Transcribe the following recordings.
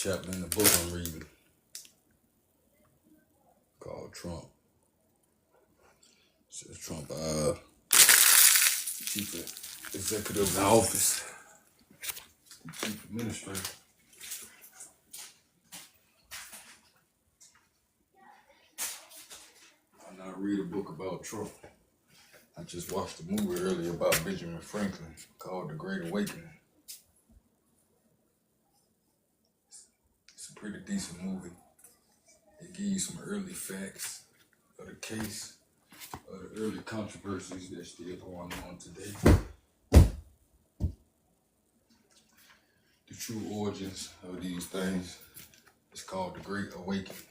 chapter in the book I'm reading called Trump. It says Trump, chief executive of the office, chief administrator. I now read a book about Trump. I just watched a movie earlier about Benjamin Franklin called The Great Awakening. It's a pretty decent movie. It gives you some early facts of the case, of the early controversies that's still going on today. The true origins of these things. It's called The Great Awakening.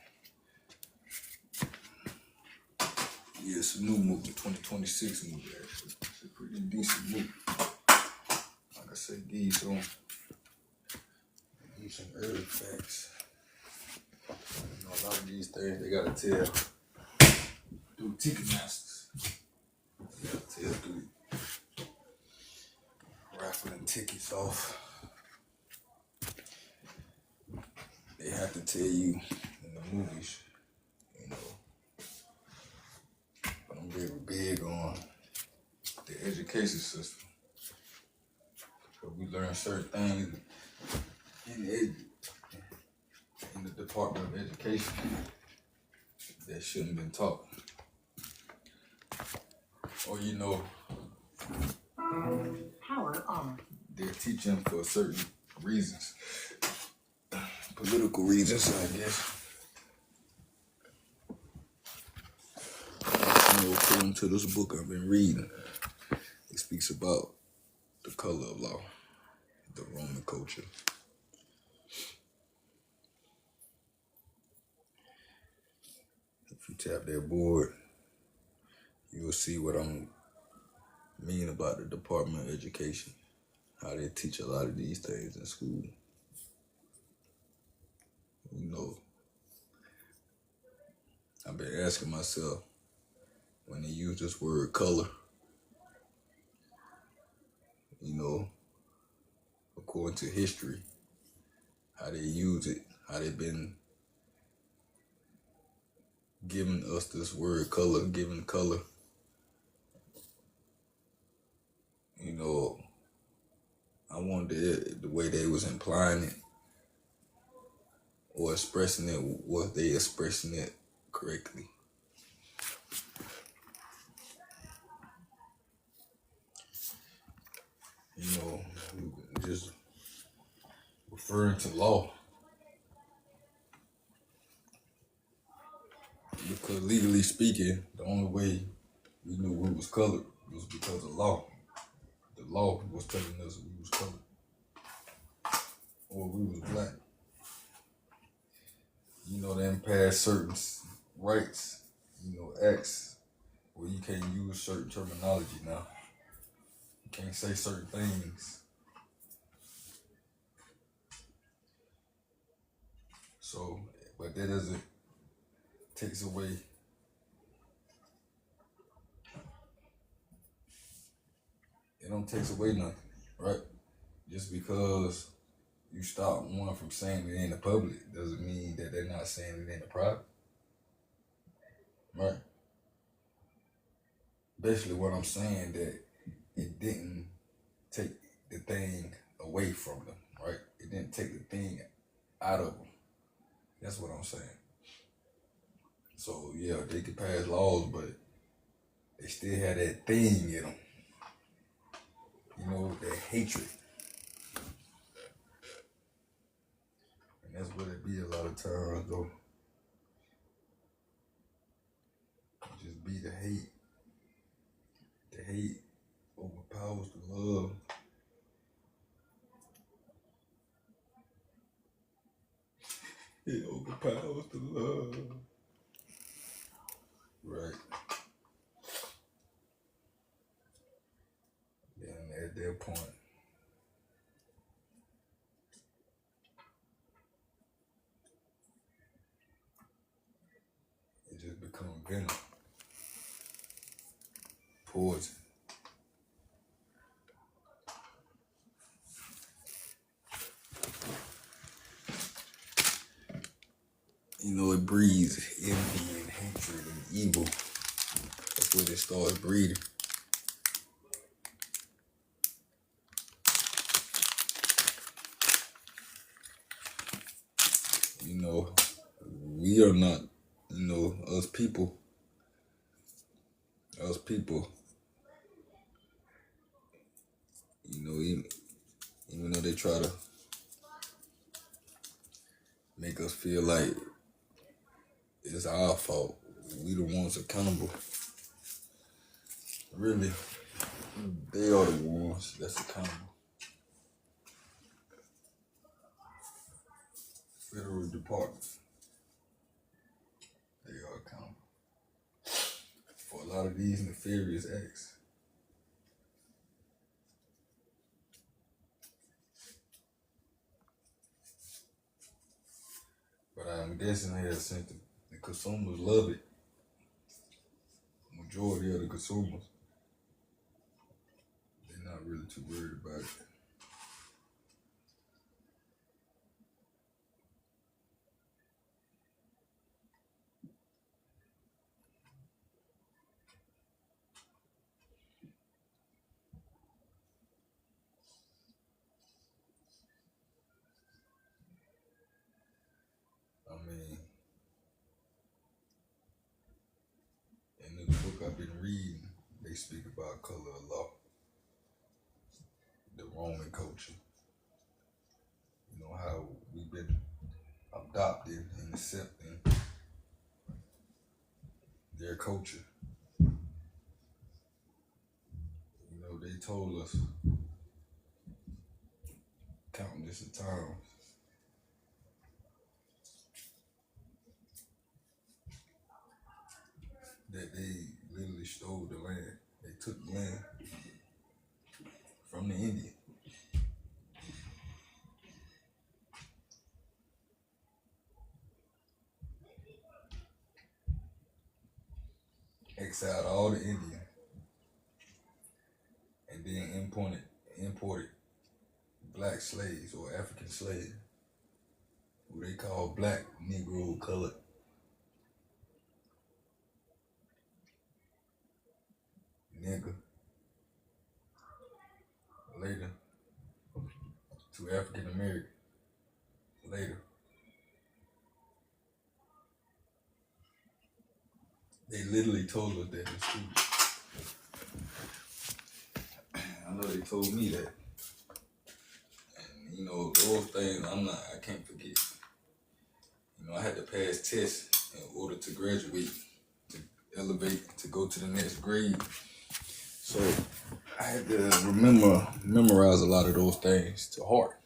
Yeah, it's a new movie, 2026 movie actually. It's a pretty decent movie. Like I said, give you some early facts. You know, a lot of these things they gotta tell through Ticketmasters. They gotta tell through raffling tickets off. They have to tell you in the movies, you know. But I'm very big on the education system. So we learn certain things in the Department of Education that shouldn't have been taught. Or you know, power on. They're teaching for certain reasons. Political reasons, I guess. You know, according to this book I've been reading, it speaks about the color of law, the Roman culture. If you tap that board, you will see what I'm mean about the Department of Education, how they teach a lot of these things in school. You know, I've been asking myself, when they use this word color, you know, according to history, how they use it, how they've been giving us this word color, giving color. You know, I wonder the way they was implying it or expressing it, was they expressing it correctly? You know, just referring to law. Because legally speaking, the only way we knew we was colored was because of law. The law was telling us we was colored or we was black. You know, they passed certain rights, you know, acts where you can't use certain terminology now. You can't say certain things. So, but that doesn't takes away it don't takes away nothing, right? Just because you stop one from saying it in the public doesn't mean that they're not saying it in the private, right? Basically what I'm saying, that it didn't take the thing away from them, right? It didn't take the thing out of them. That's what I'm saying. So yeah, they could pass laws, but they still had that thing in them. You know, that hatred. And that's what it be a lot of times, though. Just be the hate. The hate overpowers the love. It overpowers the love. Right. Then at that point, it just becomes venom. Poison. it breeds envy and hatred and evil. That's what it starts breeding. We are not, us people, even though they try to make us feel like it's our fault, we the ones accountable. Really, they are the ones that's accountable. Federal Department, they are accountable for a lot of these nefarious acts. But I'm guessing they have sent the consumers love it. Majority of the consumers, they're not really too worried about it. I mean, in this book I've been reading, they speak about color of law, the Roman culture. How we've been adopted and accepting their culture. They told us countless of times that they literally stole the land. They took the land from the Indian. Exiled all the Indians and then imported black slaves or African slaves, who they call black, Negro, colored. Nigger. Later to African American. Later. They literally told us that in school. I know they told me that. And those things I can't forget. I had to pass tests in order to graduate, to elevate, to go to the next grade. So I had to memorize a lot of those things to heart.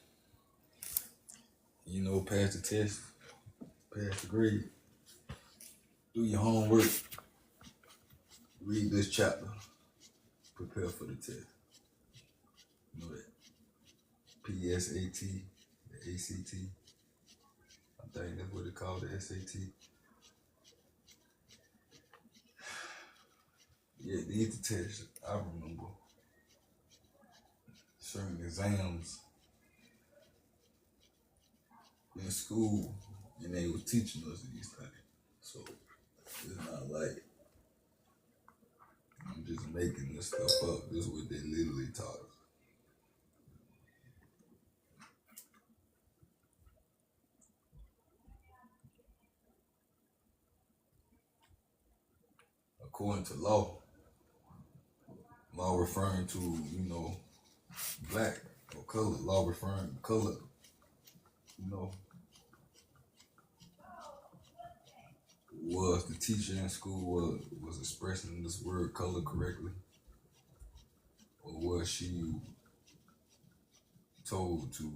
Pass the test, pass the grade, do your homework, read this chapter, prepare for the test. That PSAT, the ACT, I think that's what they call the SAT. Yeah, these the tests I remember. Certain exams in school, and they were teaching us these things. So it's not like I'm just making this stuff up. This is what they literally taught us. According to law referring to, black or color, law referring to color, was the teacher in school was expressing this word color correctly? Or was she told to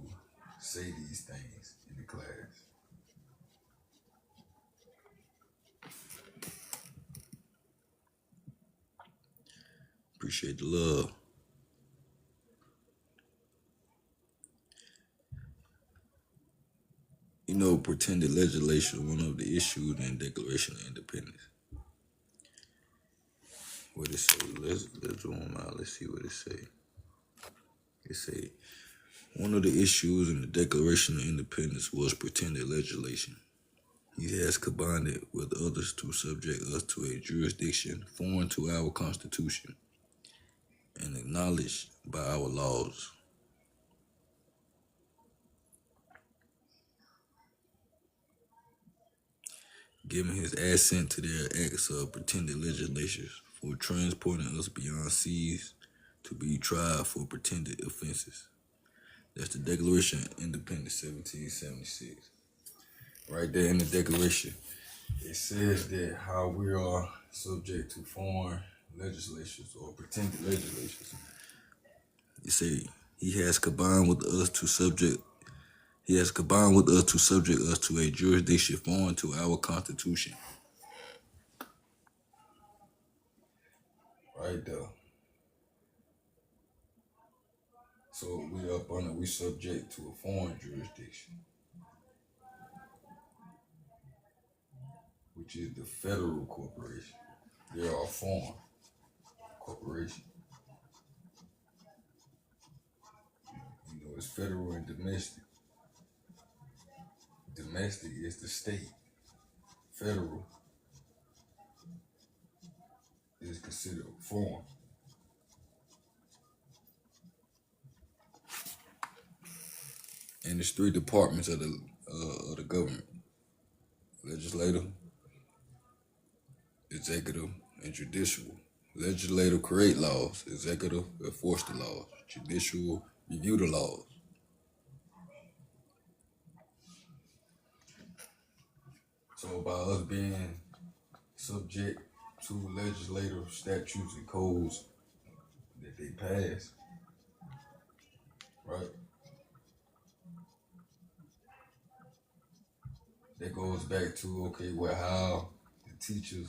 say these things in the class? Appreciate the love. Pretended legislation, one of the issues in Declaration of Independence. What it say? Let's zoom out. Let's see what it say. It say, one of the issues in the Declaration of Independence was pretended legislation. He has combined with others to subject us to a jurisdiction foreign to our Constitution and acknowledged by our laws. Giving his assent to their acts of pretended legislatures for transporting us beyond seas to be tried for pretended offenses. That's the Declaration of Independence, 1776. Right there in the Declaration, it says that how we are subject to foreign legislatures or pretended legislatures. It say he has combined with us to subject us to a jurisdiction foreign to our Constitution. Right there. So we subject to a foreign jurisdiction, which is the federal corporation. They are a foreign corporation. You know, it's federal and domestic. Domestic is the state. Federal is considered foreign. And there's three departments of the government: legislative, executive, and judicial. Legislative create laws, executive enforce the laws, judicial review the laws. So by us being subject to legislative statutes and codes that they pass, right? That goes back to, how the teachers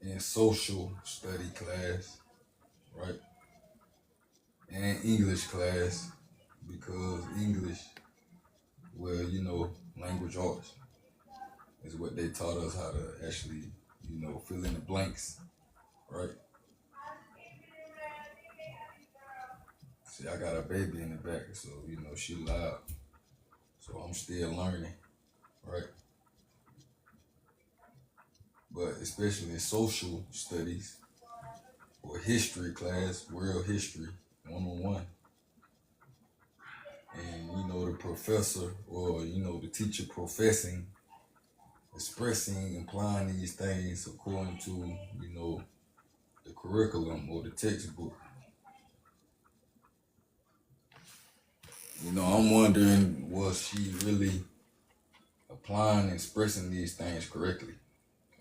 in social study class, right? And English class, because English, language arts is what they taught us how to actually, fill in the blanks, right? See, I got a baby in the back, so, she loud. So I'm still learning, right? But especially in social studies or history class, world history, 101. And, the professor or, the teacher expressing, implying these things according to, the curriculum or the textbook. I'm wondering, was she really applying and expressing these things correctly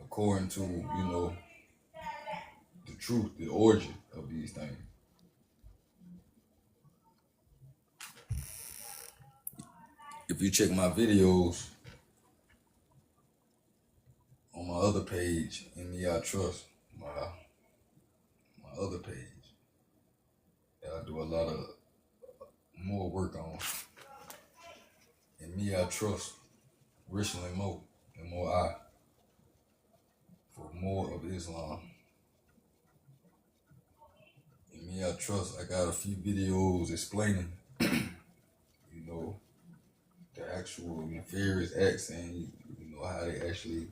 according to, the truth, the origin of these things? If you check my videos on my other page, In Me I Trust, my other page, that I do a lot of more work on. In Me I Trust, Richland Mo, M-O-I, for more of Islam. In Me I Trust, I got a few videos explaining, the actual nefarious acts and, how they actually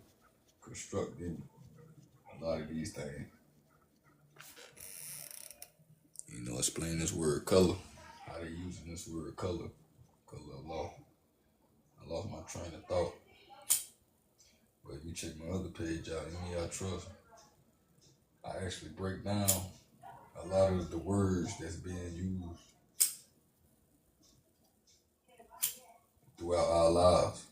constructed a lot of these things. Explain this word color, how they using this word color of law. I lost my train of thought. But if you check my other page out, In Me I Trust, I actually break down a lot of the words that's being used throughout our lives.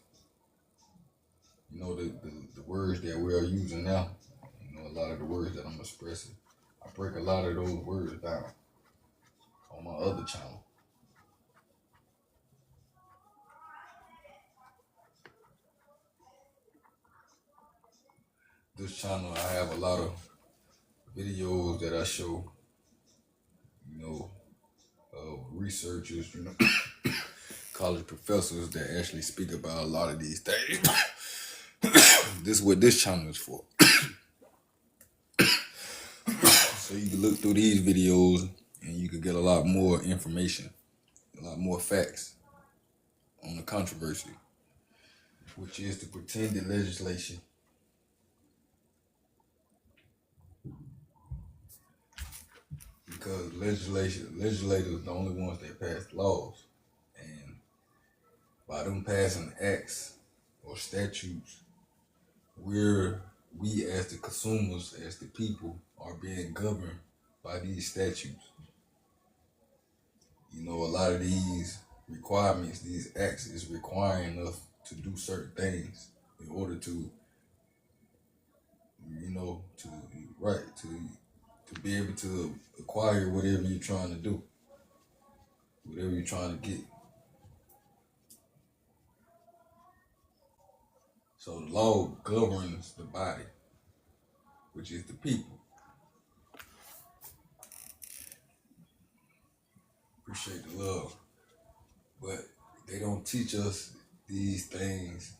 The words that we are using now, a lot of the words that I'm expressing, I break a lot of those words down on my other channel. This channel, I have a lot of videos that I show, of researchers, college professors that actually speak about a lot of these things. This is what this channel is for. So you can look through these videos and you can get a lot more information, a lot more facts on the controversy. which is the pretended legislation. Because legislators are the only ones that pass laws. And by them passing acts or statutes, we as the consumers, as the people, are being governed by these statutes. You know, a lot of these requirements, these acts, is requiring us to do certain things in order to, you know, to be able to acquire whatever you're trying to do, whatever you're trying to get. So the law governs the body, which is the people. Appreciate the love. But they don't teach us these things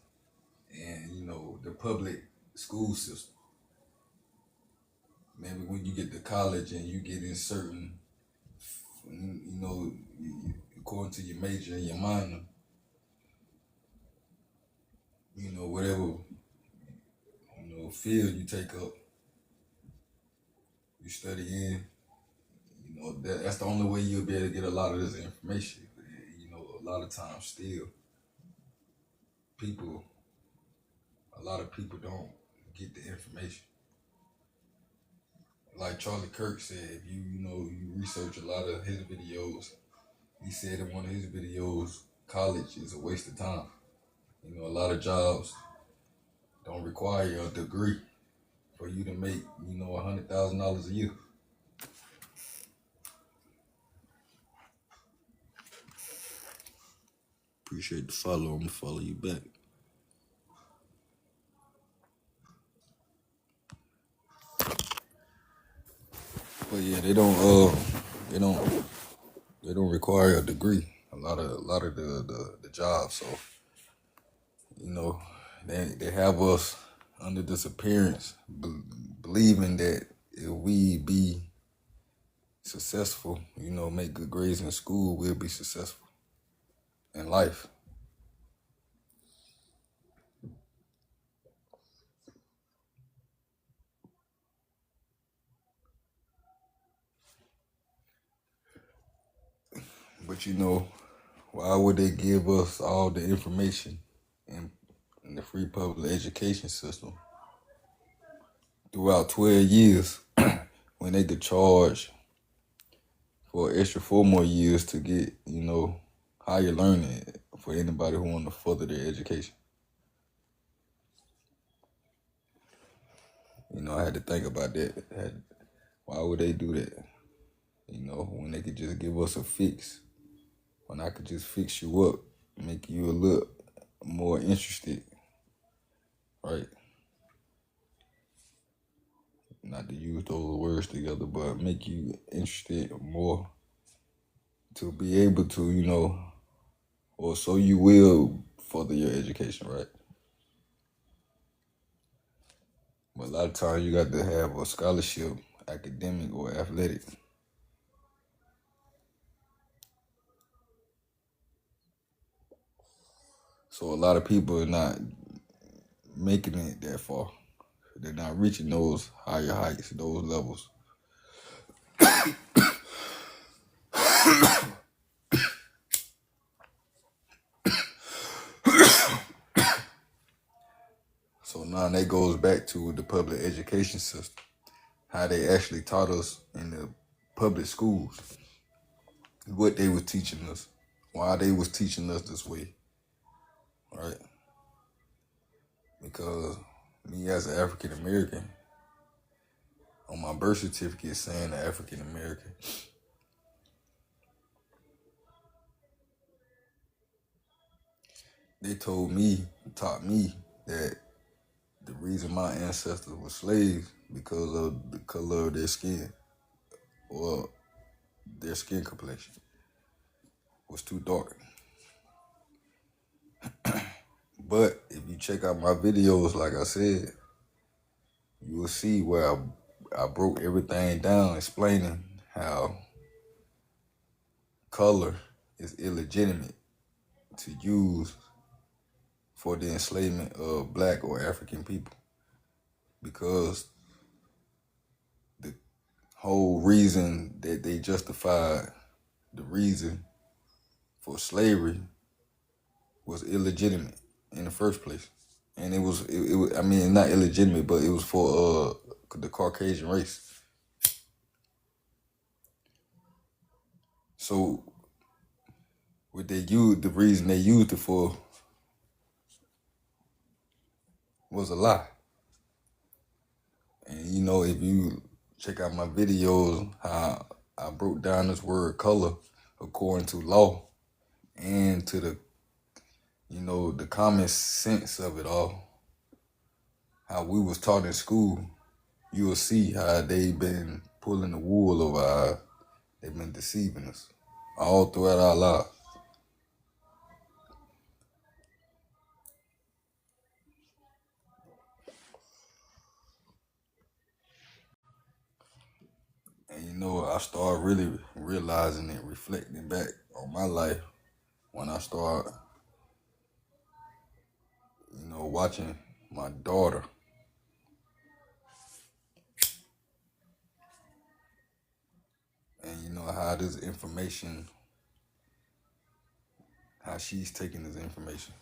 in, you know, the public school system. Maybe when you get to college and you get in certain, you know, according to your major and your minor, you know, whatever, you know, field you take up, you study in, you know, that's the only way you'll be able to get a lot of this information. You know, a lot of times still, a lot of people don't get the information. Like Charlie Kirk said, if you research a lot of his videos, he said in one of his videos, college is a waste of time. You know, a lot of jobs don't require a degree for you to make, you know, $100,000 a year. Appreciate the follow. I'm gonna follow you back. But yeah, they don't require a degree. A lot of the jobs. So, you know, they have us under this appearance, believing that if we be successful, you know, make good grades in school, we'll be successful in life. But you know, why would they give us all the information in the free public education system throughout 12 years when they could charge for an extra 4 more years to get, you know, higher learning for anybody who want to further their education? You know, I had to think about that. Why would they do that? You know, when they could just give us a fix. When I could just fix you up, make you a little more interested, right? Not to use those words together, but make you interested more to be able to, you know, or so you will further your education, right? But a lot of times you got to have a scholarship, academic or athletic. So a lot of people are not making it that far. They're not reaching those higher heights, those levels. So now that goes back to the public education system, how they actually taught us in the public schools, what they was teaching us, why they was teaching us this way, right? Because me as an African American, on my birth certificate saying African American, they taught me that the reason my ancestors were slaves because of the color of their skin or their skin complexion was too dark. But if you check out my videos, like I said, you will see where I broke everything down explaining how color is illegitimate to use for the enslavement of black or African people, because the whole reason that they justified the reason for slavery was illegitimate in the first place. And it was, I mean, not illegitimate, but it was for the Caucasian race. So the reason they used it for was a lie. And you know, if you check out my videos, how I broke down this word color according to law and to the, you know, the common sense of it all, how we was taught in school, you will see how they been pulling the wool over our eyes. They've been deceiving us all throughout our lives. And you know, I started really realizing and reflecting back on my life when I started, you know, watching my daughter. And you know how this information, how she's taking this information.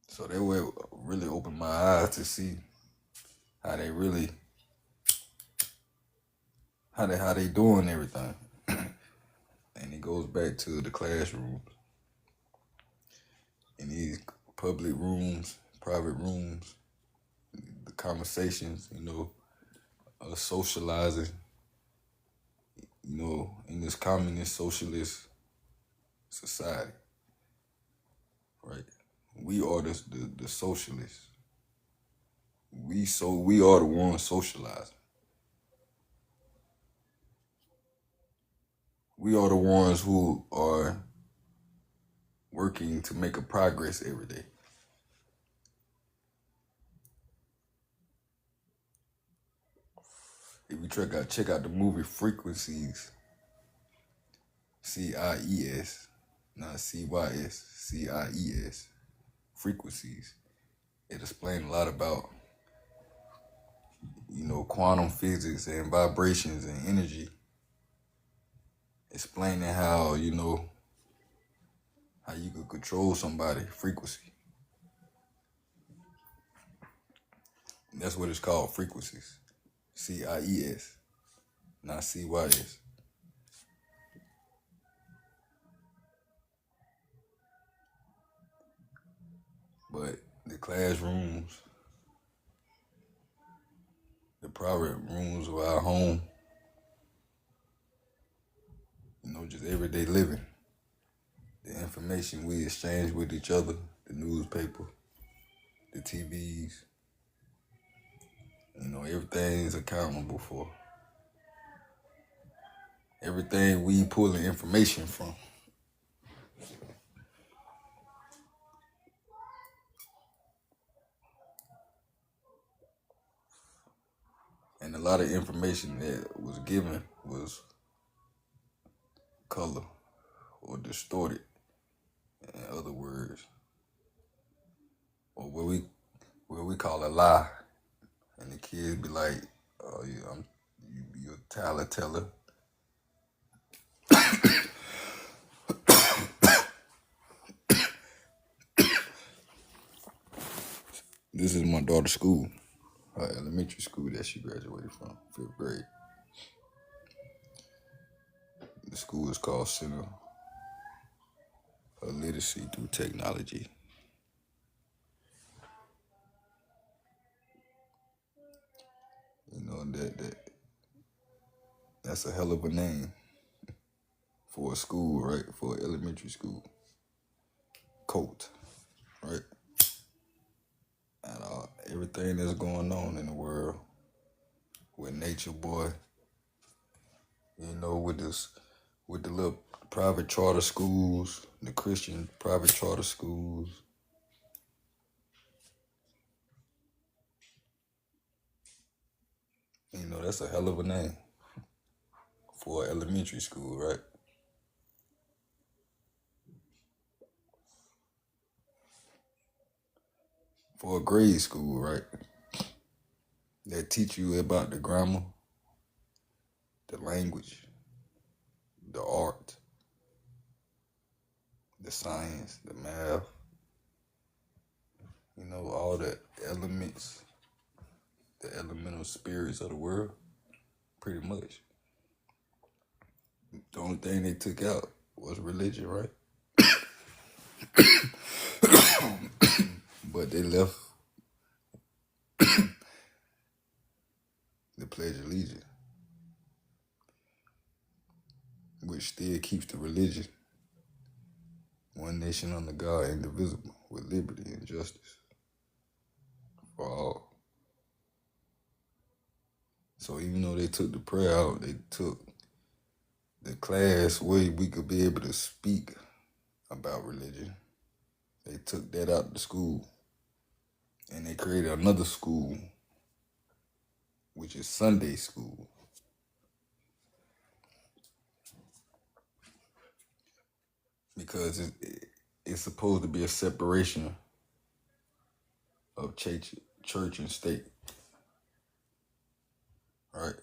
So that way really opened my eyes to see how they really, how they doing everything. And it goes back to the classrooms, in these public rooms, private rooms, the conversations, you know, socializing, you know, in this communist socialist society, right? We are the socialists. We are the ones socializing. We are the ones who are working to make a progress every day. If you check out the movie Frequencies, CIES, not CYS, CIES, Frequencies. It explains a lot about, you know, quantum physics and vibrations and energy. Explaining how, you know, how you could control somebody's frequency. And that's what it's called, frequencies. CIES, not CYS. But the classrooms, the private rooms of our home, you know, just everyday living, the information we exchange with each other, the newspaper, the TVs, you know, everything's accountable for. Everything we pulling information from. And a lot of information that was given was color or distorted, in other words, or what we call a lie. And the kids be like, "Oh, yeah, you're a Tyler Teller." This is my daughter's school, her elementary school that she graduated from, 5th grade. The school is called Center of Literacy Through Technology. You know, that's a hell of a name for a school, right? For an elementary school. COLT, right? And everything that's going on in the world with Nature Boy, you know, with the little private charter schools, the Christian private charter schools. You know, that's a hell of a name for elementary school, right? For a grade school, right? They teach you about the grammar, the language, the art, the science, the math, all the elements, the elemental spirits of the world, pretty much. The only thing they took out was religion, right? But they left the Pledge of Allegiance, which still keeps the religion one nation under God, indivisible, with liberty and justice for all. So even though they took the prayer out, they took the class where we could be able to speak about religion. They took that out of the school, and they created another school, which is Sunday school. Because it's supposed to be a separation of church and state, right?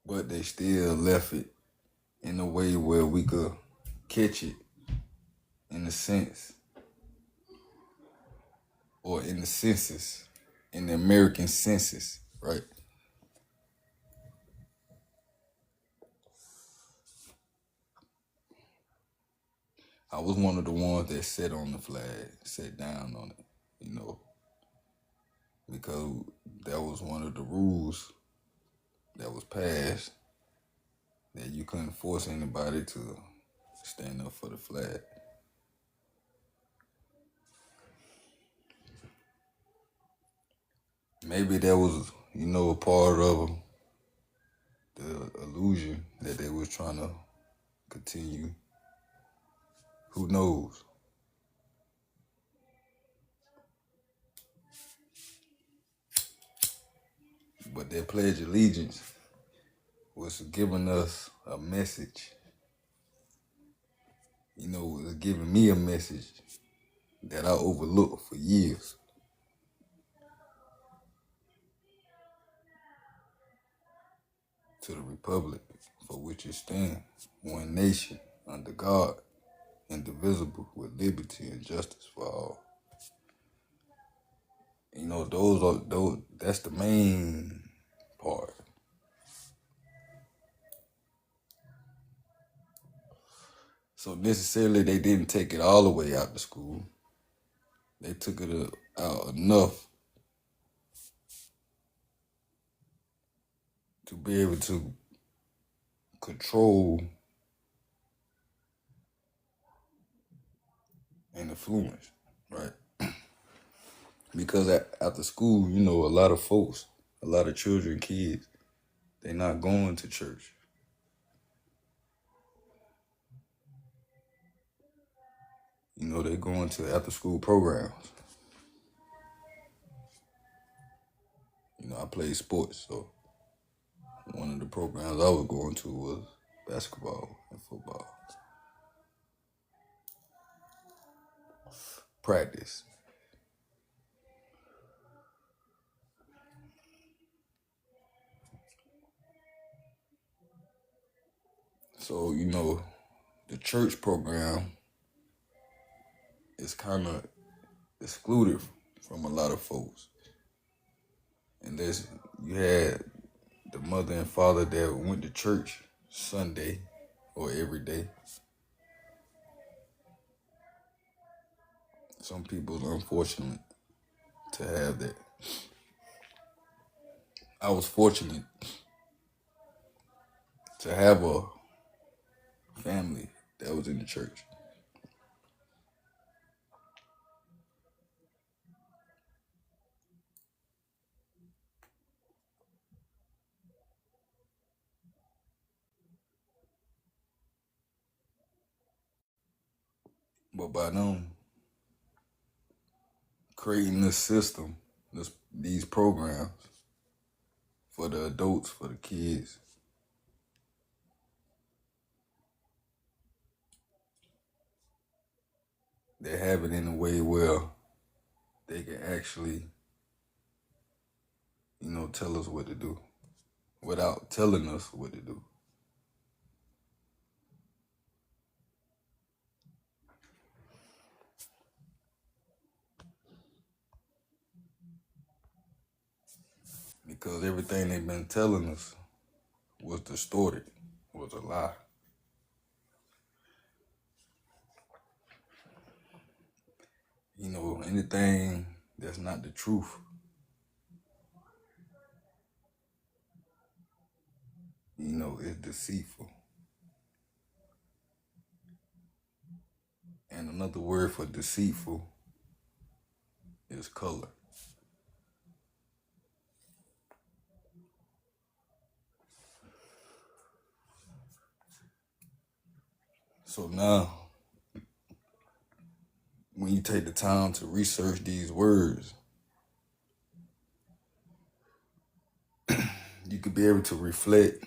But they still left it in a way where we could catch it in a sense, or in the census, in the American census, right? I was one of the ones that sat on the flag, sat down on it, because that was one of the rules that was passed, that you couldn't force anybody to stand up for the flag. Maybe that was, a part of the illusion that they was trying to continue. Who knows? But that Pledge of Allegiance was giving us a message. Was giving me a message that I overlooked for years. To the republic for which it stands, one nation, under God, indivisible, with liberty and justice for all. That's the main part. So necessarily they didn't take it all the way out the school. They took it out enough to be able to control and influence, right? Because after school, a lot of folks, a lot of children, kids, they're not going to church. They're going to after school programs. I played sports, so one of the programs I was going to was basketball and football. Practice. So, the church program is kind of excluded from a lot of folks. Unless you had the mother and father that went to church Sunday or every day. Some people are unfortunate to have that. I was fortunate to have a family that was in the church. But by them creating this system these programs for the adults, for the kids. They have it in a way where they can actually, tell us what to do without telling us what to do. Because everything they've been telling us was distorted, was a lie. Anything that's not the truth, is deceitful. And another word for deceitful is color. So now, when you take the time to research these words, you could be able to reflect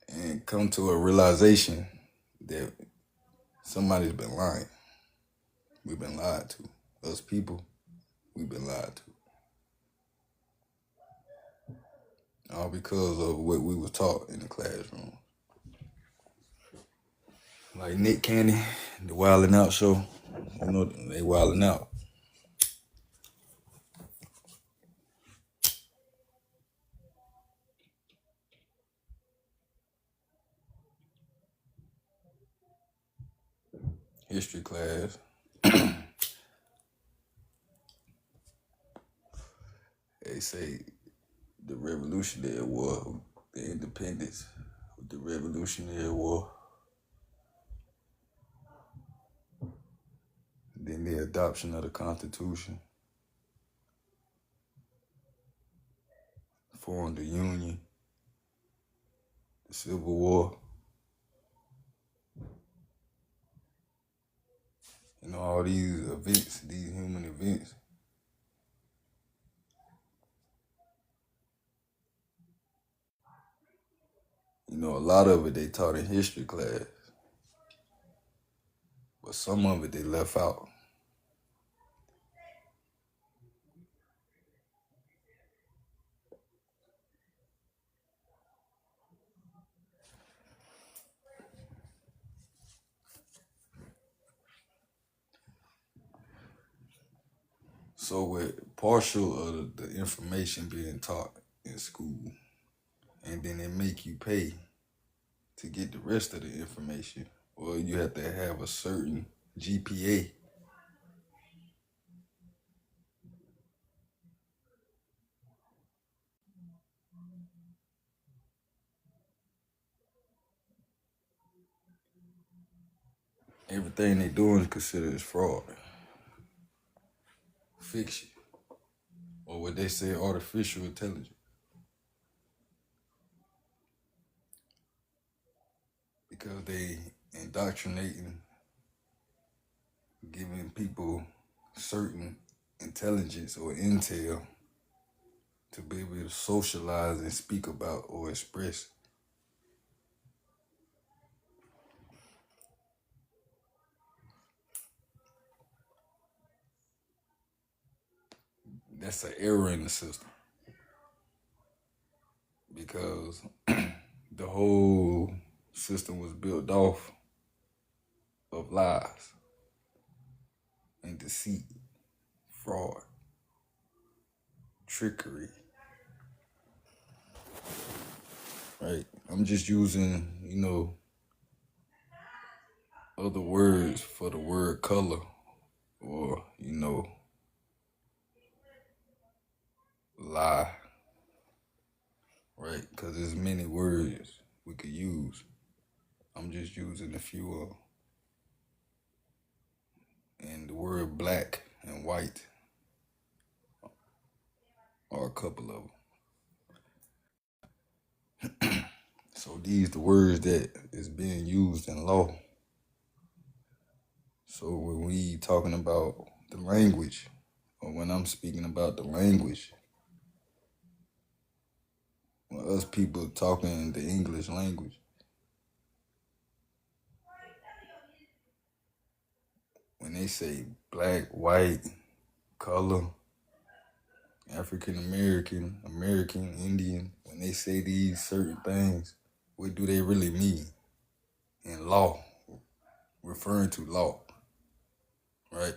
and come to a realization that somebody's been lying. We've been lied to. Us people, we've been lied to. All because of what we were taught in the classroom. Like Nick Cannon, the Wildin' Out show, they wildin' out. History class. They say the Revolutionary War, the independence of the Revolutionary War, then the adoption of the Constitution, formed the Union, the Civil War, all these events, these human events. A lot of it they taught in history class, but some of it they left out. So with partial of the information being taught in school, and then they make you pay to get the rest of the information, or you have to have a certain GPA. Everything they doing is considered as fraud, fiction, or what they say artificial intelligence. Because they indoctrinating, giving people certain intelligence or intel to be able to socialize and speak about or express. That's an error in the system, because the whole system was built off of lies and deceit, fraud, trickery. Right? I'm just using, other words for the word color, or, lie. Right? Because there's many words we could use. I'm just using a few of them. And the word black and white are a couple of them. So these the words that is being used in law. So when we talking about the language, or when I'm speaking about the language, when us people talking the English language, when they say black, white, color, African American, American, Indian, when they say these certain things, what do they really mean? In law, referring to law, right?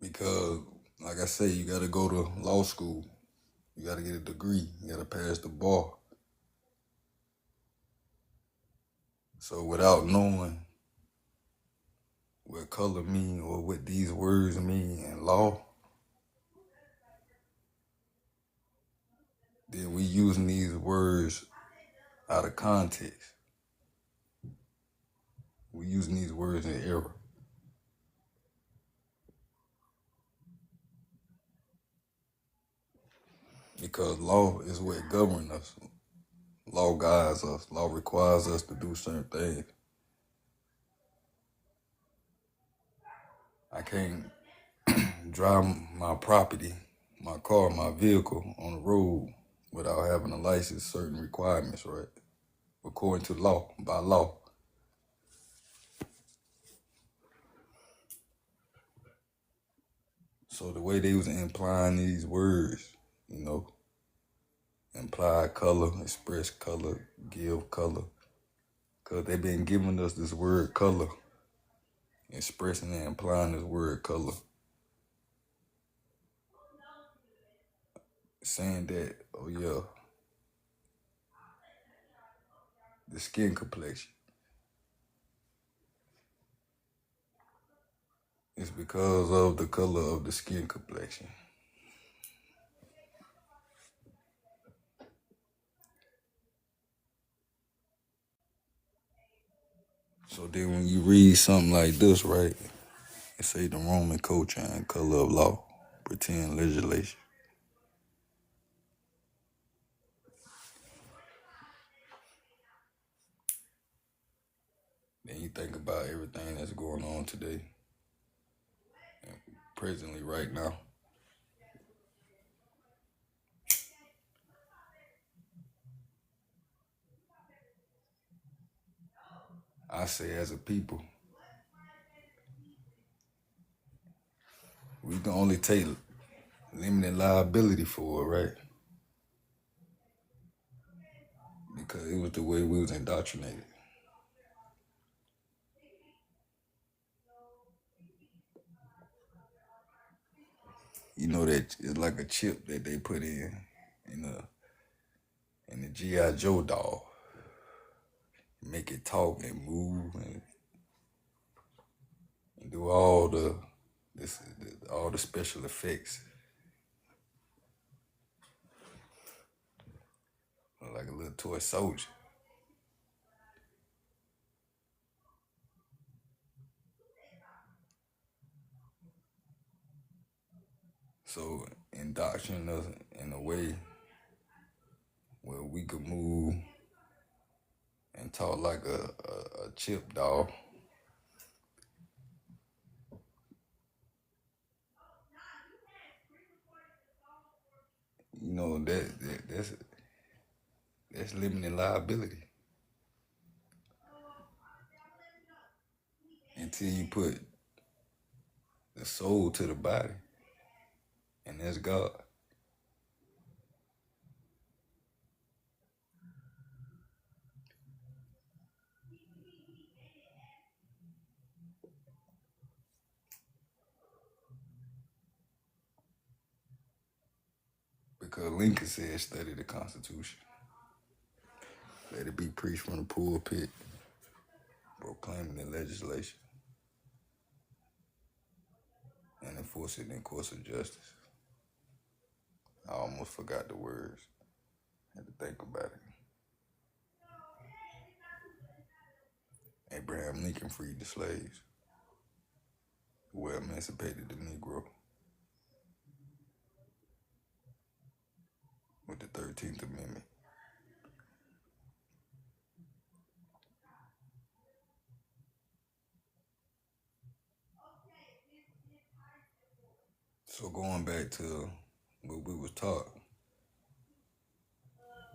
Because, like I say, you got to go to law school. You got to get a degree. You got to pass the bar. So without knowing what color mean or what these words mean in law, then we using these words out of context. We using these words in error. Because law is what governs us. Law guides us. Law requires us to do certain things. I can't drive my property, my car, my vehicle on the road without having a license, certain requirements, right? According to law, by law. So the way they was implying these words, you know, imply color, express color, give color, because they've been giving us this word color, expressing and implying this word color, saying that, oh yeah, the skin complexion. It's because of the color of the skin complexion. So then when you read something like this, right, it say the Roman culture and color of law, pretend legislation. Then you think about everything that's going on today, presently right now. I say as a people, we can only take limited liability for it, right? Because it was the way we was indoctrinated. You know that it's like a chip that they put in the G.I. Joe doll. Make it talk and move and do all the special effects. Like a little toy soldier. So indoctrinating us in a way where we could move and talk like a chip doll. You know that's limited liability until you put the soul to the body, and that's God. Because Lincoln said, study the Constitution. Let it be preached from the pulpit, proclaiming the legislation, and enforce it in courts of justice. I almost forgot the words. Had to think about it. Abraham Lincoln freed the slaves who were emancipated the Negro with the 13th Amendment. So going back to what we was taught,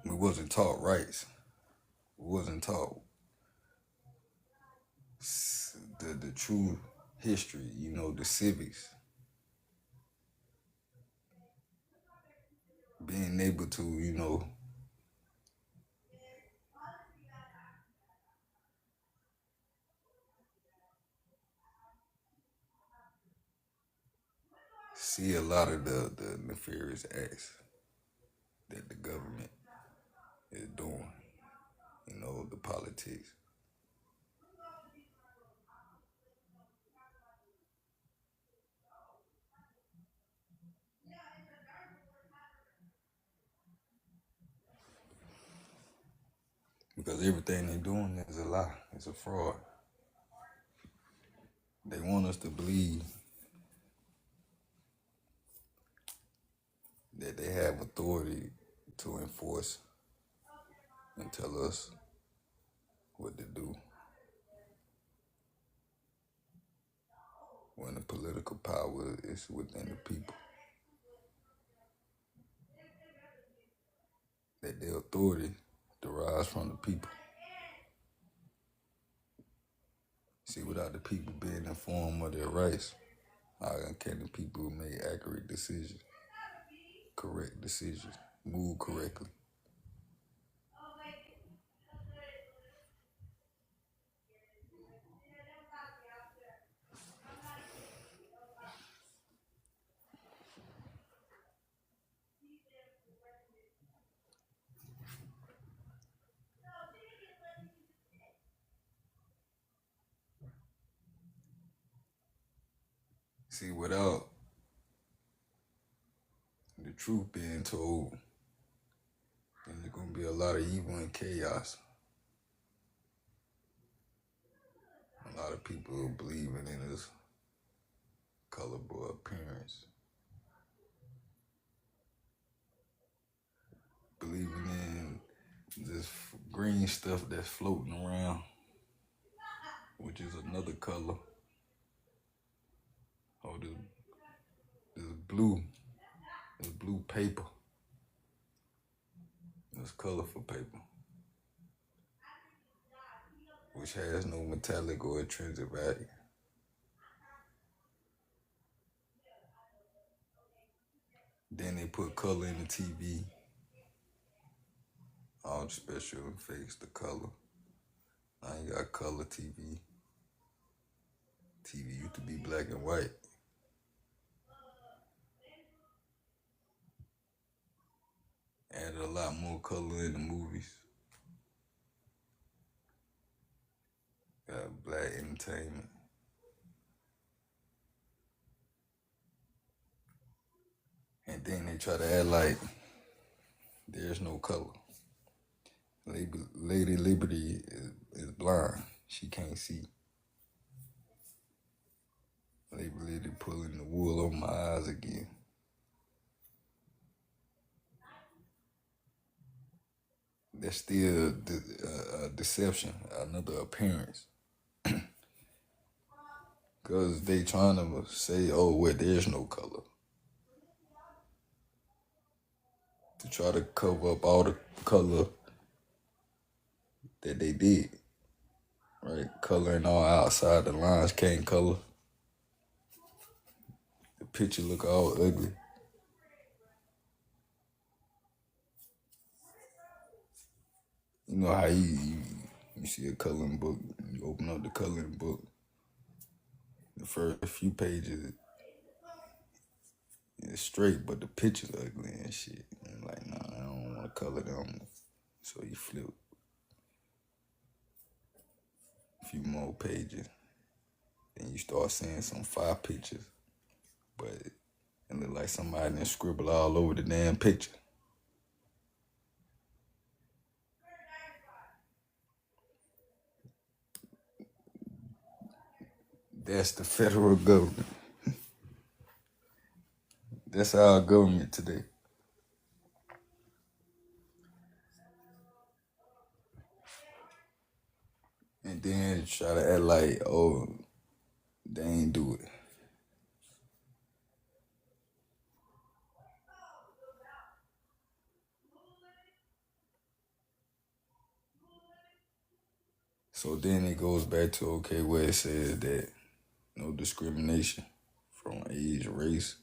we wasn't taught rights. We wasn't taught the true history, the civics. Being able to, see a lot of the nefarious acts that the government is doing, the politics. Because everything they're doing is a lie. It's a fraud. They want us to believe that they have authority to enforce and tell us what to do when the political power is within the people. That their authority derives from the people. See, without the people being informed of their rights, how can the people make accurate decisions, correct decisions, move correctly? See, without the truth being told, then there's going to be a lot of evil and chaos. A lot of people believing in this colorful appearance, believing in this green stuff that's floating around, which is another color. Oh, this blue paper, this colorful paper, which has no metallic or intrinsic value. Then they put color in the TV, all the special effects, the color. Now you got color TV. TV used to be black and white. Added a lot more color in the movies. Got black entertainment. And then they try to act like there's no color. Lady Liberty is blind. She can't see. Lady Liberty pulling the wool over my eyes again. That's still deception, another appearance. Because they trying to say, there's no color. To try to cover up all the color that they did. Right? Coloring all outside the lines, can't color. The picture look all ugly. You know how you see a coloring book, you open up the coloring book, the first few pages it's straight, but the picture's ugly and shit. And like, nah, I don't want to color them. So you flip a few more pages, and you start seeing some fire pictures, but it look like somebody done scribble all over the damn picture. That's the federal government. That's our government today. And then try to act like, they ain't do it. So then it goes back to, okay, where it says that no discrimination from age, race,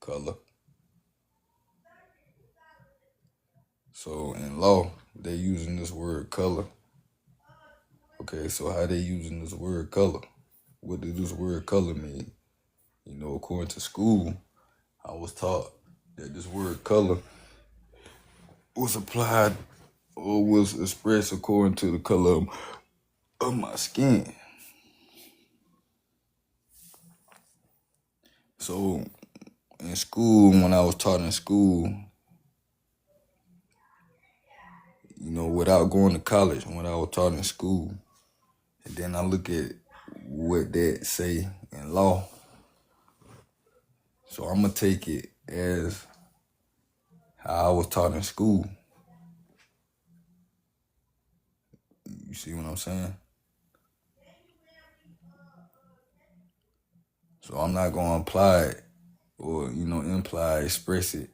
color. So in law, they using this word color. Okay, so how they using this word color? What does this word color mean? According to school, I was taught that this word color was applied or was expressed according to the color of my skin. So in school, when I was taught in school, without going to college, when I was taught in school, and then I look at what that say in law. So I'm gonna take it as how I was taught in school. You see what I'm saying? So I'm not gonna apply it or imply, express it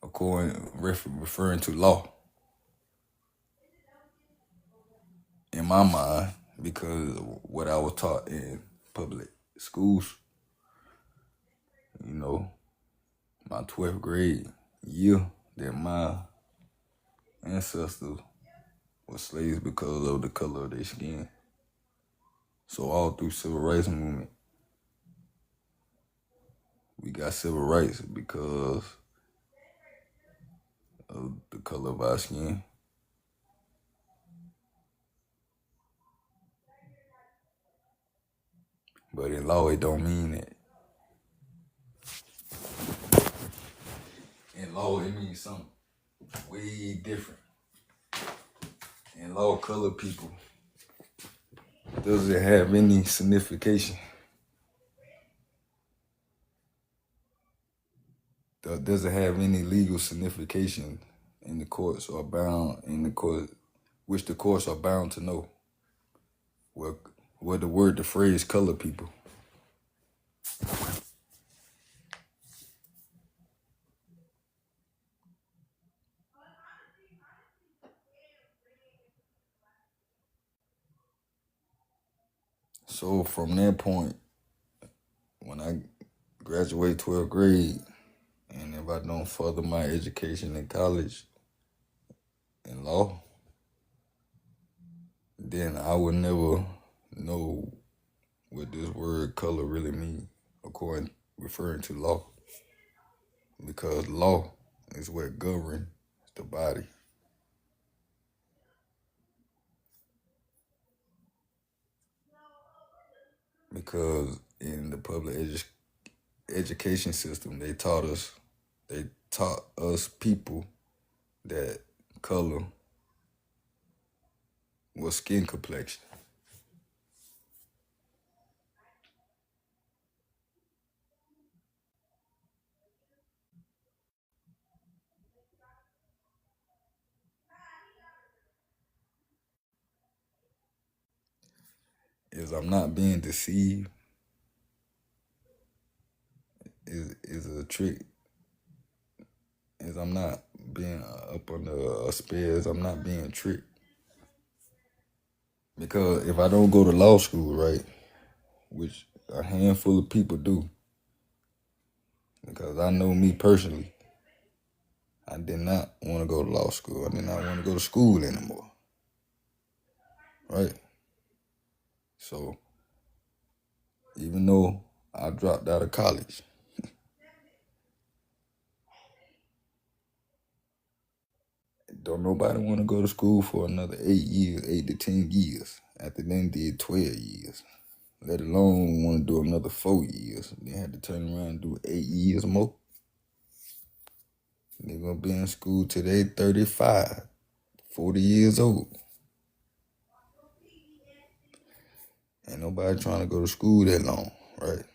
referring to law in my mind, because of what I was taught in public schools. My 12th grade year, that my ancestors were slaves because of the color of their skin. So all through civil rights movement, we got civil rights because of the color of our skin. But in law, it don't mean that. In law, it means something way different. In law, colored people doesn't have any signification. Doesn't have any legal signification in the courts or bound in the court, which the courts are bound to know. What the phrase color people. So from that point, when I graduate 12th grade, and if I don't further my education in college in law, then I would never know what this word color really means, referring to law. Because law is what governs the body. Because in the public education system, they taught us people that color was skin complexion. Is I'm not being deceived is a trick. Is I'm not being up under a spell. Is I'm not being tricked. Because if I don't go to law school, right, which a handful of people do, because I know me personally, I did not want to go to law school. I did not want to go to school anymore. Right? So even though I dropped out of college, don't nobody want to go to school for another 8 years, 8 to 10 years. After then did 12 years. Let alone want to do another 4 years. Then had to turn around and do 8 years more. They're going to be in school till they 35, 40 years old. Ain't nobody trying to go to school that long, right?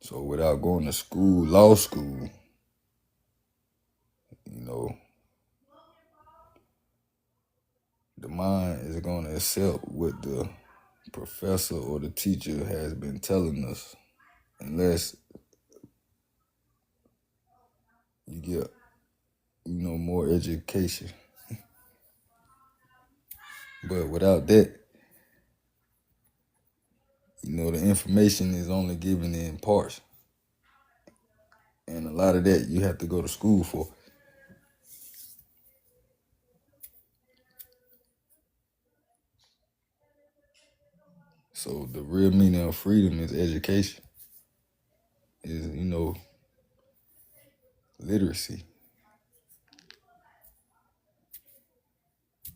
So without going to school, law school, the mind is going to accept what the professor or the teacher has been telling us, unless you get, more education. But without that, the information is only given in parts. And a lot of that you have to go to school for. So the real meaning of freedom is education, is, literacy.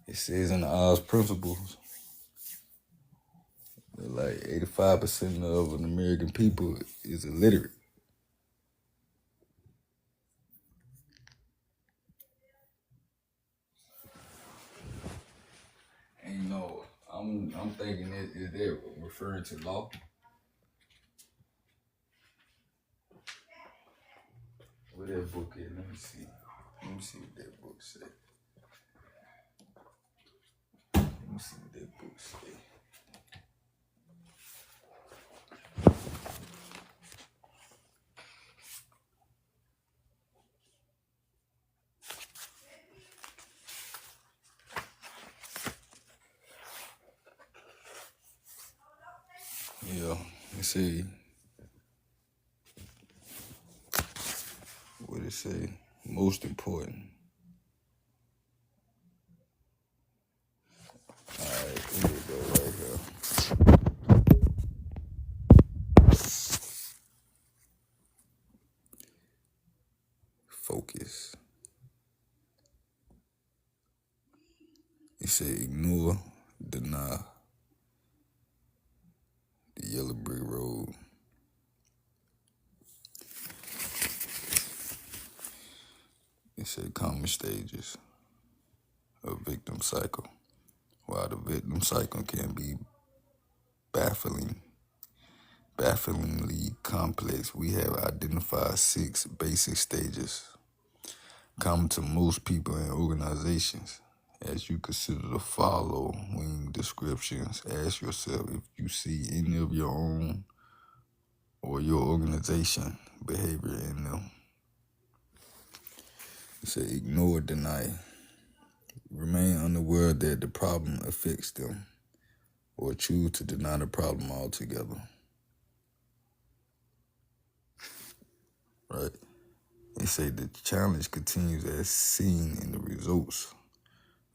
It says in the Oz Principles that like 85% of an American people is illiterate. And I'm thinking is they're referring to law. What that book is? Let me see. Let me see what that book say. Let me see what that book say. Yeah, let's see. What it say? Most important. Alright, here we go right here. Focus. It say ignore, deny, the yellow brick road. It say common stages of victim cycle. While the victim cycle can be bafflingly complex, we have identified 6 basic stages common to most people and organizations. As you consider the following descriptions, ask yourself if you see any of your own or your organization behavior in them. It say ignore, deny. Remain unaware that the problem affects them, or choose to deny the problem altogether. Right? They say the challenge continues as seen in the results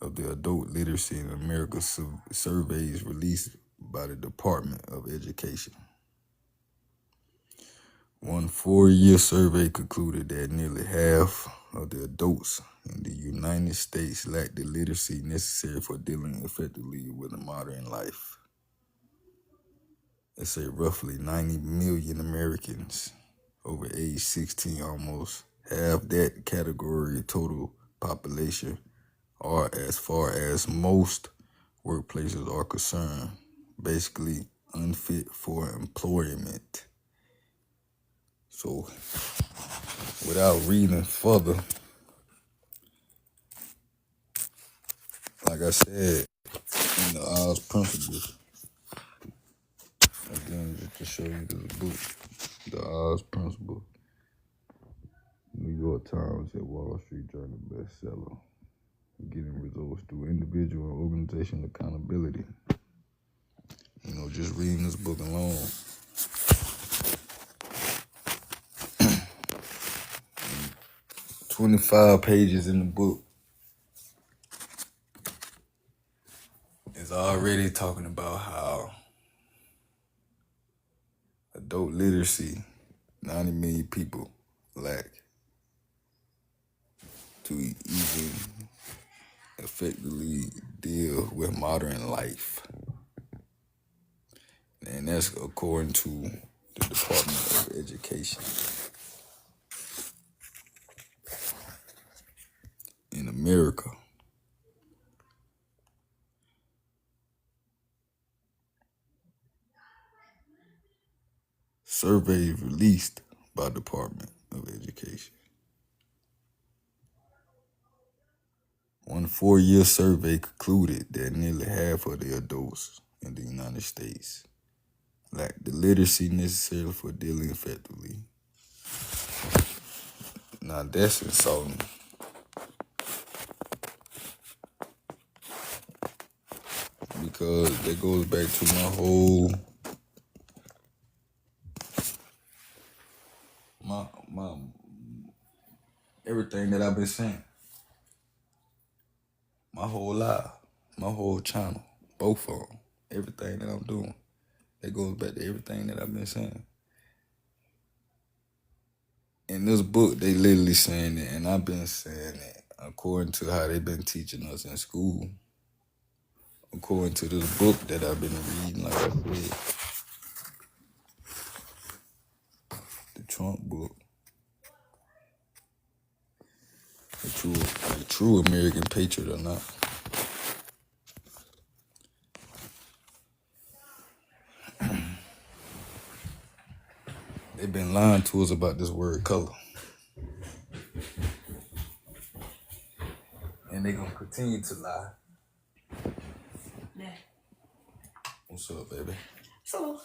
of the Adult Literacy in America surveys released by the Department of Education. One 4-year survey concluded that nearly half of the adults in the United States lack the literacy necessary for dealing effectively with a modern life. They say roughly 90 million Americans over age 16, almost half that category total population, are, as far as most workplaces are concerned, basically unfit for employment. So, without reading further, like I said, in the Oz Principles, again, just to show you this book, the Oz Principles, New York Times and Wall Street Journal bestseller, getting results through individual and organizational accountability. Just reading this book alone, 25 pages in the book is already talking about how adult literacy, 90 million people lack to even effectively deal with modern life. And that's according to the Department of Education. In America. Survey released by Department of Education. One 4-year survey concluded that nearly half of the adults in the United States lack the literacy necessary for dealing effectively. Now that's insulting. because that goes back to my whole my everything that I've been saying, my whole life, my whole channel, both of them, everything that I'm doing, that goes back to everything that I've been saying. In this book, they literally saying it, and I've been saying it according to how they've been teaching us in school. According to this book that I've been reading, like I said, the Trump book, a true American patriot or not. They've been lying to us about this word color. And they're going to continue to lie. Yeah. What's up, baby? So.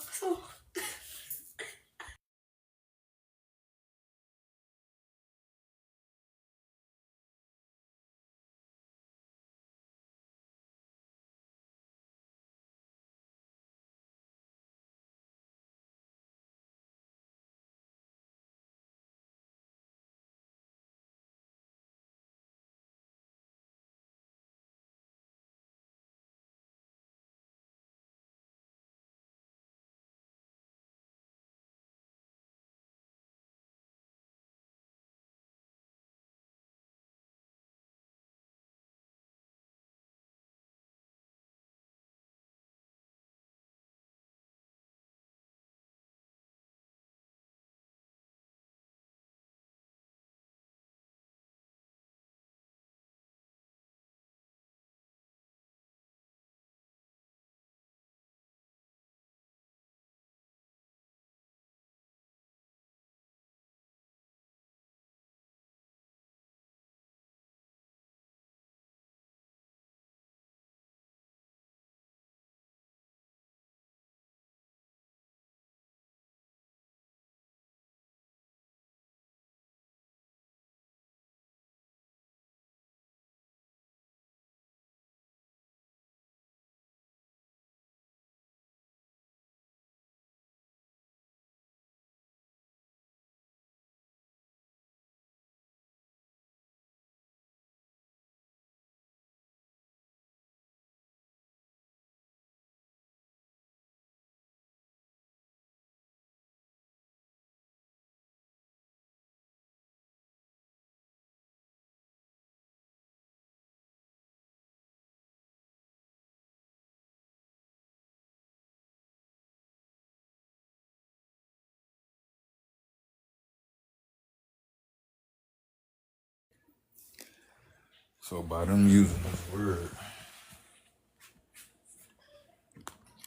So by them using this word,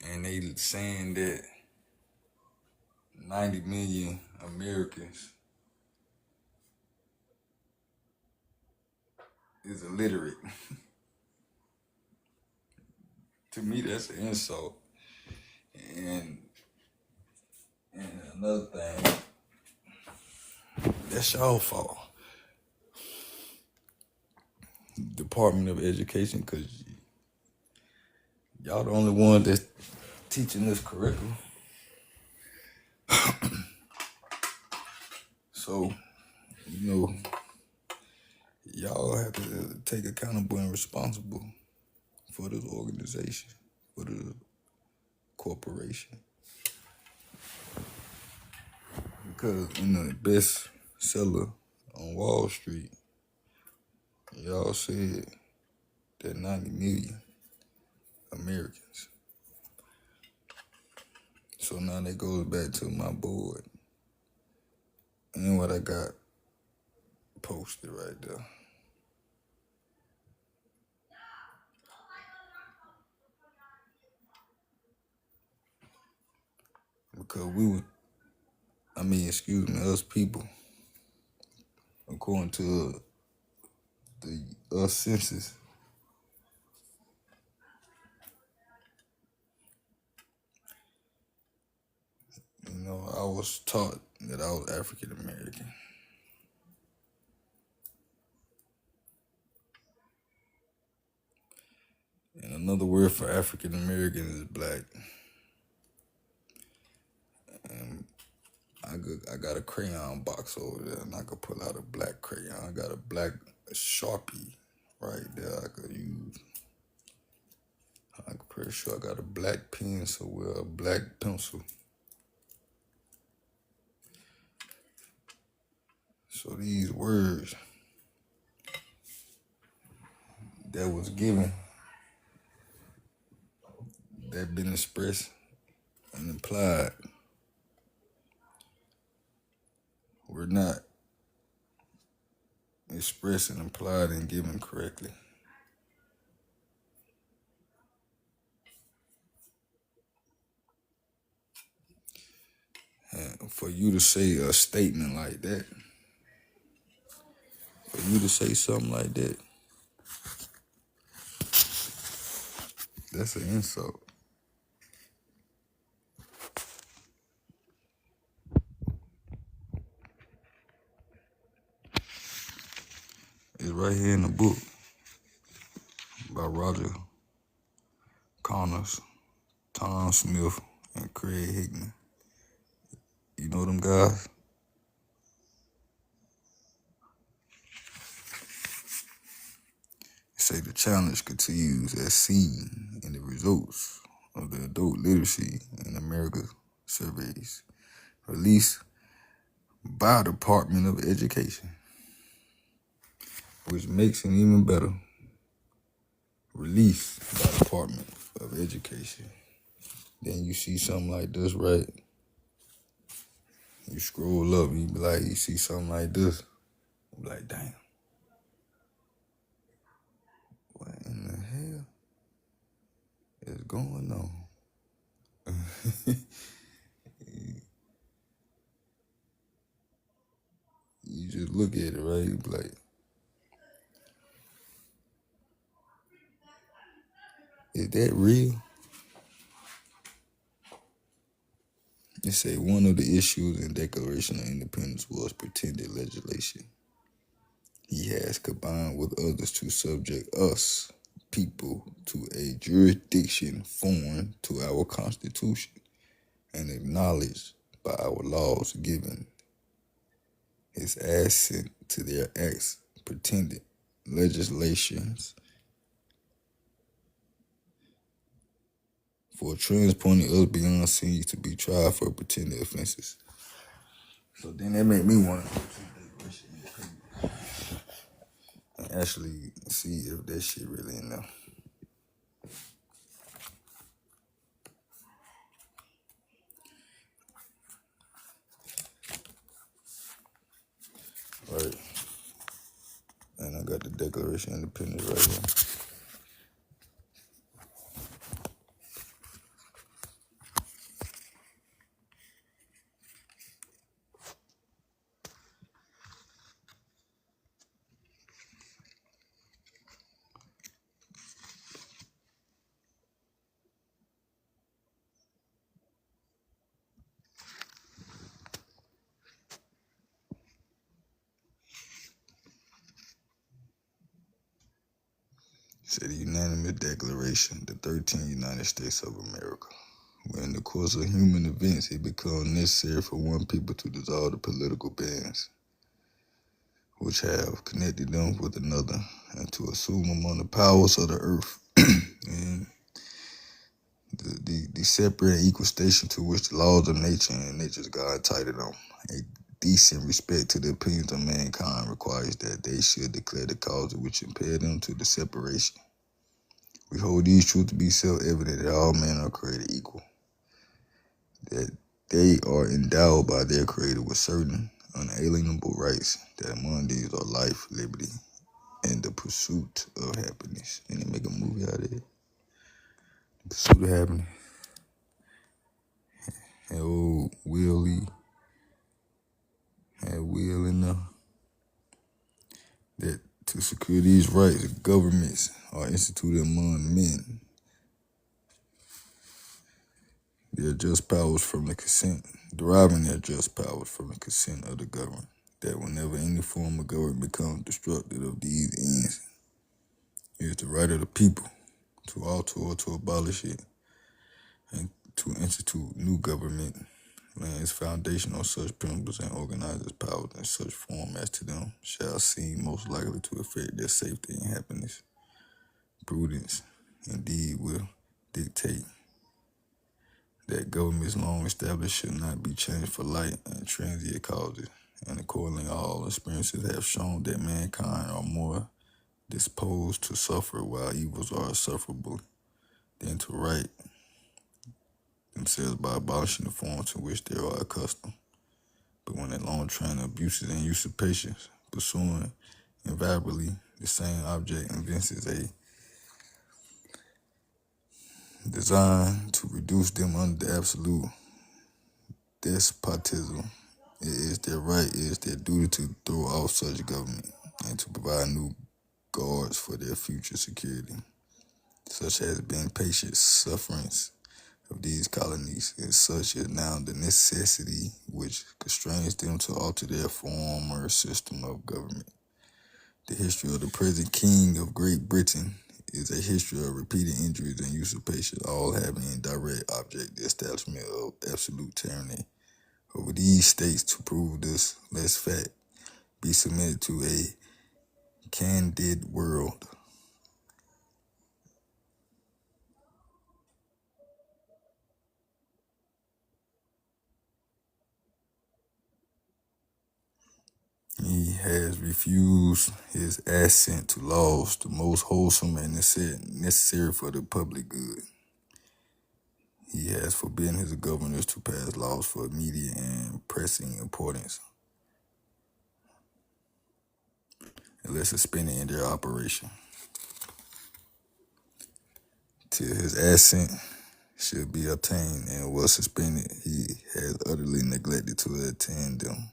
and they saying that 90 million Americans is illiterate. To me, that's an insult. And another thing, that's y'all fault. Department of Education, because y'all the only one that's teaching this curriculum. So, y'all have to take accountable and responsible for this organization, for the corporation. Because in the best seller on Wall Street, y'all said that 90 million Americans. So now that goes back to my board and what I got posted right there. Because us people, according to us census, I was taught that I was African American. And another word for African American is black. And I got a crayon box over there, and I could pull out a black crayon. I got a black Sharpie right there I could use. I'm pretty sure I got a black pencil with a black pencil. So these words that was given, that been expressed and implied, were not expressed and implied and given correctly. And for you to say a statement like that, for you to say something like that, that's an insult. It's right here in the book by Roger Connors, Tom Smith, and Craig Hickman. You know them guys? They say the challenge continues as seen in the results of the adult literacy in America surveys released by the Department of Education, which makes it even better. Released by the Department of Education. Then you see something like this, right? You scroll up, you be like, you see something like this. You be like, damn. What in the hell is going on? You just look at it, right? You be like, is that real? They say one of the issues in Declaration of Independence was pretended legislation. He has combined with others to subject us, people, to a jurisdiction foreign to our Constitution and acknowledged by our laws, given his assent to their acts, pretended legislations for transporting us beyond seas to be tried for pretended offenses. So then that made me want to and actually see if that shit really in there. Right. And I got the Declaration of Independence right here. Said the unanimous declaration, the 13th United States of America. Where in the course of human events, it becomes necessary for one people to dissolve the political bands which have connected them with another, and to assume among the powers of the earth and the separate and equal station to which the laws of nature and nature's God titled them. A decent respect to the opinions of mankind requires that they should declare the causes which impel them to the separation. We hold these truths to be self-evident that all men are created equal, that they are endowed by their Creator with certain unalienable rights, that among these are life, liberty, and the pursuit of happiness. And they make a movie out of it. The Pursuit of Happiness. And old Willie had Will in there. That to secure these rights, governments are instituted among men. Their just powers from the consent, deriving their just powers from the consent of the governed. That whenever any form of government becomes destructive of these ends, it is the right of the people to alter or to abolish it, and to institute new government, laying its foundation on such principles and organize its powers in such form as to them shall seem most likely to affect their safety and happiness. Prudence, indeed, will dictate that governments long established should not be changed for light and transient causes, and accordingly all experiences have shown that mankind are more disposed to suffer while evils are sufferable than to right themselves by abolishing the forms to which they are accustomed. But when a long train of abuses and usurpations, pursuing invariably the same object, evinces a design to reduce them under the absolute despotism, it is their right, it is their duty to throw off such government and to provide new guards for their future security. Such has been patient sufferance of these colonies, and such is now the necessity which constrains them to alter their former system of government. The history of the present King of Great Britain is a history of repeated injuries and usurpation, all having in direct object the establishment of absolute tyranny over these states. To prove this less fact, be submitted to a candid world. He has refused his assent to laws the most wholesome and necessary for the public good. He has forbidden his governors to pass laws for immediate and pressing importance, unless suspended in their operation. Till his assent should be obtained and was suspended, he has utterly neglected to attend them.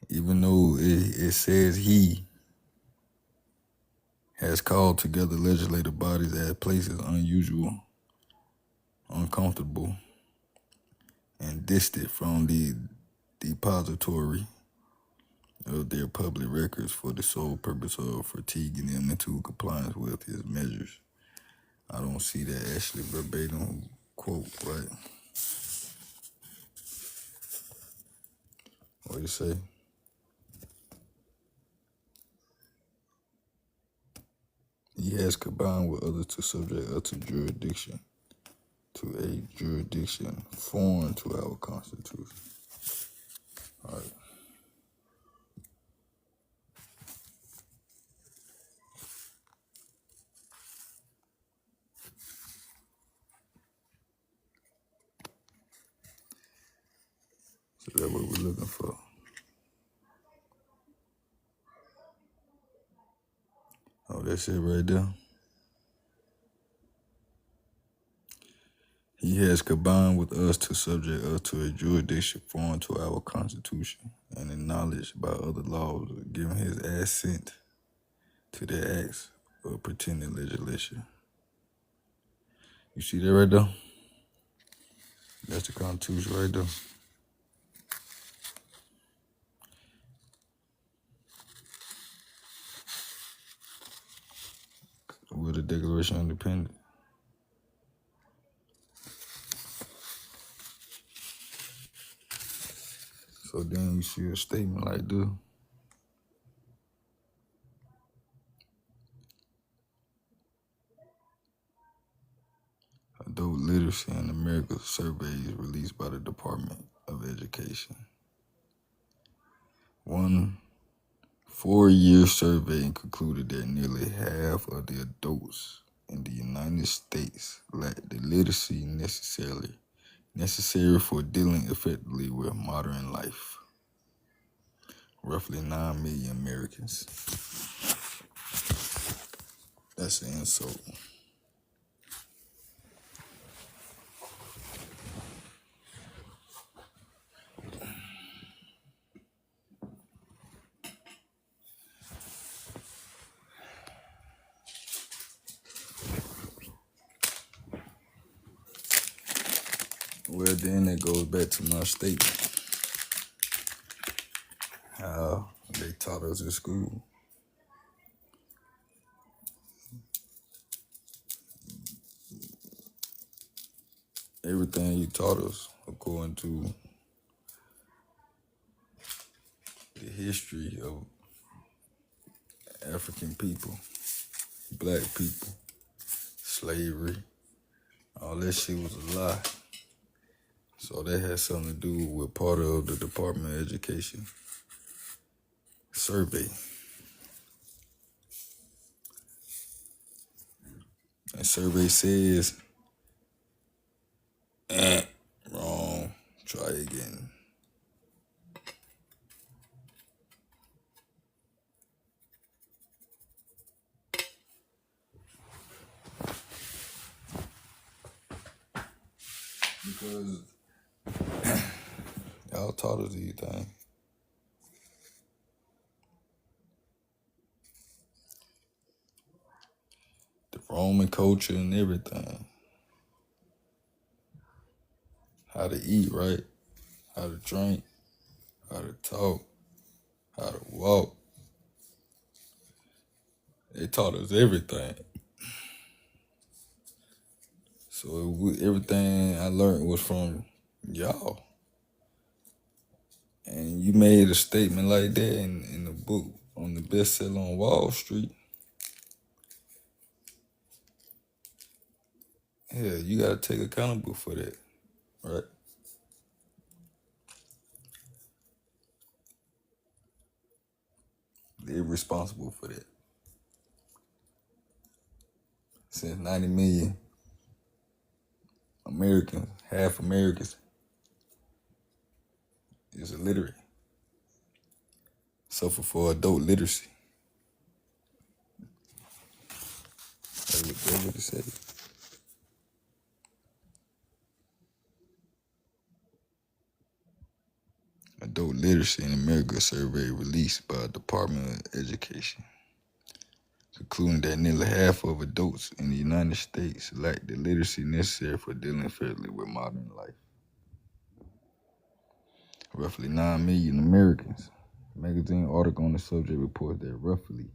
Even though it says he has called together legislative bodies at places unusual, uncomfortable, and distant from the depository of their public records for the sole purpose of fatiguing them into compliance with his measures. I don't see that actually verbatim quote, right? What do you say? He has combined with others to subject us to a jurisdiction foreign to our Constitution. All right. So that's what we're looking for. Oh, that's it right there. He has combined with us to subject us to a jurisdiction foreign to our Constitution and acknowledged by other laws, giving his assent to their acts of pretended legislation. You see that right there? That's the Constitution right there. With the Declaration of Independence. So then you see a statement like this. Adult Literacy in America surveys released by the Department of Education. One 4-year survey concluded that nearly half of the adults in the United States lack the literacy necessary for dealing effectively with modern life. Roughly 9 million Americans. That's an insult. Well, then it goes back to my statement. How they taught us in school. Everything you taught us according to the history of African people, black people, slavery, all that shit was a lie. So that had something to do with part of the Department of Education survey. And survey says, wrong, try again. Because y'all taught us these things. The Roman culture and everything. How to eat right, how to drink, how to talk, how to walk. They taught us everything. So everything I learned was from y'all. And you made a statement like that in the book on the bestseller on Wall Street. Yeah, you gotta take accountable for that, right? They're responsible for that. Since 90 million Americans, half Americans, is illiterate. Suffer for adult literacy. That's what it said. Adult literacy in America survey released by the Department of Education, concluding that nearly half of adults in the United States lack the literacy necessary for dealing fairly with modern life. Roughly 9 million Americans. Magazine article on the subject reports that roughly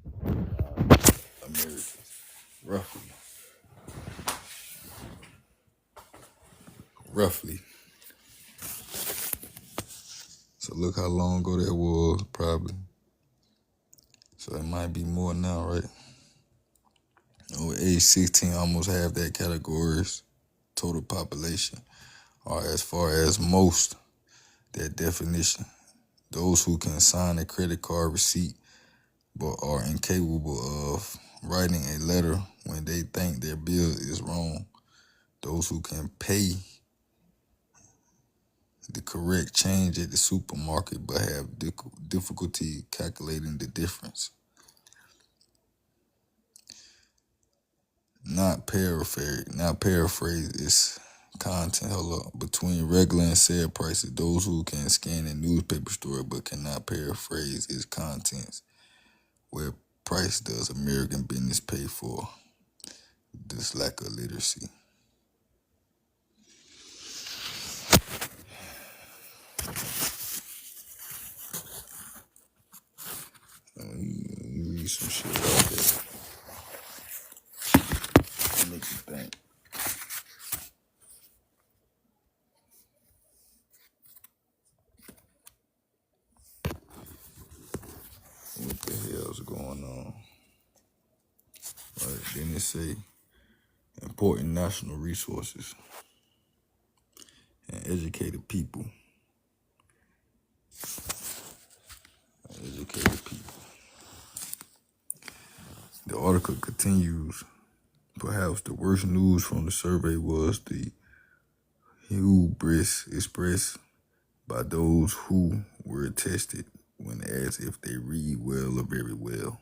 Americans, roughly. So look how long ago that was, probably. So it might be more now, right? Over age 16, almost half that category's total population are, as far as most, that definition. Those who can sign a credit card receipt but are incapable of writing a letter when they think their bill is wrong. Those who can pay the correct change at the supermarket but have difficulty calculating the difference. Not paraphrase its content. Hold up. Between regular and sale prices, those who can scan a newspaper story but cannot paraphrase its contents. Where price does American business pay for this lack of literacy? You read some shit like that. Make you think. What the hell's going on? Right, then it say important national resources and educated people. Educated people. The article continues. Perhaps the worst news from the survey was the hubris expressed by those who were tested when asked if they read well or very well.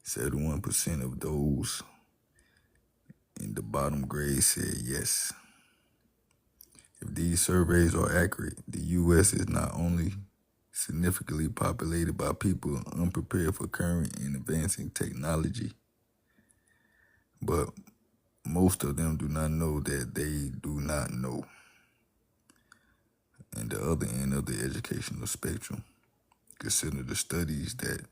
71% of those in the bottom grade said yes. If these surveys are accurate, the U.S. is not only significantly populated by people unprepared for current and advancing technology, but most of them do not know that they do not know. and the other end of the educational spectrum. Consider the studies that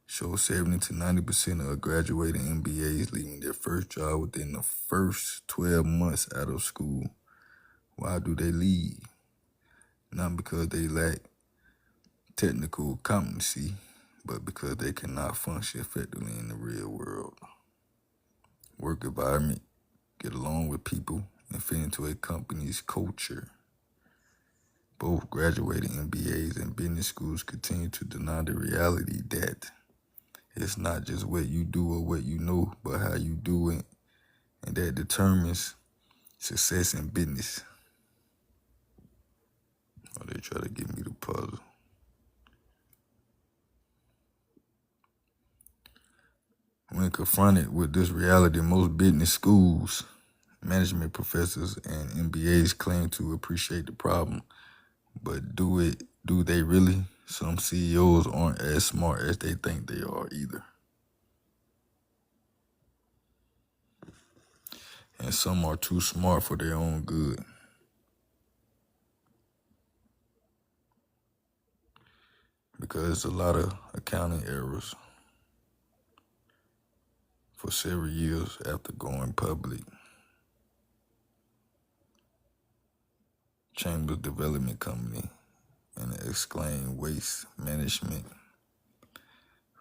show 70 to 90% of graduating MBAs leaving their first job within the first 12 months out of school. Why do they leave? Not because they lack technical competency, but because they cannot function effectively in the real world. Work environment, get along with people, and fit into a company's culture. Both graduating MBAs and business schools continue to deny the reality that it's not just what you do or what you know, but how you do it, and that determines success in business. Oh, they try to give me the puzzle. When confronted with this reality, most business schools, management professors, and MBAs claim to appreciate the problem, but do they really? Some CEOs aren't as smart as they think they are either. And some are too smart for their own good. Because a lot of accounting errors. For several years after going public, Chambers Development Company, an exclaimed waste management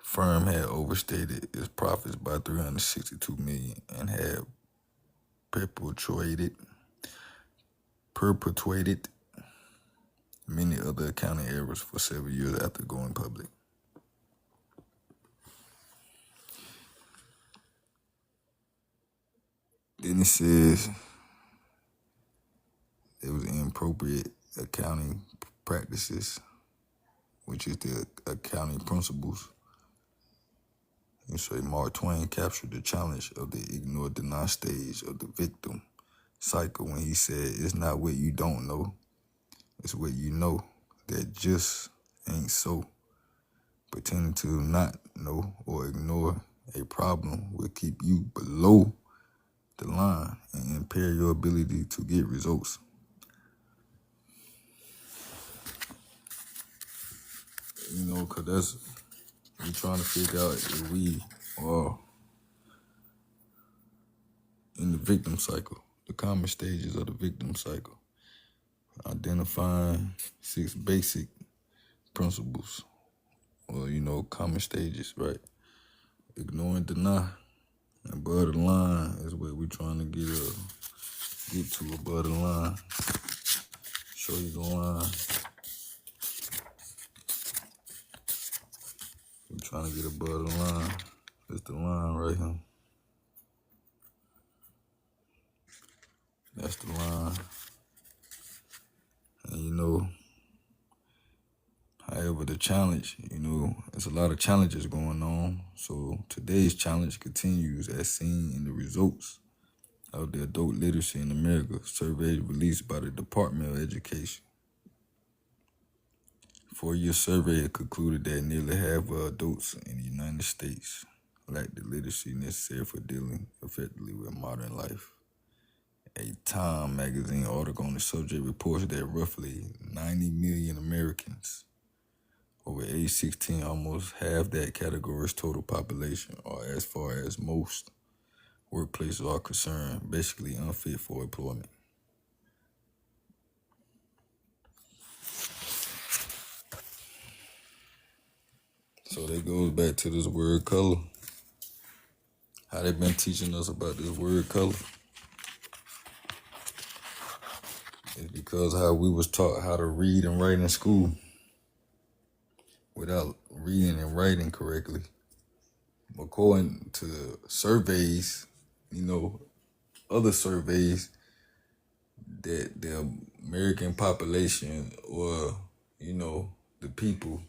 firm, had overstated its profits by $362 million and had perpetuated many other accounting errors for several years after going public. Then it says it was inappropriate accounting practices, which is the accounting principles. You say Mark Twain captured the challenge of the ignore, deny stage of the victim cycle when he said, it's not what you don't know, it's what you know that just ain't so. Pretending to not know or ignore a problem will keep you below the line and impair your ability to get results. You know, because that's, we're trying to figure out if we are in the victim cycle, the common stages of the victim cycle. Identifying 6 basic principles, or, common stages, right? Ignore and deny. Above the line is what we're trying to get to above the line. Show you the line. We're trying to get above the line. That's the line right here. That's the line. And however, the challenge, there's a lot of challenges going on. So today's challenge continues as seen in the results of the Adult Literacy in America survey released by the Department of Education. 4-year survey concluded that nearly half of adults in the United States lack the literacy necessary for dealing effectively with modern life. A Time magazine article on the subject reports that roughly 90 million Americans over age 16, almost half that category's total population, are, as far as most workplaces are concerned, basically unfit for employment. So that goes back to this word color. How they've been teaching us about this word color. It's because how we was taught how to read and write in school without reading and writing correctly. According to surveys, other surveys, that the American population, or, the people,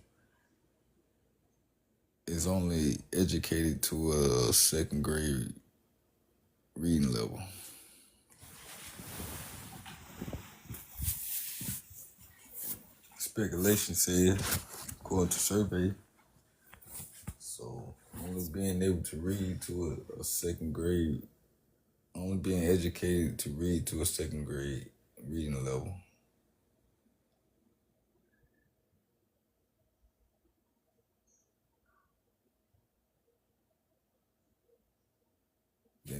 is only educated to a second grade reading level. Speculation says, according to survey, so only being able to read to a second grade, only being educated to read to a second grade reading level.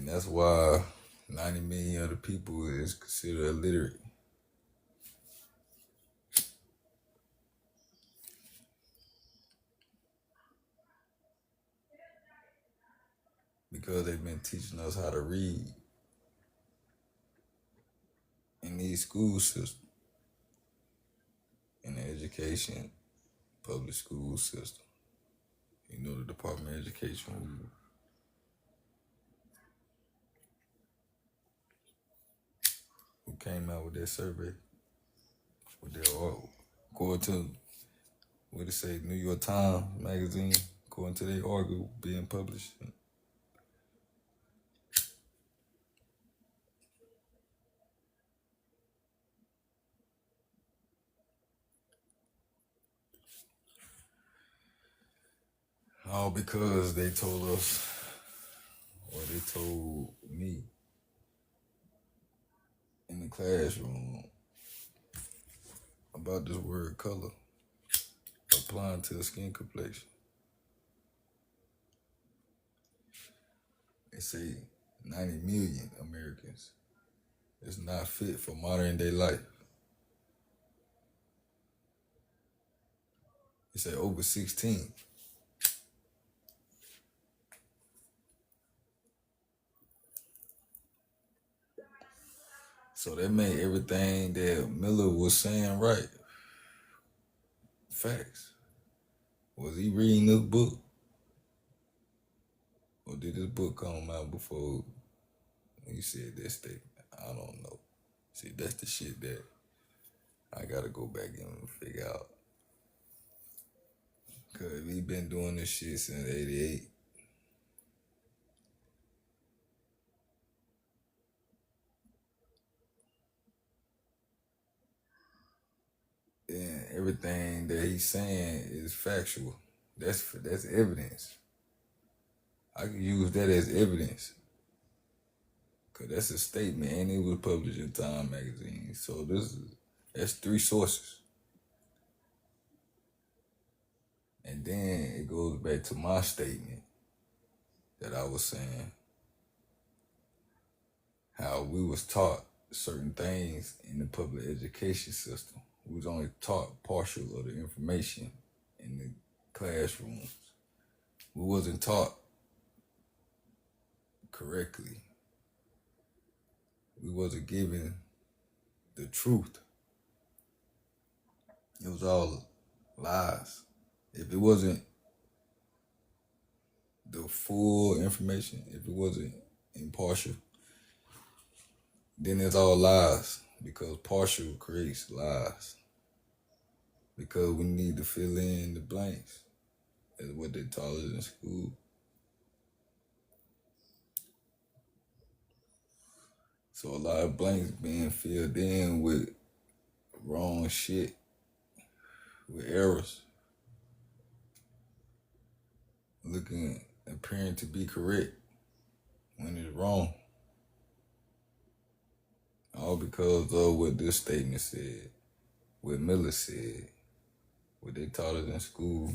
And that's why 90 million of the people is considered illiterate. Because they've been teaching us how to read in these school systems, in the education, public school system. You know, the Department of Education who came out with that survey, with their according to what it say, New York Times magazine, according to their article being published. All because they told us, or they told me in the classroom about this word color applying to the skin complexion. They say 90 million Americans is not fit for modern day life. They say over 16. So that made everything that Miller was saying right. Facts. Was he reading this book? Or did this book come out before he said that statement? I don't know. See, that's the shit that I gotta go back and figure out. Cause he been doing this shit since '88. And everything that he's saying is factual. That's evidence. I can use that as evidence. Cause that's a statement, and it was published in Time magazine. So that's 3 sources. And then it goes back to my statement that I was saying, how we was taught certain things in the public education system. We was only taught partial of the information in the classrooms. We wasn't taught correctly. We wasn't given the truth. It was all lies. If it wasn't the full information, if it wasn't impartial, then it's all lies, because partial creates lies. Because we need to fill in the blanks. That's what they taught us in school. So a lot of blanks being filled in with wrong shit, with errors, appearing to be correct when it's wrong. All because of what this statement said, what Miller said, what they taught us in school.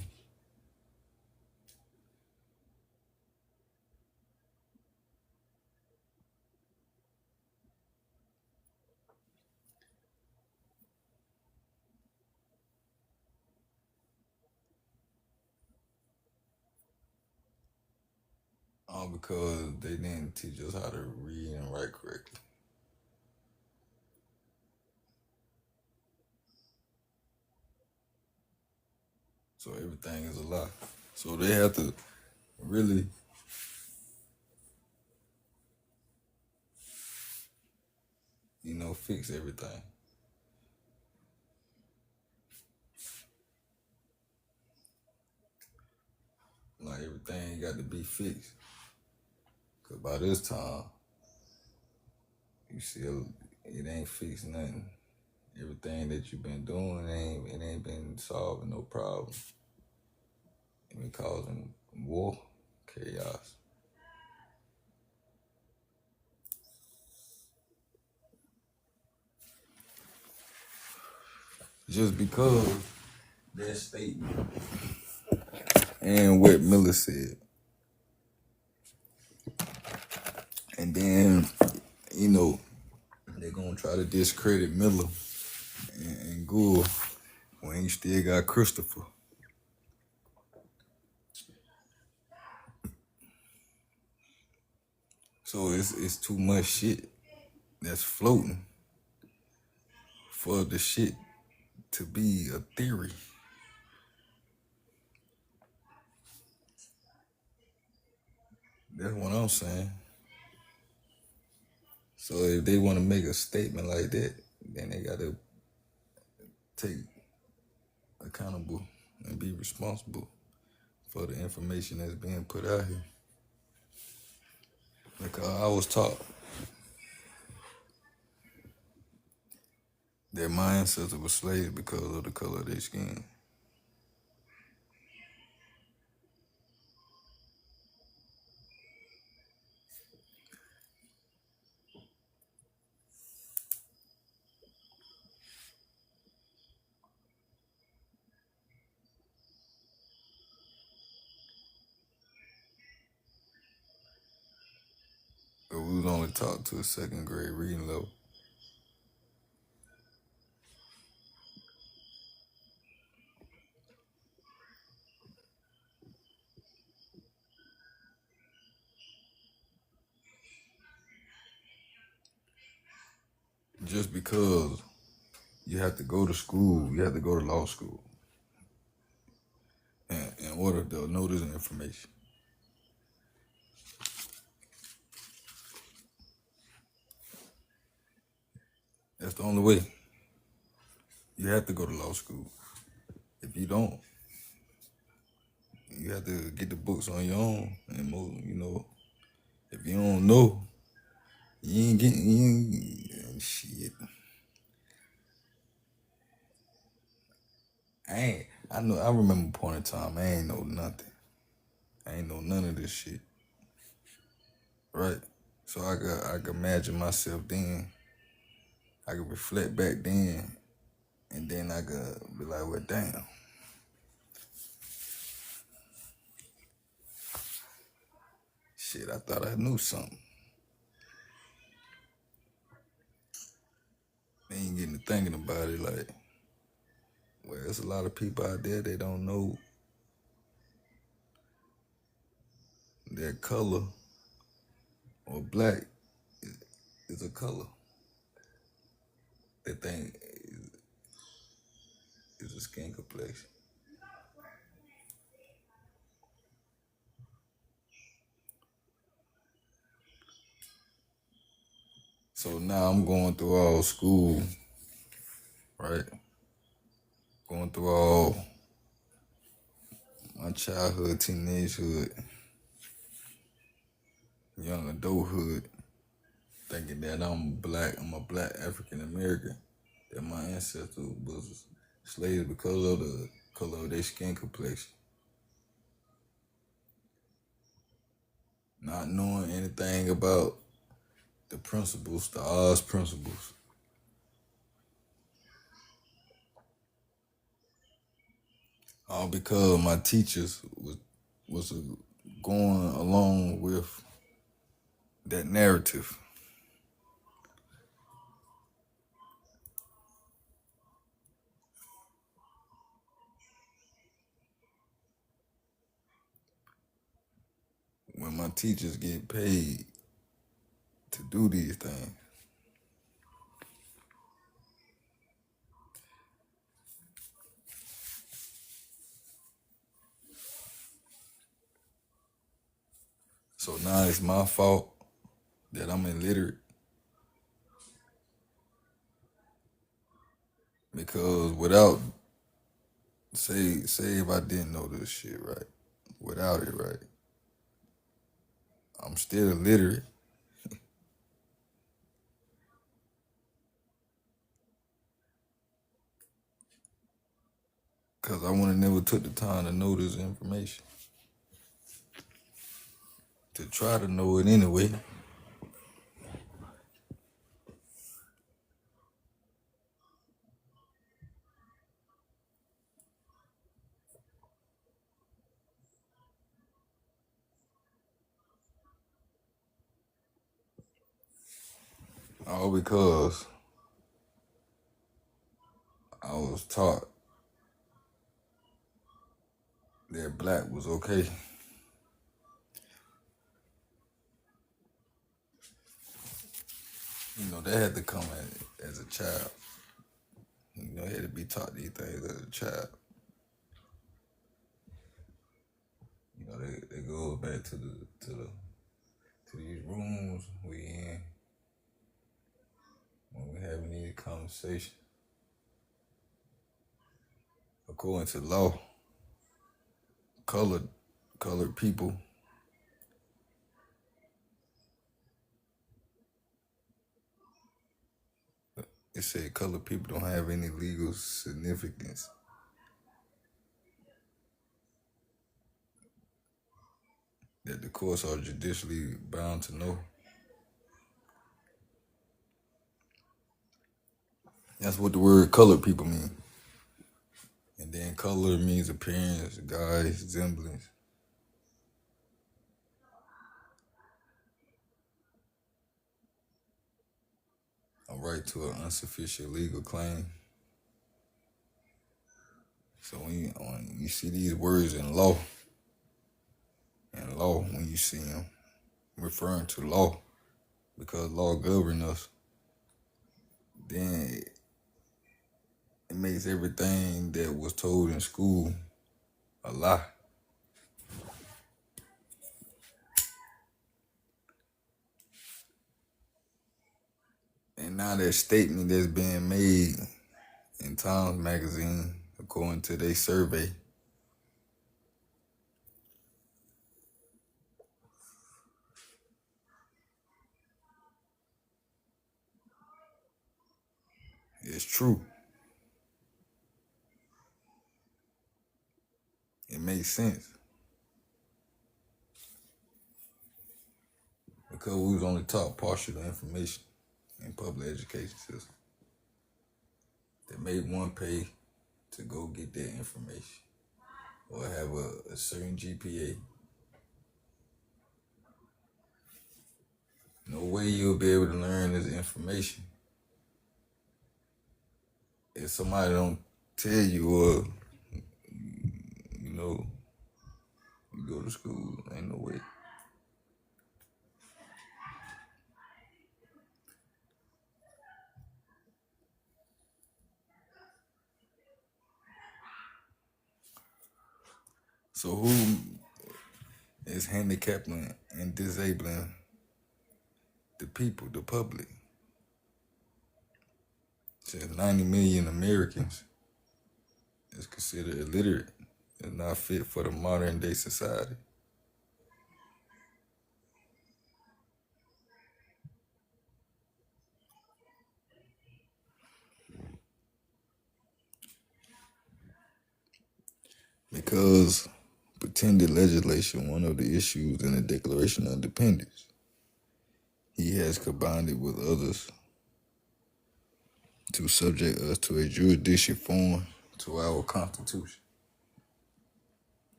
All because they didn't teach us how to read and write correctly. So everything is a lie. So they have to really fix everything. Like everything got to be fixed. Cause by this time, you see it ain't fixed nothing. Everything that you've been doing it ain't been solving no problem. It been causing war, chaos. Just because that statement and what Miller said. And then, you know, they're gonna try to discredit Miller and Gould when he still got Christopher. So it's too much shit that's floating for the shit to be a theory. That's what I'm saying. So if they want to make a statement like that, then they gotta take accountable and be responsible for the information that's being put out here. Because I was taught that my ancestors were slaves because of the color of their skin. But we was only taught to a second grade reading level. Just because you have to go to school, you have to go to law school in order to know this information. That's the only way. You have to go to law school. If you don't, you have to get the books on your own. And most, if you don't know, you ain't getting shit. I remember a point in time, I ain't know nothing. I ain't know none of this shit. Right? So I could imagine myself then. I could reflect back then, and then I could be like, well, damn. Shit, I thought I knew something. They ain't getting to thinking about it like, well, there's a lot of people out there that don't know that color or black is a color. They think is a skin complexion. So now I'm going through all school, right? Going through all my childhood, teenagehood, young adulthood, thinking that I'm a black African American, that my ancestors was slaves because of the color of their skin complexion. Not knowing anything about the principles, the Oz principles. All because my teachers was going along with that narrative. When my teachers get paid to do these things, so now it's my fault that I'm illiterate because without say if I didn't know this shit right, without it right, I'm still illiterate. Cause I would have never took the time to know this information. To try to know it anyway. All because I was taught that black was okay. That had to come as a child. You had to be taught these things as a child. They go back to these rooms we in when we having these conversations. According to law, colored people, it said colored people don't have any legal significance. That the courts are judicially bound to know. That's what the word colored people mean. And then color means appearance, guise, semblance. A right to an insufficient legal claim. So when you see these words in law, when you see them referring to law, because law governs us, then it makes everything that was told in school a lie. And now that statement that's being made in Times Magazine, according to their survey, it's true. It makes sense. Because we was only taught partial information in public education system. They made one pay to go get that information or have a certain GPA. No way you'll be able to learn this information if somebody don't tell you or, you go to school, ain't no way. So who is handicapping and disabling the people, the public? Since 90 million Americans is considered illiterate and not fit for the modern day society. Because pretended legislation, one of the issues in the Declaration of Independence, he has combined it with others to subject us to a jurisdiction foreign to our Constitution.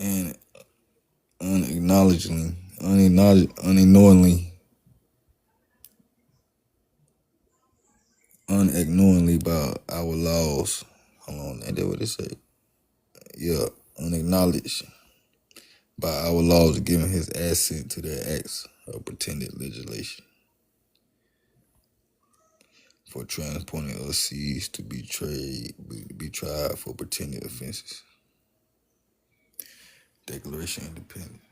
And unacknowledgingly by our laws. Hold on, ain't that what it say? Yeah, unacknowledged by our laws giving his assent to their acts of pretended legislation for transporting us seas to be tried for pretended offenses. Declaration of Independence.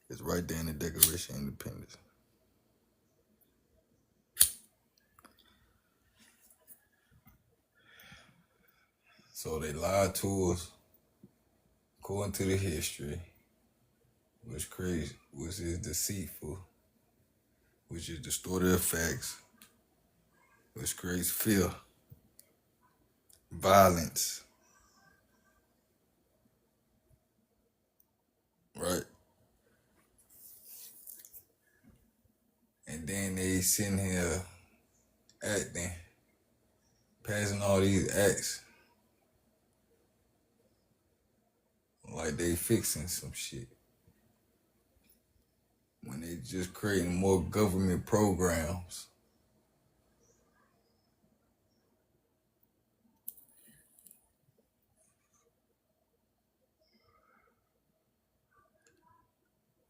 It's right there in the Declaration of Independence. So they lied to us according to the history, which is deceitful, which is distorted facts, which creates fear, violence, right? And then they sitting here acting, passing all these acts like they fixing some shit when they just creating more government programs.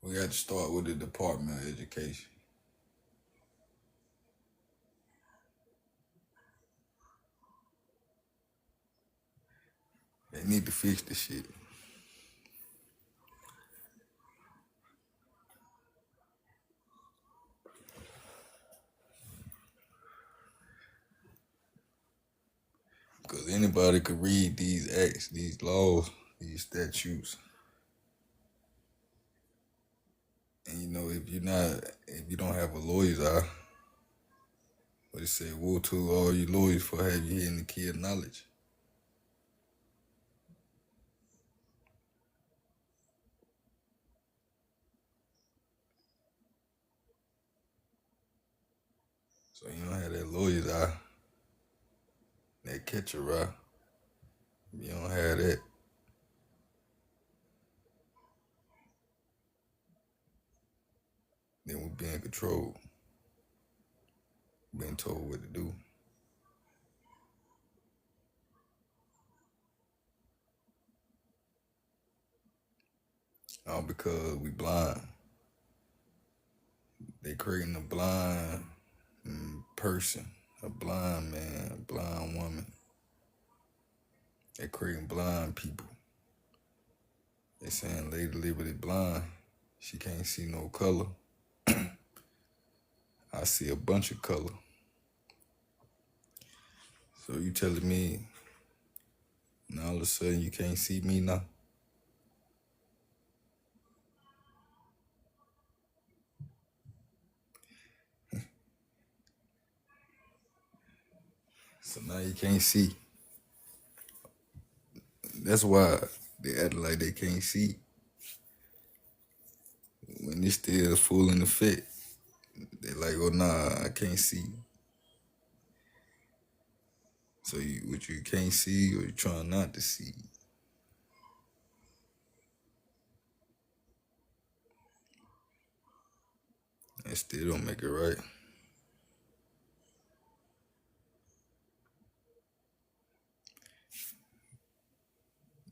We got to start with the Department of Education. They need to fix this shit. Because anybody could read these acts, these laws, these statutes. And you know, if you don't have a lawyer's eye, what they say, woe to all you lawyers for having you hitting the key of knowledge. So you don't have that lawyer's eye, that catcher eye. If you don't have that, then we're being controlled, being told what to do. All because we blind. They creating a blind person, a blind man, a blind woman. They creating blind people. They saying Lady Liberty blind. She can't see no color. I see a bunch of color. So you telling me now all of a sudden you can't see me now? So now you can't see. That's why they act like they can't see. When it's still full in effect, they like, oh nah, I can't see. So what you can't see or you trying not to see. That still don't make it right.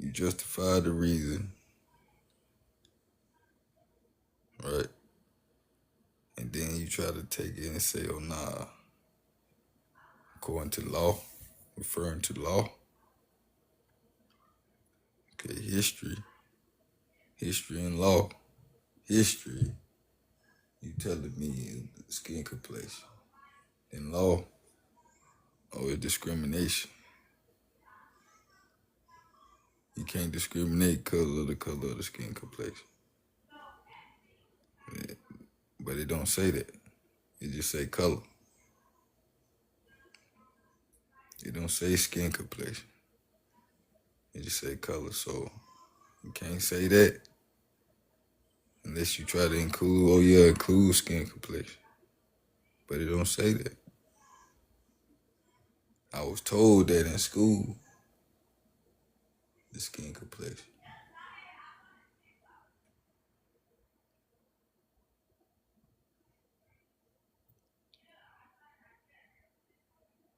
You justify the reason, right? And then you try to take it and say, oh nah, according to law, referring to law. Okay, history and law. History, you telling me skin complexion. In law, oh, it's discrimination. You can't discriminate because of the color of the skin complexion. Yeah, but it don't say that. It just say color. It don't say skin complexion. It just say color. So you can't say that unless you try to include skin complexion. But it don't say that. I was told that in school, the skin complexion.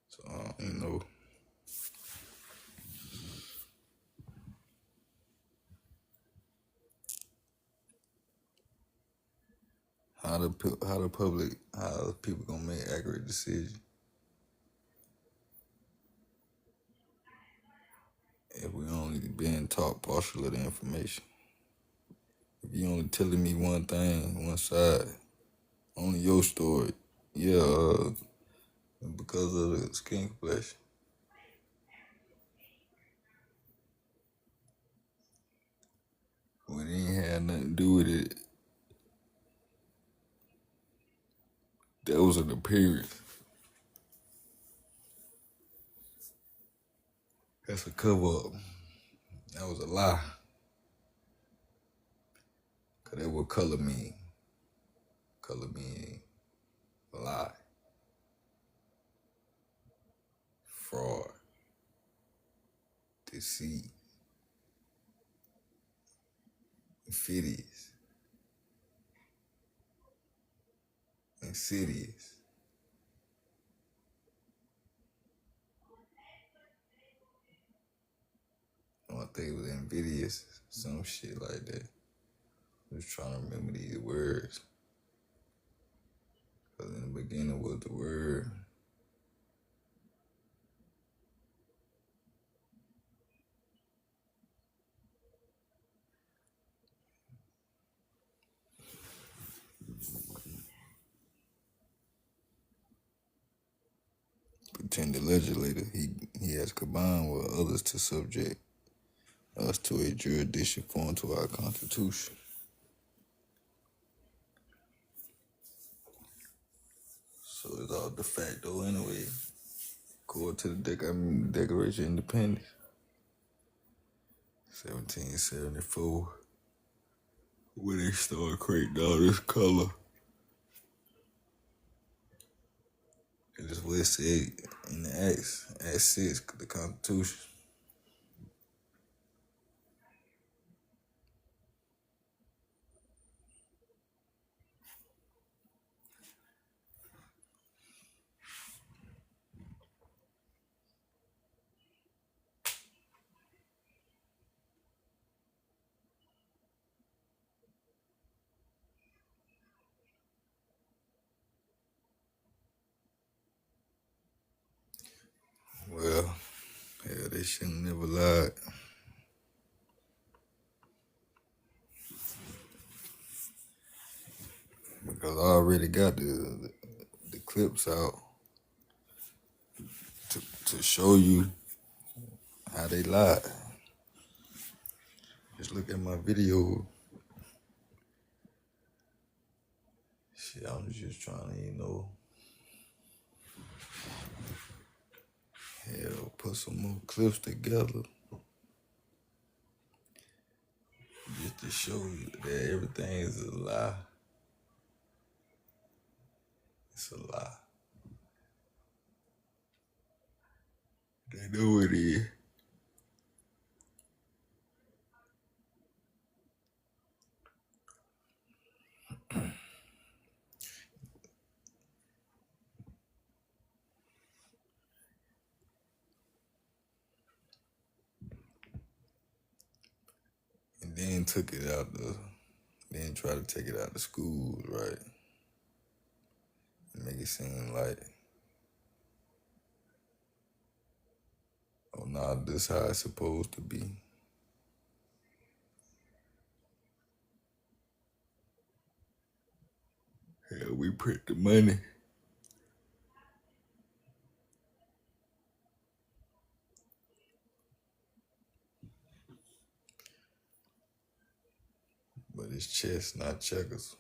So, how people gonna make accurate decisions if we only being taught partial of the information? If you only telling me one thing, one side, only your story, yeah, because of the skin complexion. When it ain't had nothing to do with it, that was an appearance. That's a cover up. That was a lie. Cause that what color mean. Color mean a lie. to see Phidias, Insidious. I think it was Invidious, some shit like that. I was trying to remember these words. Because in the beginning was the word. Pretended legislator, he has combined with others to subject us to a jurisdiction foreign to our Constitution. So it's all de facto anyway. According to the Declaration of Independence, 1774, when they started creating all this color. And that's what it said in the Acts, Act 6, the Constitution. Well, yeah, they shouldn't never lied. Because I already got the clips out to show you how they lied. Just look at my video. Shit, I'm just trying to, put some more clips together. Just to show you that everything is a lie. It's a lie. They know it is. And then took it out then try to take it out of schools, right? And make it seem like, oh nah, this how it's supposed to be. Hell, we print the money. But it's chess, not checkers.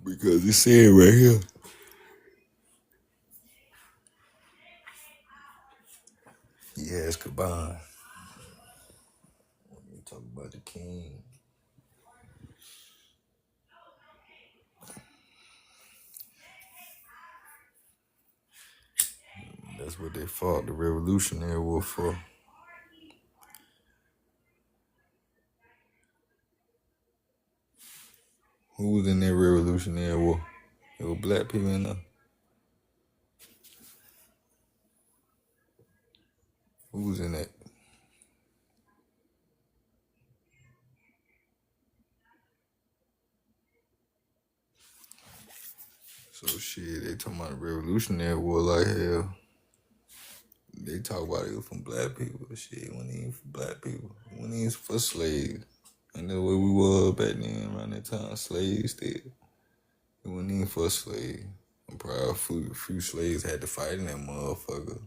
Because it said right here. He has combined. We talk about the king. That's what they fought the Revolutionary War for. Who was in that Revolutionary War? It was black people in there. Who was in that? So shit, they talking about the Revolutionary War like hell. They talk about it from black people. Shit, it wasn't even for black people. It wasn't even for slaves. And the way we were back then, around that time, slaves still. It wasn't even for slaves. I'm proud a few slaves had to fight in that motherfucker.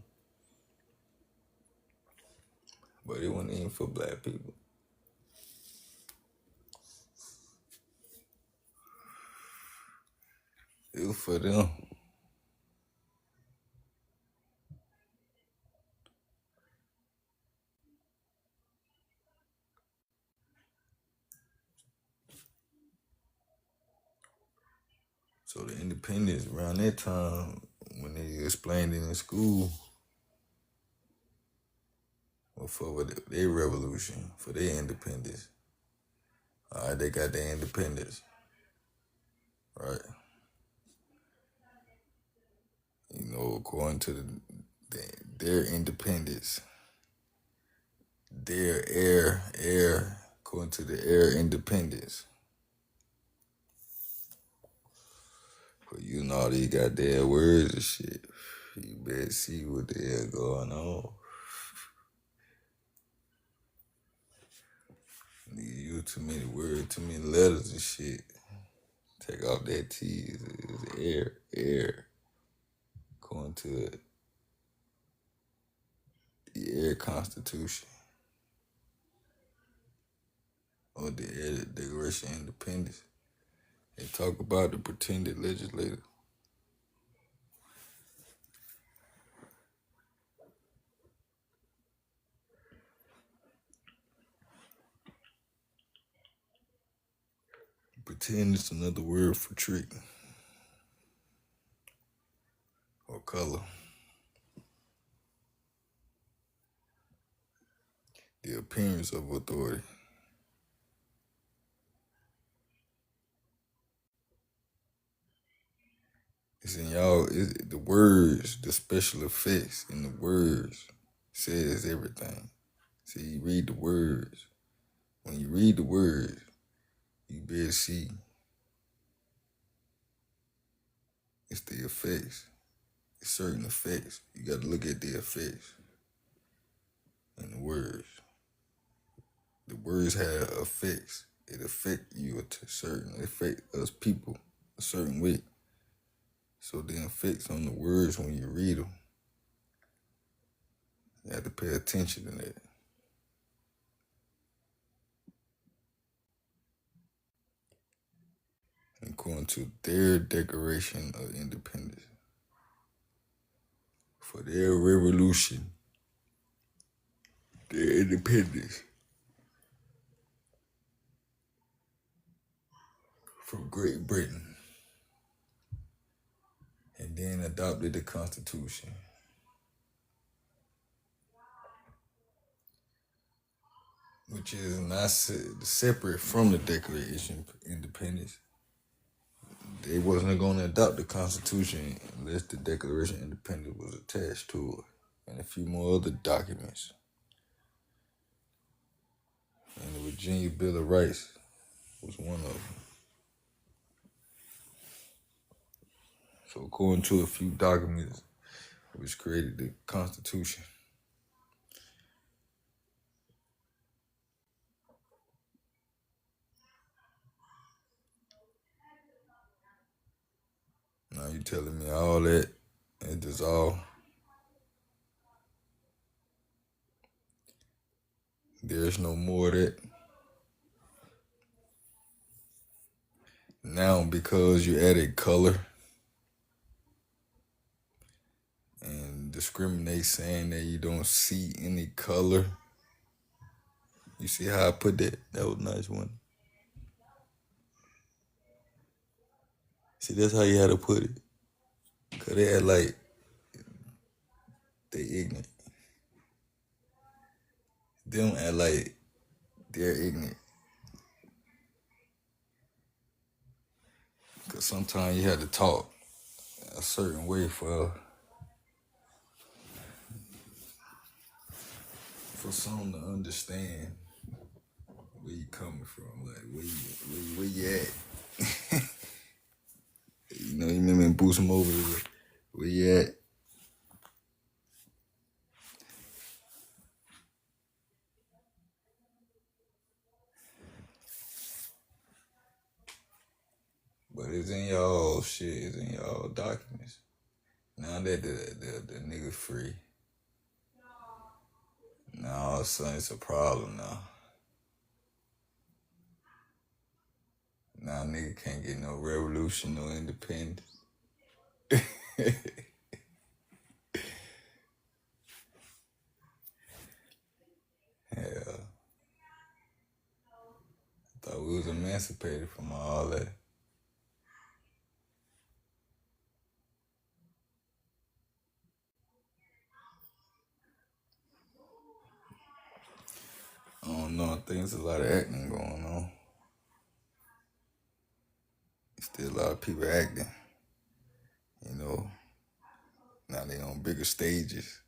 But it wasn't even for black people. It was for them. So the independence around that time, when they explained it in school, well, for their revolution, for their independence. All right, they got their independence, right? You know, according to their independence, their according to the air independence. But you know all these goddamn words and shit. You better see what the hell going on. Nigga use too many words, too many letters and shit. Take off that T. It's air. According to the air constitution. Or the air Declaration of Independence. They talk about the pretended legislator. Pretend is another word for trick or color. The appearance of authority. It's in y'all, the words, the special effects in the words says everything. See, you read the words. When you read the words, you better see it's the effects. It's certain effects. You got to look at the effects in the words. The words have effects. It affect you to certain, affect us people a certain way. So the effects on the words when you read them, you have to pay attention to that. According to their Declaration of Independence, for their revolution, their independence from Great Britain, and then adopted the Constitution. Which is not separate from the Declaration of Independence. They wasn't going to adopt the Constitution unless the Declaration of Independence was attached to it, and a few more other documents. And the Virginia Bill of Rights was one of them. So according to a few documents, which created the Constitution. Now you telling me all that, it dissolved. There's no more of that. Now because you added color and discriminate saying that you don't see any color. You see how I put that? That was a nice one. See, that's how you had to put it. Because they act like they ignorant. They don't act like they're ignorant. Because sometimes you have to talk a certain way for someone to understand where you coming from. Like, where you at? You know, you remember in Boost 'em Over, where you at? But it's in y'all shit, it's in y'all documents. Now that the nigga free, now all of a sudden it's a problem now. Now nigga can't get no revolution, no independence. Hell, I thought we was emancipated from all that. don't know. I think there's a lot of acting going on. Still a lot of people acting. You know, now they on bigger stages.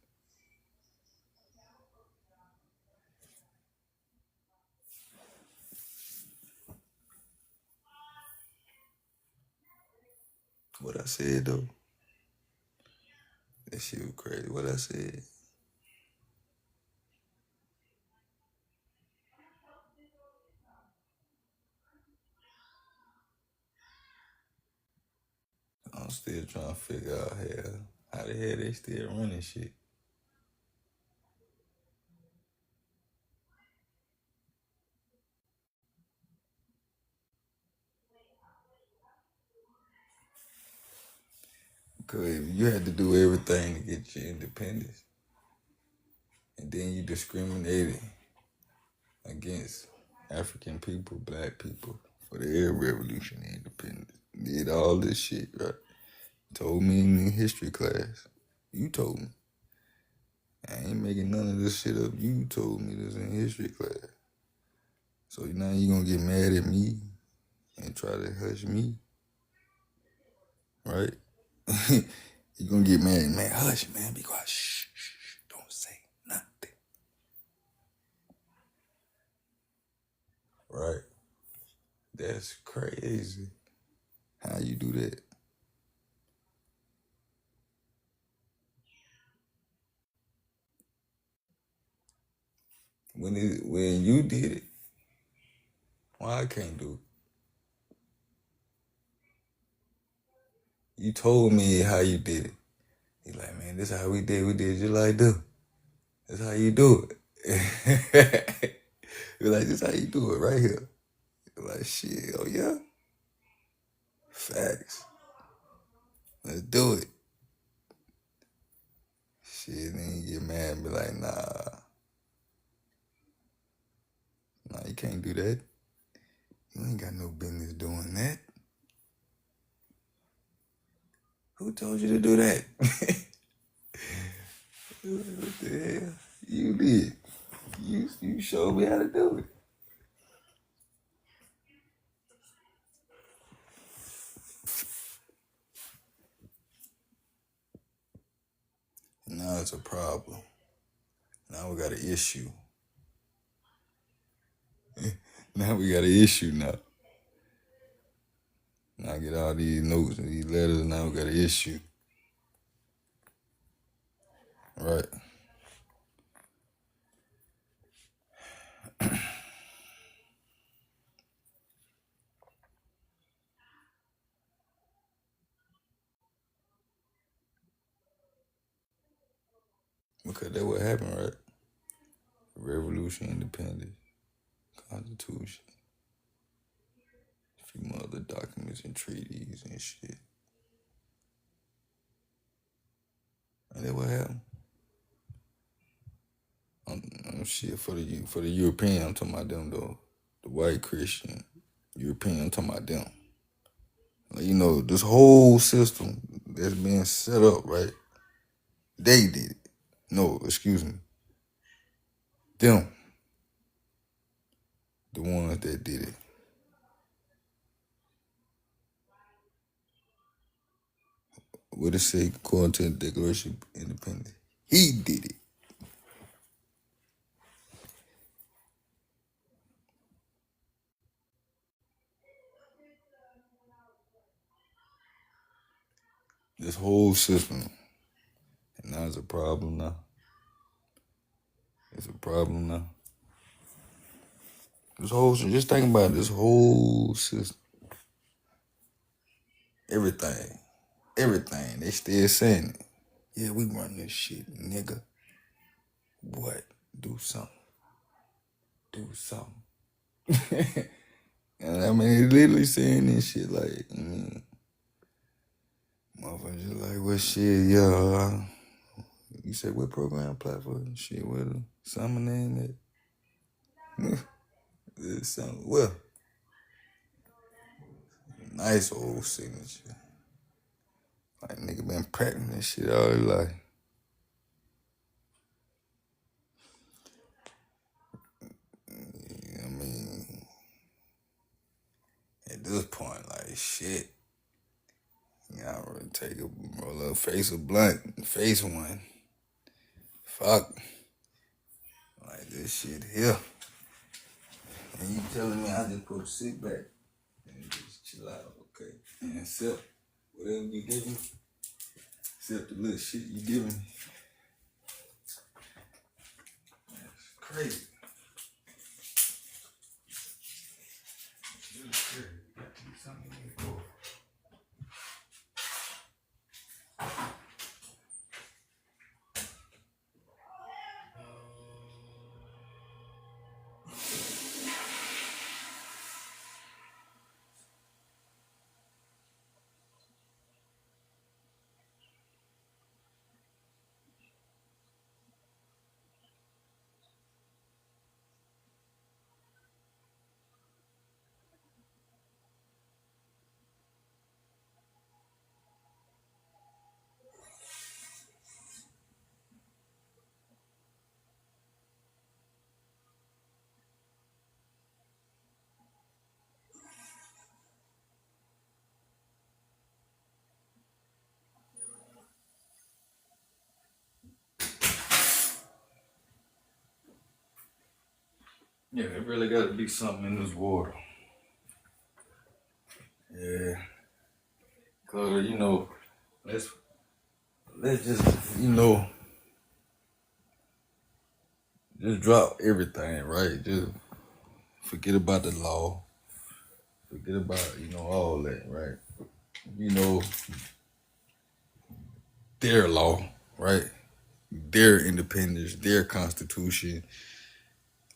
What I said though, that shit was crazy. What I said. I'm still trying to figure out how the hell they still running shit. Cause you had to do everything to get your independence, and then you discriminated against African people, black people for the Arab Revolution and independence. Did all this shit, right? Told me in history class. You told me. I ain't making none of this shit up. You told me this in history class. So now you gonna get mad at me and try to hush me, right? You gonna get mad, man, hush, man, be quiet, shh, don't say nothing. Right? That's crazy. How you do that? When you did it, why I can't do it? You told me how you did it. You like, man, this how we did just like this. That's how you do it. You're like, this how you do it right here. You're like, shit, oh yeah? Facts. Let's do it. Shit, then you get mad and be like, nah, you can't do that. You ain't got no business doing that. Who told you to do that? What the hell? You did. You showed me how to do it. Now it's a problem. Now we got an issue. Now we got an issue now. Now I get all these notes and these letters, and now we got an issue. Right. Because that's what happened, right? Revolution, independence, Constitution, a few other documents and treaties and shit. And that's what happened. Shit for the European, I'm talking about them though. The white Christian European, I'm talking about them. Like, you know, this whole system that's being set up, right? They did it. No, excuse me. Them. The ones that did it. What it say according to the Declaration of Independence? He did it. This whole system. And now it's a problem now. It's a problem now. Just think about this whole system. Everything. They still saying it. Yeah, we run this shit, nigga. What? Do something. Do something. And I mean, literally saying this shit like, motherfuckers just like, well, shit, yeah. You said what program platform? Shit, what something name that? Something, well, nice old signature. Like, nigga been practicing this shit all his life. this point, like shit. You gotta really take a little face a blunt, face one. Fuck. Like this shit here. And you telling me I just supposed to sit back and just chill out, okay? And accept whatever you give me. Accept the little shit you giving me. That's crazy. It's crazy. Got to be something you need for. Yeah, it really got to be something in this water. Yeah, cause let's just just drop everything, right? Just forget about the law, forget about all that, right? You know their law, right? Their independence, their constitution,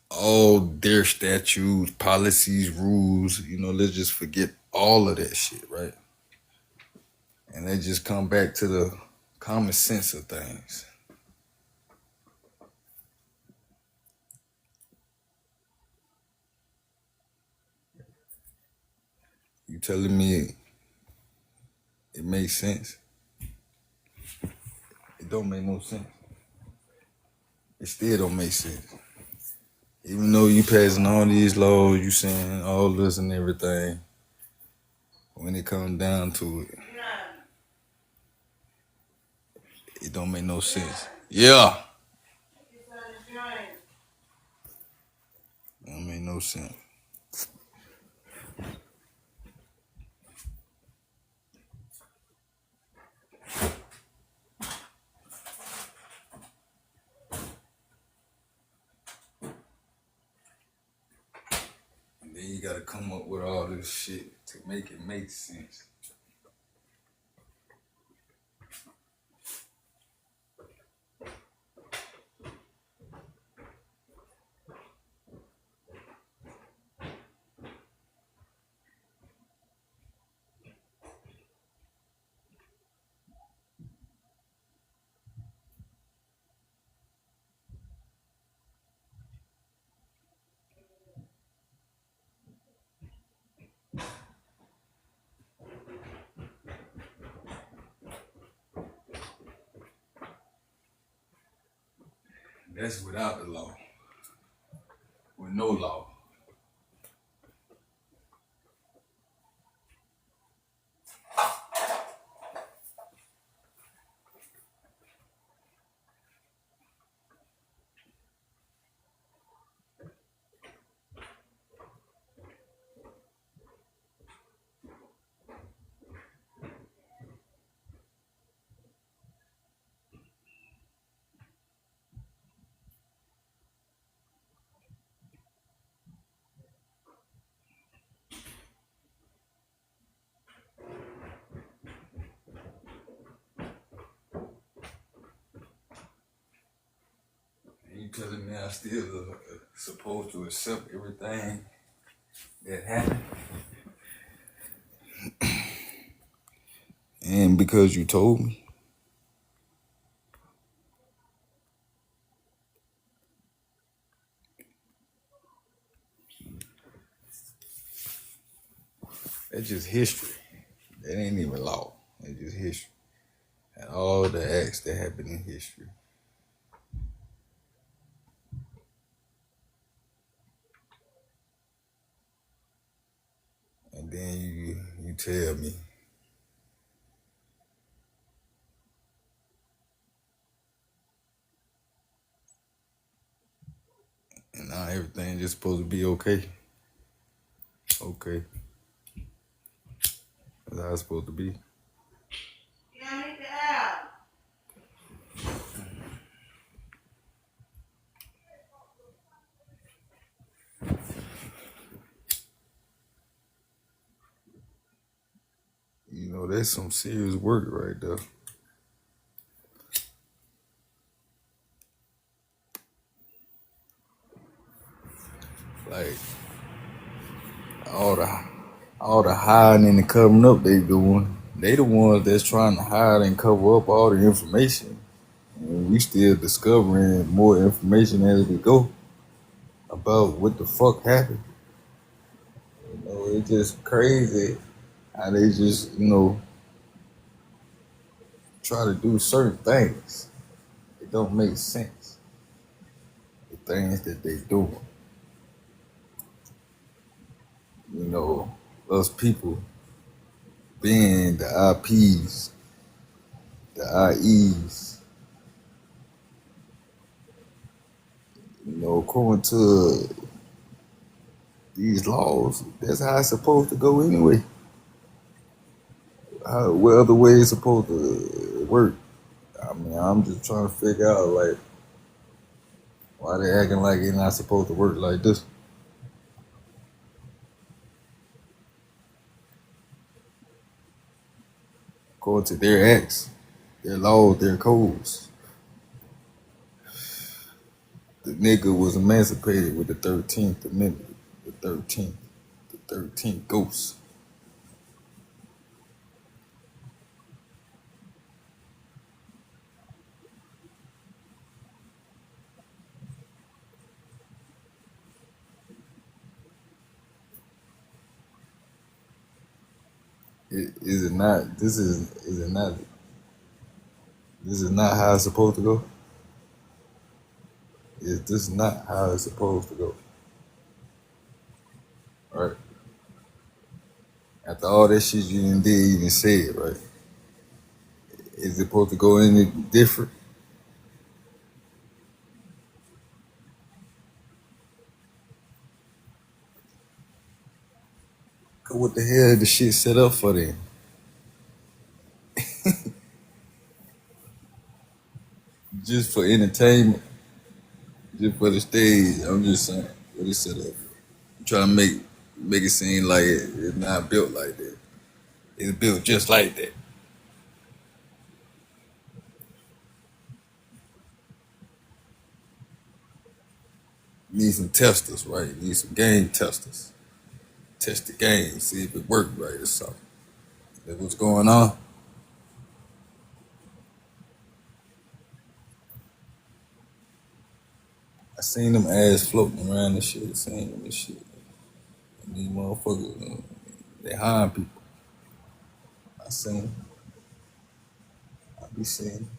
all their statutes, policies, rules. Let's just forget all of that shit, right? And let's just come back to the common sense of things. You telling me it makes sense? It don't make no sense. It still don't make sense. Even though you passing all these laws, you saying all this and everything, when it comes down to it, it don't make no sense. Yeah. It don't make no sense. And then you gotta come up with all this shit to make it make sense. That's without the law. With no law. And you telling me I still supposed to accept everything that happened? And because you told me? That's just history. That ain't even law. It's just history. And all the acts that happened in history. And then tell me. And now everything just supposed to be okay. Okay. That's how it's supposed to be. You know, that's some serious work right there. Like all the hiding and the covering up they doing. They the ones that's trying to hide and cover up all the information. And we still discovering more information as we go about what the fuck happened. You know, it's just crazy how they just, try to do certain things. It don't make sense. The things that they doing. You know, us people being the IPs, the IEs, according to these laws, that's how it's supposed to go anyway. What other way it's supposed to work? I mean, I'm just trying to figure out, like, why they acting like it's not supposed to work like this. According to their acts, their laws, their codes. The nigga was emancipated with the 13th Amendment, the 13th ghost. Is it not? Is it not? This is not how it's supposed to go. Is this not how it's supposed to go? Right? After all that shit you didn't did even say it, right? Is it supposed to go any different? What the hell is the shit set up for then? Just for entertainment, just for the stage. I'm just saying, what is set up? I'm trying to make it seem like it's not built like that. It's built just like that. Need some testers, right? Need some game testers. Test the game, see if it worked right or something. That's what's going on. I seen them ass floating around and shit. Seen them and shit. These motherfuckers, they hiring people. I seen them. I be seeing them.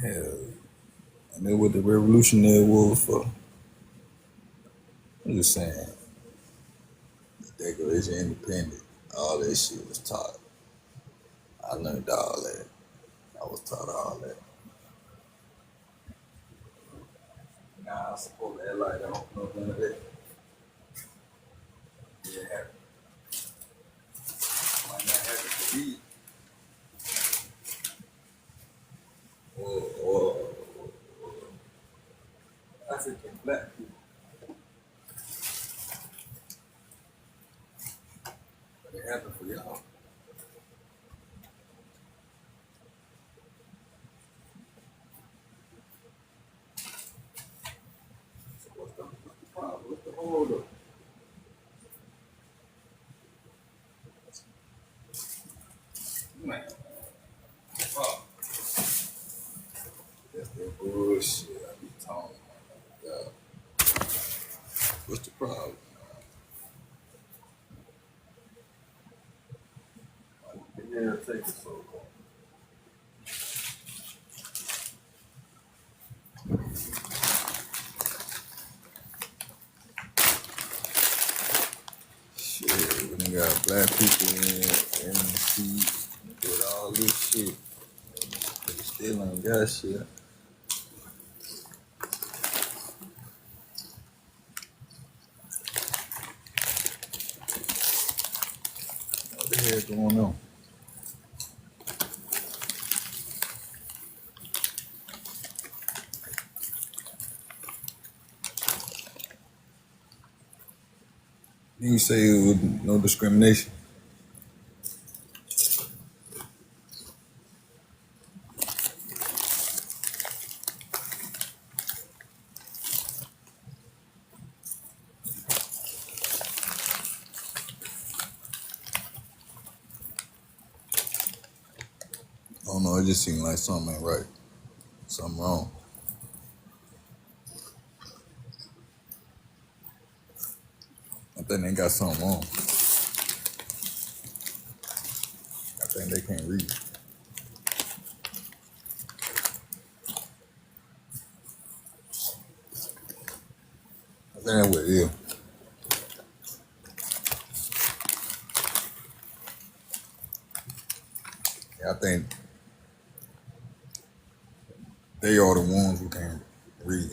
Hell, and then what the Revolutionary War for. I'm just saying, the Declaration of Independence, all that shit was taught. I learned all that. I was taught all that. Nah, I suppose that like I don't know none of that. Yeah, might not happen to me. Or African black people. But it happened for y'all. So what's the problem? What's the hold up? Man, fuck. That's that bullshit I be talking about. Yeah. What's the problem? Why the hell take it so long? You got black people in the seat with all this shit. They still ain't got shit. What the hell going on? You say it was no discrimination. I don't know, it just seemed like something ain't right. Something wrong. I think they got something wrong. I think they can't read. I think that's what it is. Yeah, I think they are the ones who can't read.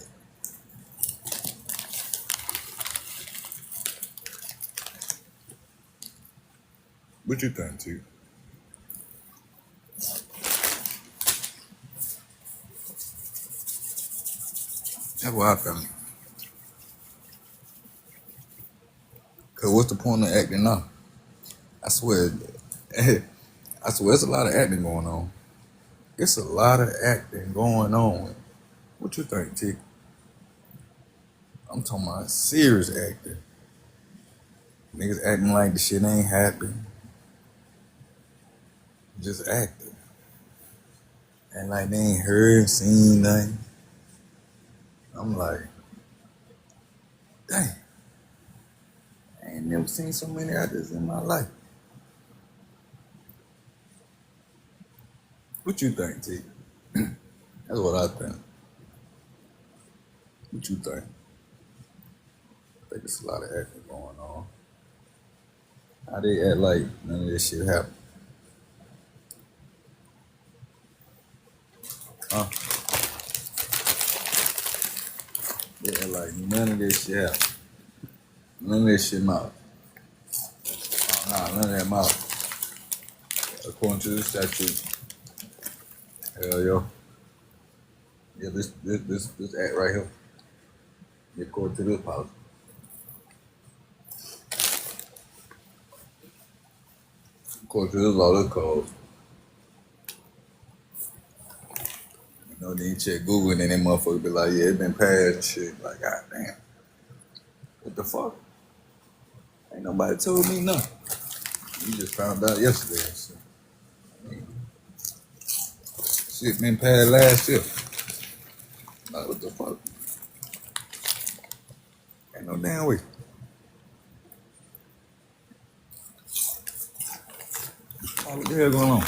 What you think, too? That's what I think. Cause what's the point of acting now? I swear, I swear, it's a lot of acting going on. It's a lot of acting going on. What you think, T? I'm talking about serious acting. Niggas acting like the shit ain't happening. Just acting. And like they ain't heard, seen nothing. I'm like, dang. I ain't never seen so many actors in my life. What you think, T? That's what I think. What you think? I think it's a lot of acting going on. How they act like none of this shit happened? Huh? They act like none of this shit happened. None of this shit mouth. Oh, nah, none of that mouth. According to this statute, hell yo. Yeah, this act right here. According to this policy. According to this law, this code. You know, then you check Google and then that motherfucker be like, yeah, it been passed and shit. Like, god damn. What the fuck? Ain't nobody told me nothing. You just found out yesterday and shit. Shit been passed last year. Like, what the fuck? Ain't no damn way. Oh, what the hell going on?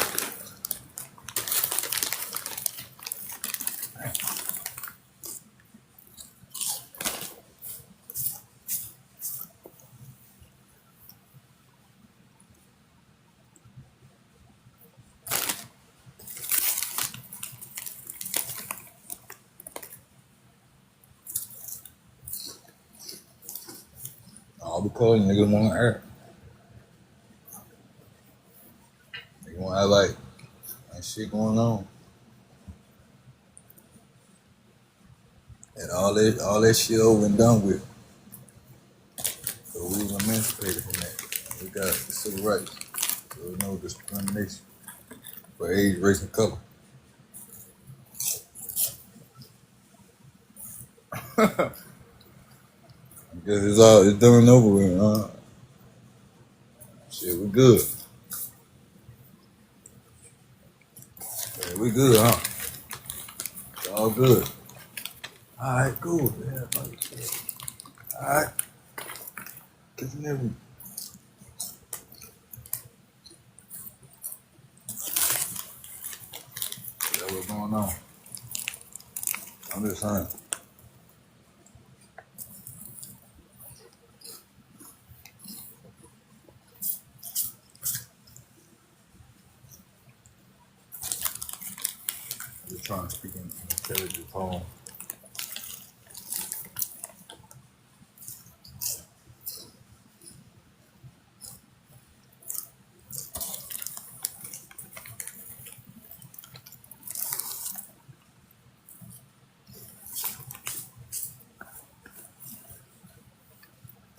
All because niggas want to act. They want to act like ain't shit going on. And all that shit over and done with. So we was emancipated from that. We got the civil rights. There was no discrimination for age, race, and color. Because it's done and over with. Shit, we good. Yeah, we good, huh? It's all good. All right, cool. Yeah, all right. Cause never. That's what's going on. I'm just saying. trying to speak in intelligent tone.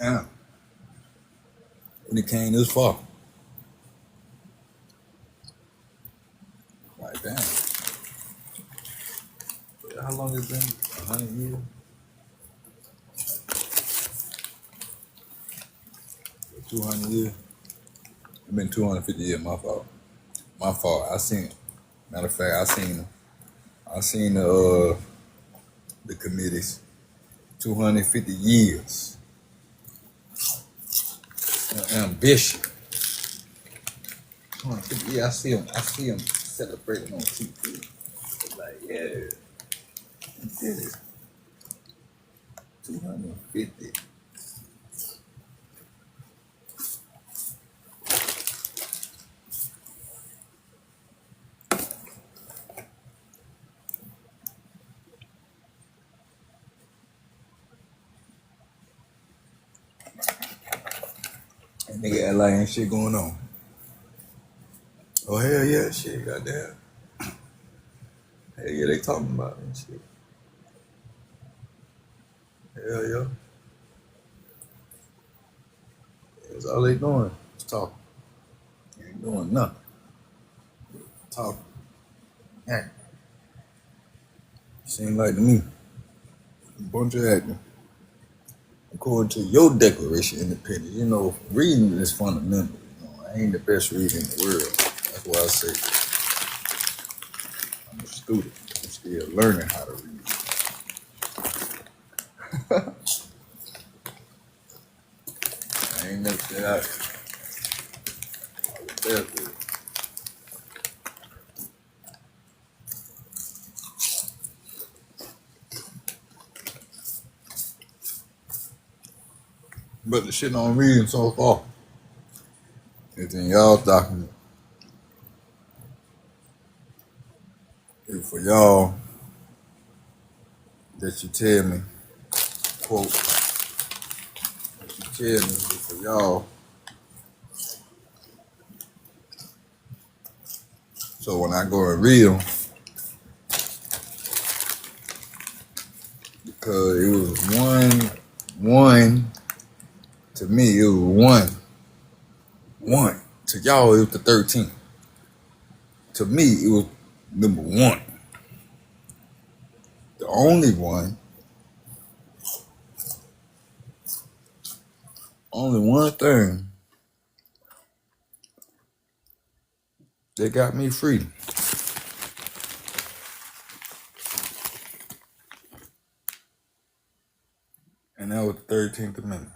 Yeah. When it came this far. Like, damn. How long has it been? 100 years? 200 years? It's been 250 years, my fault. My fault. Matter of fact, I seen the committees. 250 years. Ambition. 250 years. I see them celebrating on TV. Like, yeah, we did it. 250. And nigga act like ain't shit going on. Oh, hell yeah, shit, goddamn. Hell yeah, they talking about it and shit. Hell yeah. That's all they doing. Just talking. Ain't doing nothing. Talking. Acting. Seem like to me. A bunch of acting. According to your Declaration of Independence, you know, reading is fundamental. You know, I ain't the best reader in the world. That's why I say I'm a student. I'm still learning how to read. I ain't never said I was the best. But the shit I'm reading so far is in y'all's document. It's for y'all that you tell me, quote, that you tell me it's for y'all. So when I go and read them, because it was one, to me, it was one. To y'all, it was the 13th. To me, it was number one. The only one thing that got me free. And that was the 13th Amendment,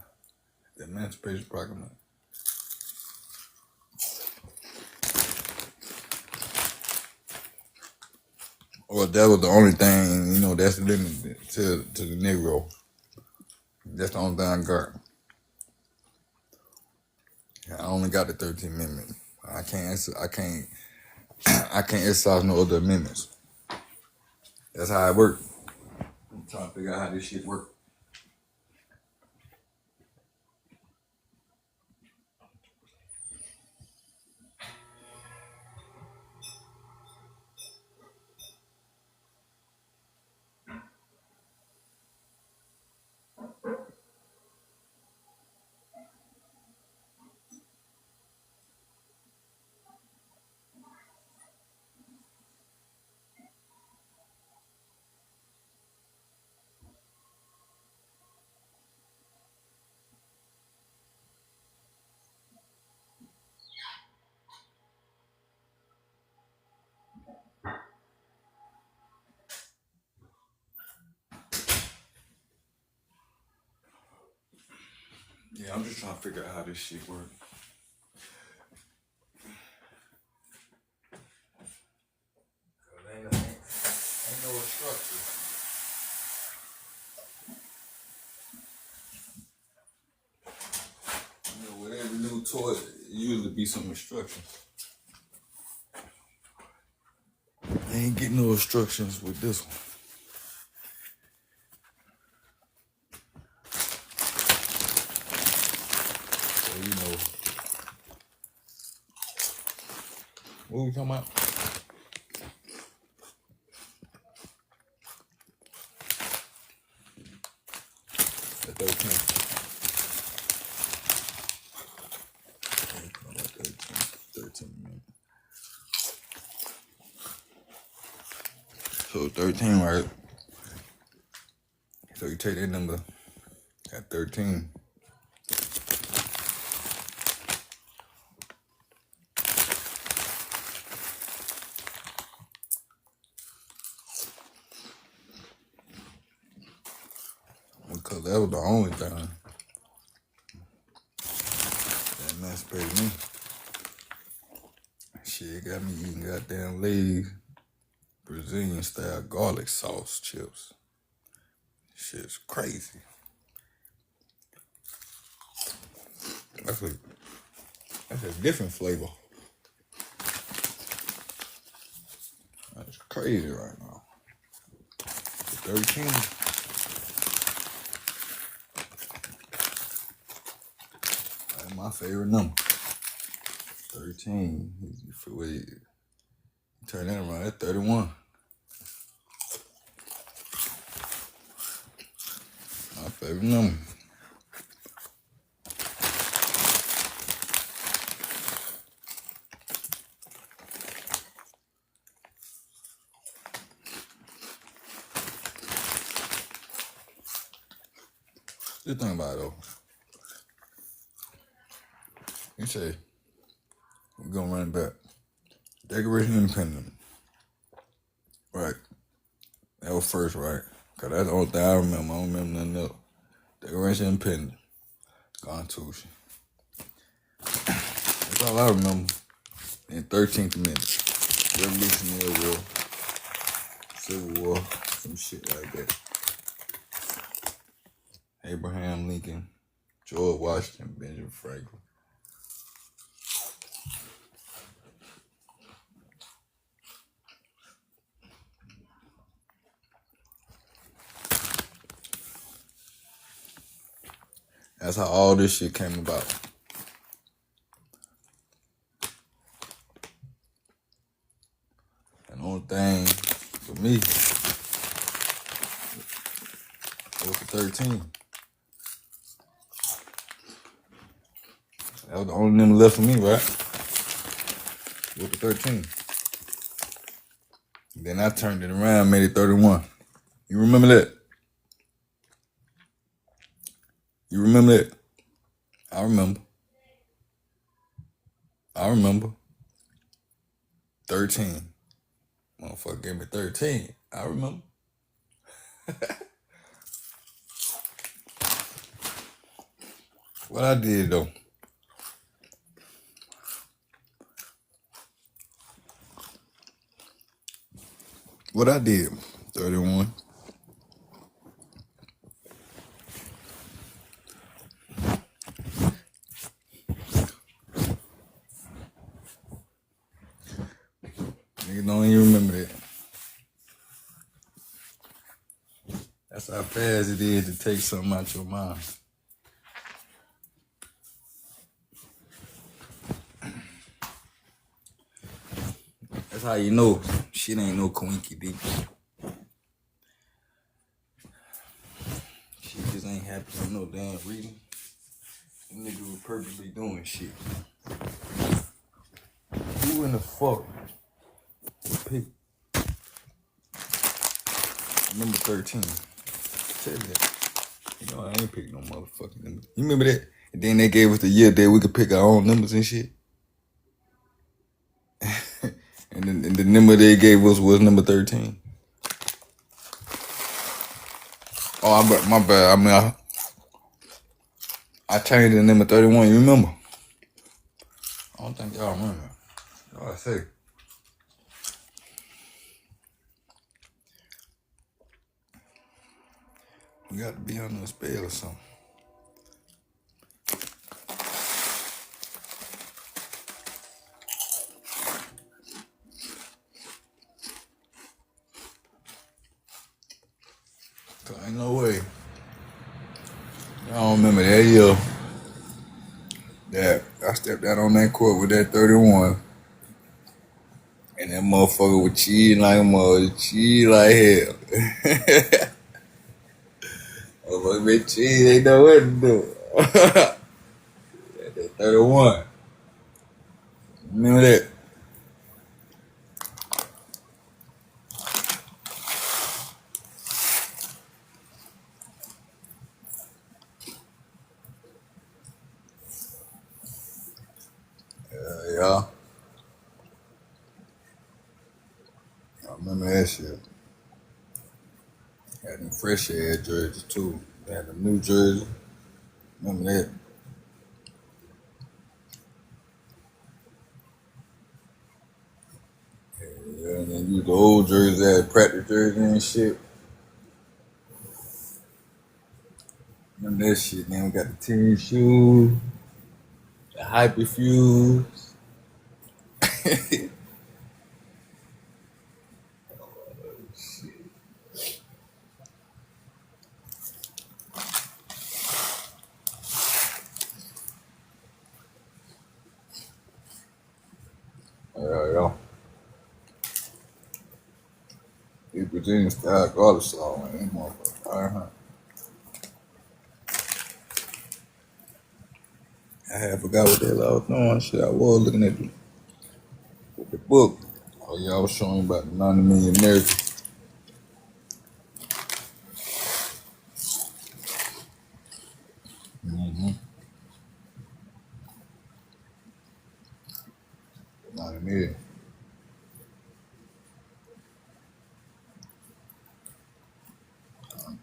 the Emancipation Proclamation. Well, that was the only thing, you know, that's limited to the Negro. That's the only thing I got. I only got the 13th Amendment. I can't exercise no other amendments. That's how it works. I'm trying to figure out how this shit works. Yeah, I'm just trying to figure out how this shit works. Ain't no structure. You know, with every new toy, it usually be some instructions. ain't getting no instructions with this one. So, you know, what we talking about? The 13th. 13 minutes. So 13, right? So you take that number at 13. Because that was the only thing that emancipated me. Shit got me eating goddamn Lay's Brazilian style garlic sauce chips. Shit's crazy. That's a different flavor. That's crazy right now. 13. That's my favorite number. 13. You turn that around, that's 31. My favorite number. Just think about it though. You say, we're gonna run it back. Declaration of Independence. Right. That was first, right? Cause that's the only thing I remember. I don't remember nothing else. Declaration of Independence. Constitution. That's all I remember. And 13th Amendment. Revolutionary War. Civil War. Some shit like that. Abraham Lincoln. George Washington. Benjamin Franklin. That's how all this shit came about. And the only thing for me was the 13. That was the only number left for me, right? With the 13. Then I turned it around, made it 31. You remember that? You remember that? I remember. 13. Motherfucker gave me 13. I remember. What I did though. What I did. 31. Niggas don't even remember that. That's how fast it is to take something out your mind. That's how you know shit ain't no coinky deep. Shit just ain't happening no damn reading. Them niggas were purposely doing shit. Who in the fuck pick number 13? Tell you that. You know I ain't pick no motherfucking number. You remember that? And then they gave us the year that we could pick our own numbers and shit. and the number they gave us was number 13. Oh, my bad. I mean, I changed it to number 31. You remember? I don't think y'all remember. All I say. We got to be on the spell or something. Ain't no way. I don't remember that year that I stepped out on that court with that 31. And that motherfucker was cheating like a mother, cheating like hell. Motherfucker been cheating, they know what to do. That 31. Remember that? Yeah. I remember that shit. Had them fresh air jerseys too. Had the new jersey. Remember that? Yeah, and then use the old jersey as practice jersey and shit. Remember that shit. Then we got the team shoes, the hyperfuse. Yeah. These Virginia style garlic sauce, man. These motherfuckers. I had forgot what the hell I was doing. Shit, I was looking at the book. Oh yeah, I was showing you about the 90 million Americans. Mm-hmm. 90 million.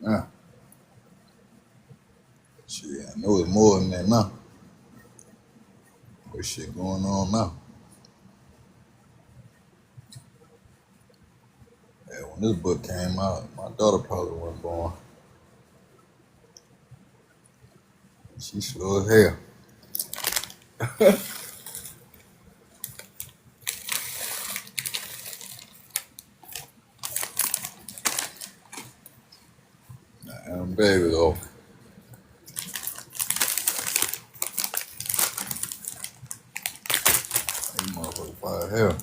Yeah. Shit, I know it's more than that now. What shit going on now? Yeah, when this book came out, my daughter probably wasn't born. She slow as hell. Damn baby though. These motherfuckers fire hell.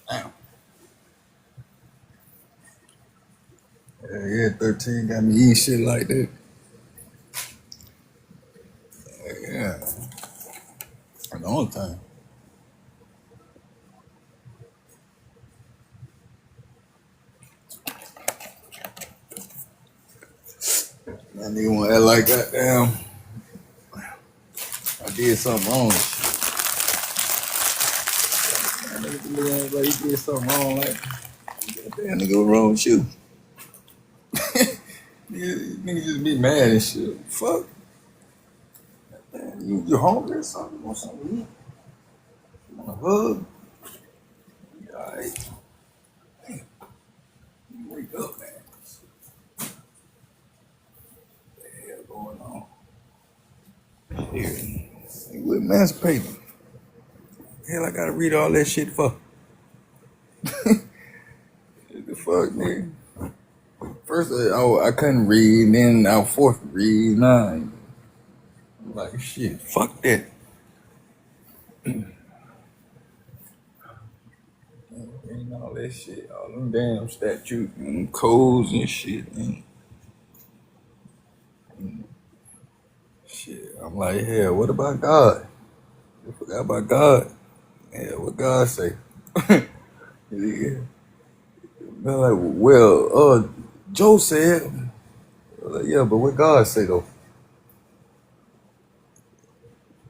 Damn. Yeah, 13 got me eating shit like that. Yeah. And the only time. That nigga want to act like goddamn. I did something wrong. That nigga look like he did something wrong. Like, damn, nigga, what wrong with you? Nigga just be mad and shit. Fuck. Damn, you hungry or something? You want something to eat? You want a hug? You alright? You wake up, man. What the hell going on? Here. Nigga, we emancipating. Hell, I gotta read all that shit for. What the fuck, nigga? First, I couldn't read, then I was forced to read. Nah, I'm like, shit, fuck that. Reading all that shit, all them damn statutes and codes and shit. And shit, I'm like, hell, what about God? I forgot about God. Yeah, what God say? Yeah. They're like, well, Joe said, like, yeah, but what God say though?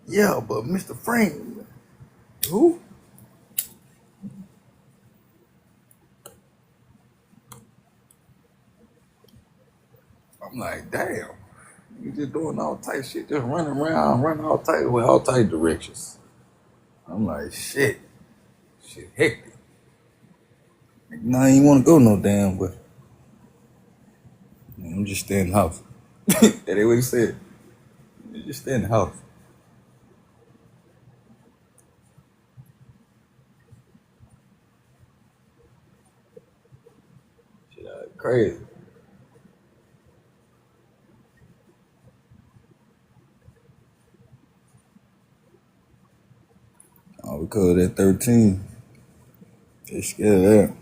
Yeah, but Mr. Frank, who? I'm like, damn, you just doing all type shit, just running around, running all type with all type directions. I'm like, shit hectic. Nah, I ain't want to go no damn, but I'm just staying in the house. That ain't what he said. You just stay in the house. crazy. All because of that 13. They scared of that.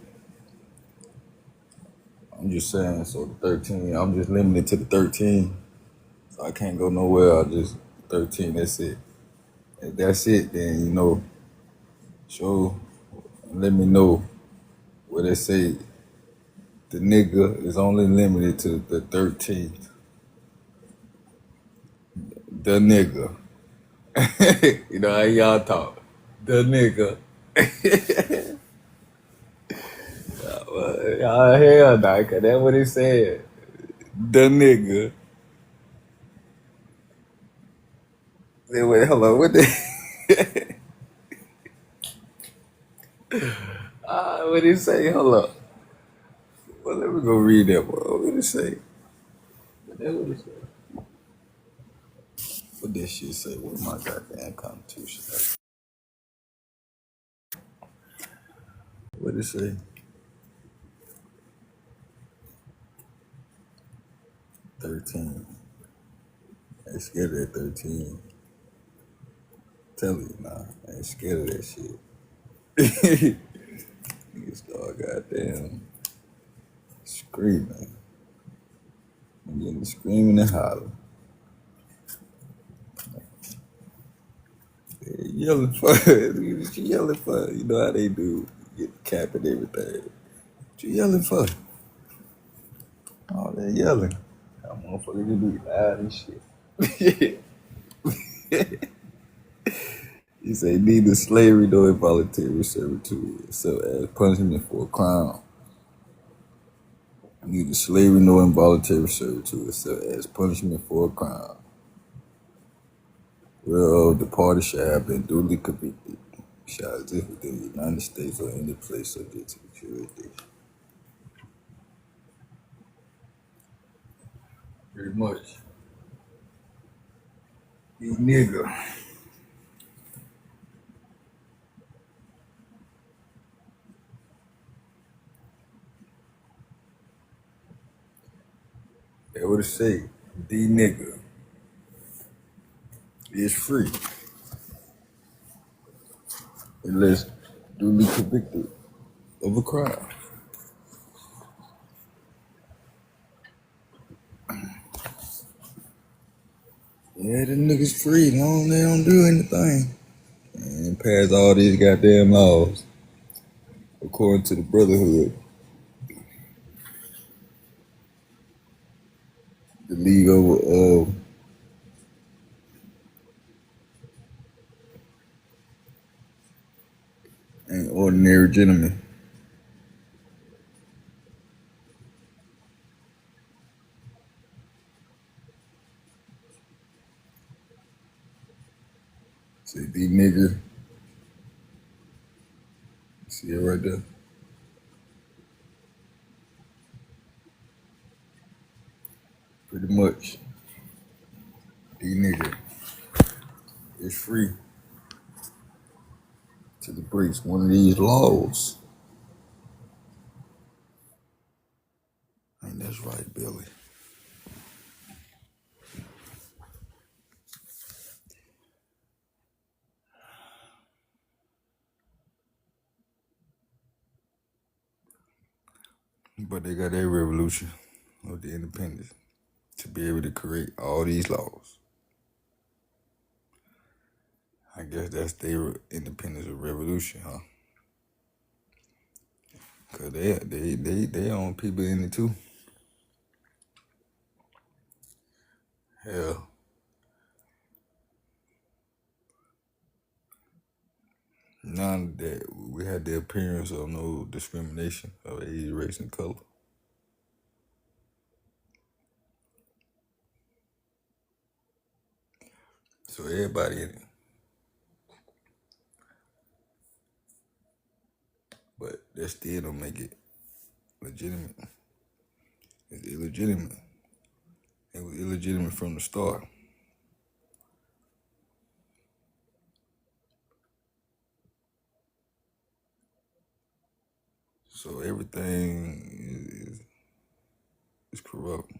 I'm just saying, so the 13, I'm just limited to the 13. So I can't go nowhere. I just 13, that's it. If that's it, then show let me know where they say the nigga is only limited to the 13th. The nigga. You know how y'all talk. The nigga. Y'all hell nah, cause that's what it said. The nigga. Then wait, hold on, what the what did it say? Hold up. Well, let me go read that one. What did it say? That's what it say. What this shit say? What my goddamn constitution? What did it say? 13. They scared of that 13. Tell you, nah. I ain't scared of that shit. Niggas start goddamn screaming. I'm getting screaming and hollering. They yelling for what you yelling for? You know how they do. Get cap and everything. What you yelling for? Oh, they yelling. That motherfucker just be loud and shit. He say neither slavery nor involuntary servitude, except as punishment for a crime. Neither slavery nor involuntary servitude, except as punishment for a crime, whereof the party shall have been duly convicted, shall exist within the United States or any place subject to the jurisdiction. Pretty much. These nigga. That what it say. The nigga is free unless duly convicted of a crime. Yeah, the niggas free long they don't do anything. And pass all these goddamn laws according to the Brotherhood, the League of an Ordinary Gentleman. See the nigga, see it right there. Pretty much, the nigga is free to breach one of these laws. Ain't that's right, Billy? But they got their revolution of the independence to be able to create all these laws. I guess that's their independence of revolution, huh? Cause they own people in it too. Hell, none that we had the appearance of no discrimination of age, race, and color. So everybody in it. But that still don't make it legitimate. It's illegitimate. It was illegitimate from the start. So everything is It's corrupt.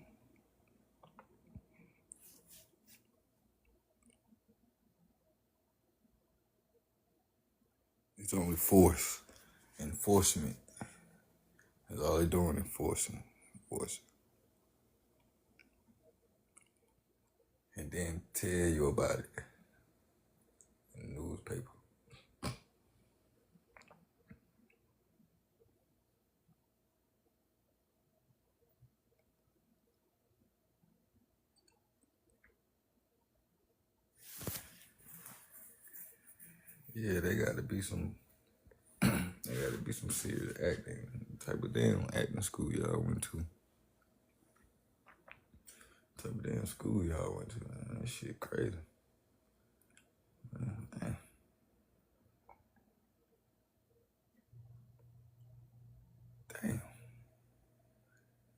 It's only force. Enforcement. That's all they're doing, enforcing. And then tell you about it in the newspaper. Yeah, they gotta be some serious acting type of damn acting school y'all went to. Type of damn school y'all went to, man. That shit crazy. Man. Damn.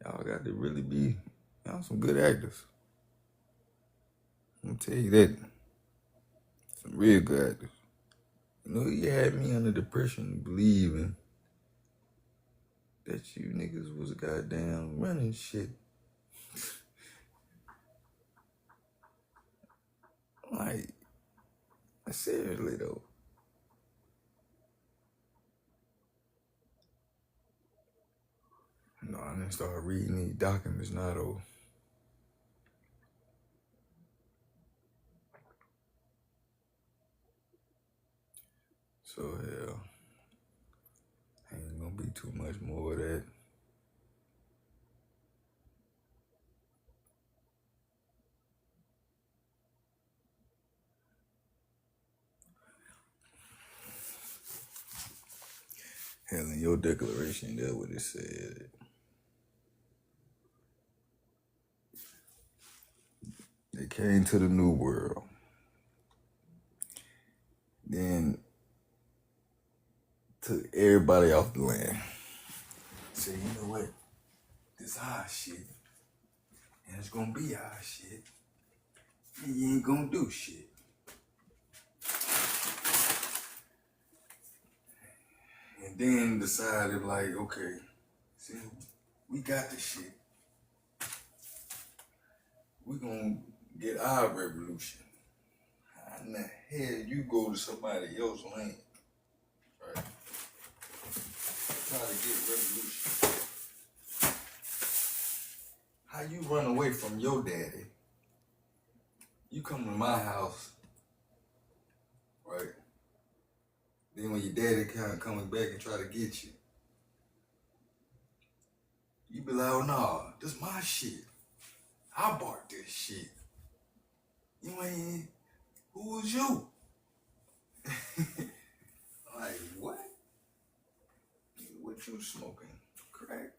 Y'all got to really be, y'all some good actors. I'm gonna tell you that. Some real good actors. You know, you had me under the pressure believing that you niggas was goddamn running shit. Like, seriously though. No, I didn't start reading these documents now though. So hell, ain't gonna be too much more of that. Hell, in your declaration, that's what it said. They came to the New World. Then took everybody off the land. Said, you know what? This our shit. And it's gonna be our shit. And you ain't gonna do shit. And then decided like, okay, see, we got this shit. We gonna get our revolution. How in the hell you go to somebody else's land, right? Try to get revolution. How you run away from your daddy? You come to my house, right? Then when your daddy kind of coming back and try to get you, you be like, oh no, this my shit. I bought this shit. You ain't, who was you? Like, what? What you smoking? Crack?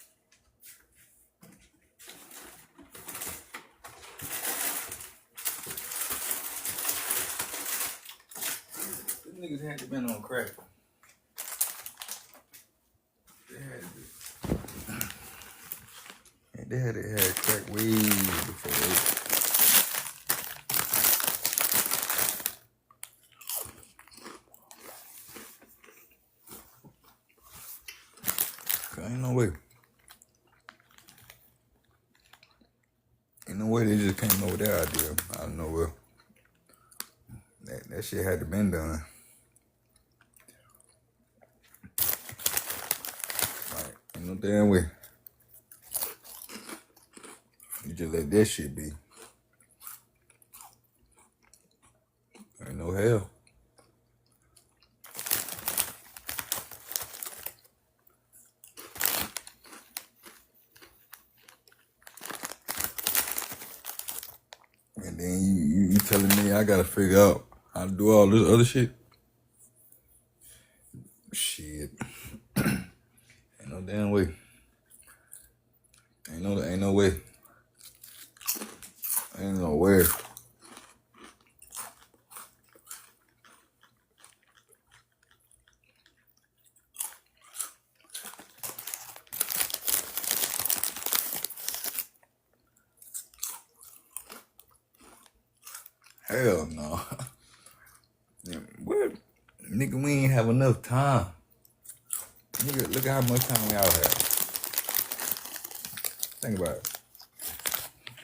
These niggas had to been on crack. They had to. And they had crack way before. Ain't no way. Ain't no way they just came up with that idea out of nowhere. That shit had to been done. Like, ain't no damn way. You just let that shit be. Ain't no hell. And then you telling me I gotta figure out how to do all this other shit? Shit. Ain't no damn way. Ain't no way. Ain't no where. Hell no. What? Nigga, we ain't have enough time. Nigga, look at how much time we out have. Think about it.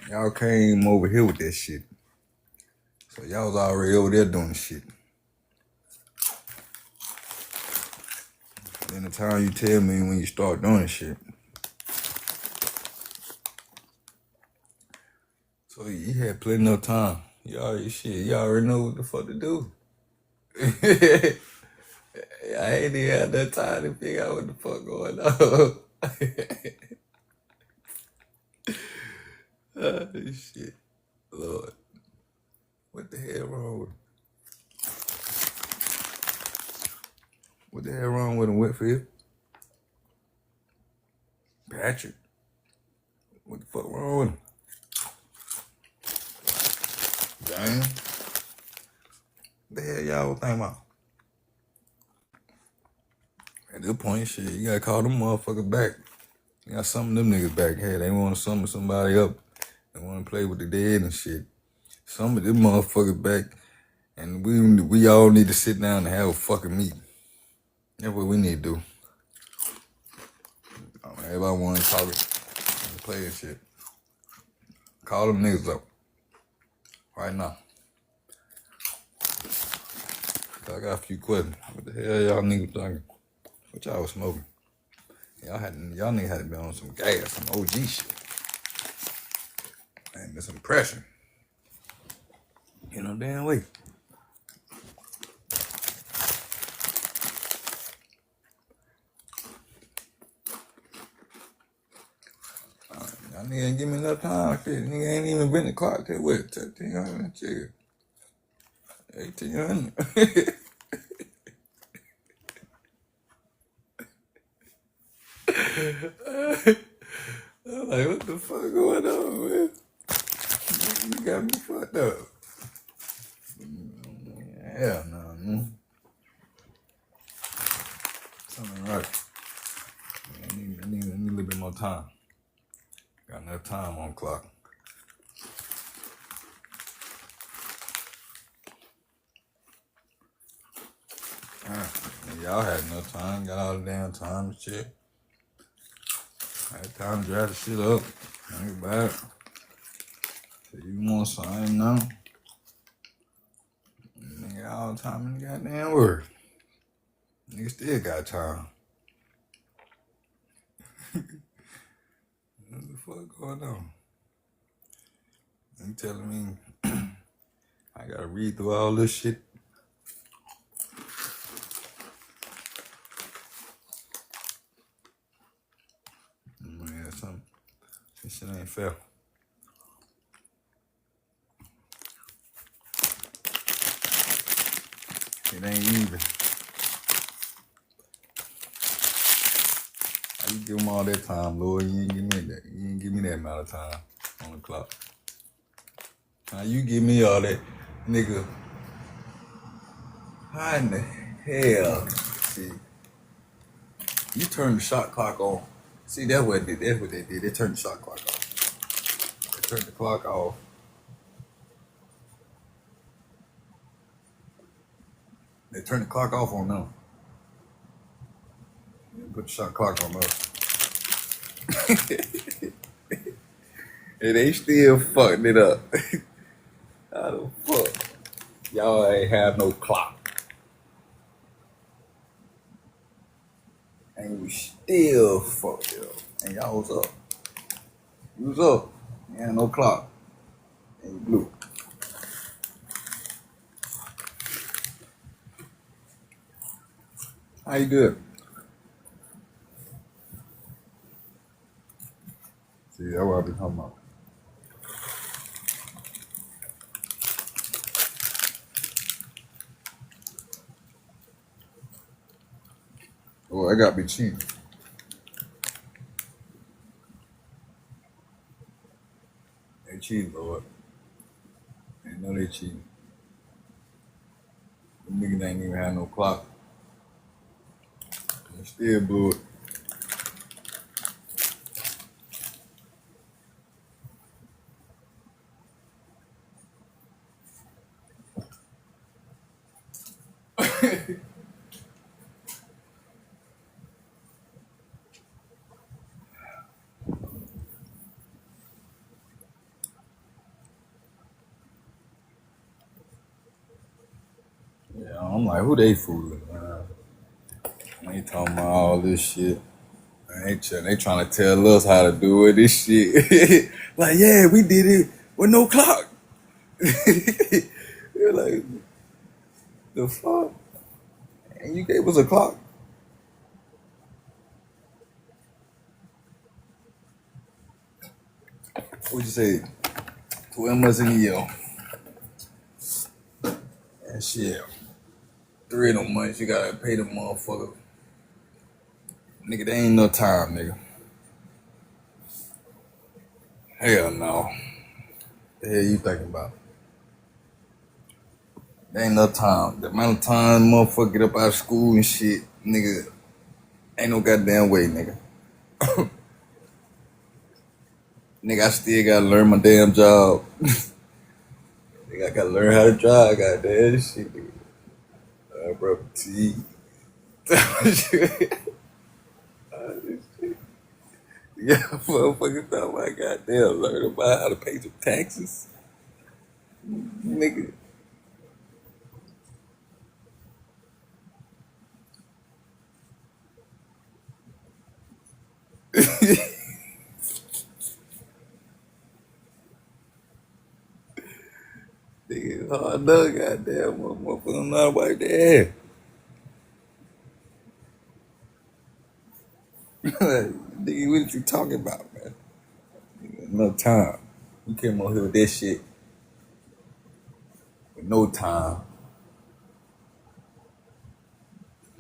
Y'all came over here with that shit. So y'all was already over there doing shit. Then the time you tell me when you start doing shit. So you had plenty of time. You already know what the fuck to do. I ain't even had that time to figure out what the fuck going on. Shit. Lord. What the hell wrong with him? What the hell wrong with him, Whitfield? Patrick? What the fuck wrong with him? Damn. What the hell y'all think about? At this point, shit, you gotta call them motherfuckers back. You got some of them niggas back here. They wanna summon somebody up. They wanna play with the dead and shit. Some of them motherfuckers back. And we all need to sit down and have a fucking meeting. That's what we need to do. Everybody wanna talk and play and shit. Call them niggas up. Right now. I got a few questions. What the hell y'all niggas talking? What y'all was smoking? Y'all niggas had to be on some gas, some OG shit. And there's some pressure. You know damn way. Y'all niggas ain't give me enough time. Shit, nigga ain't even been the clock till what? 1300 chill. 1800. I'm like, what the fuck going on, man? You got me fucked up. Hell no, man. Something right. I need a little bit more time. Got enough time on the clock. Y'all had enough time, got all the damn time and shit. Had time to dry the shit up. Think about it. So you want something now? Nigga got all the time in the goddamn world. Nigga still got time. What the fuck going on? You telling me I gotta read through all this shit? Man, something. This shit ain't fair. It ain't even. How you give them all that time, Lord? You ain't give me that. You ain't give me that amount of time on the clock. How you give me all that, nigga? How in the hell? See, you turn the shot clock on. See, that's what they did. That's what they did. They turned the shot clock off. They turned the clock off. They turned the clock off on them. They put the shot clock on us. And they still fucking it up. How the fuck? Y'all ain't have no clock. And we still fucked it up. And y'all was up. You was up. You had no clock. And you blew. How you good? See, that's what I be talking about. Oh, I gotta be cheating. They cheating, Lord. They know they cheating. Them niggas ain't even had no clock. They still blew it. I'm like, who they fooling, man? They talking about all this shit. They trying to tell us how to do it, this shit. Like, yeah, we did it with no clock. You're like, the fuck? And you gave us a clock? What'd you say? 12 months in a year. And shit. 3 of them months, you gotta pay the motherfucker. Nigga, there ain't no time, nigga. Hell no. The hell you thinking about? There ain't no time. The amount of time motherfucker get up out of school and shit, nigga, ain't no goddamn way, nigga. Nigga, I still gotta learn my damn job. Nigga, I gotta learn how to drive, goddamn this shit, nigga. Bro, T. Yeah, motherfucker talking about goddamn learn about how to pay some taxes. Nigga. Nigga, hard enough, goddamn motherfucker not about that. Nigga, what you talking about, man? Nigga, no time. You came on here with that shit with no time.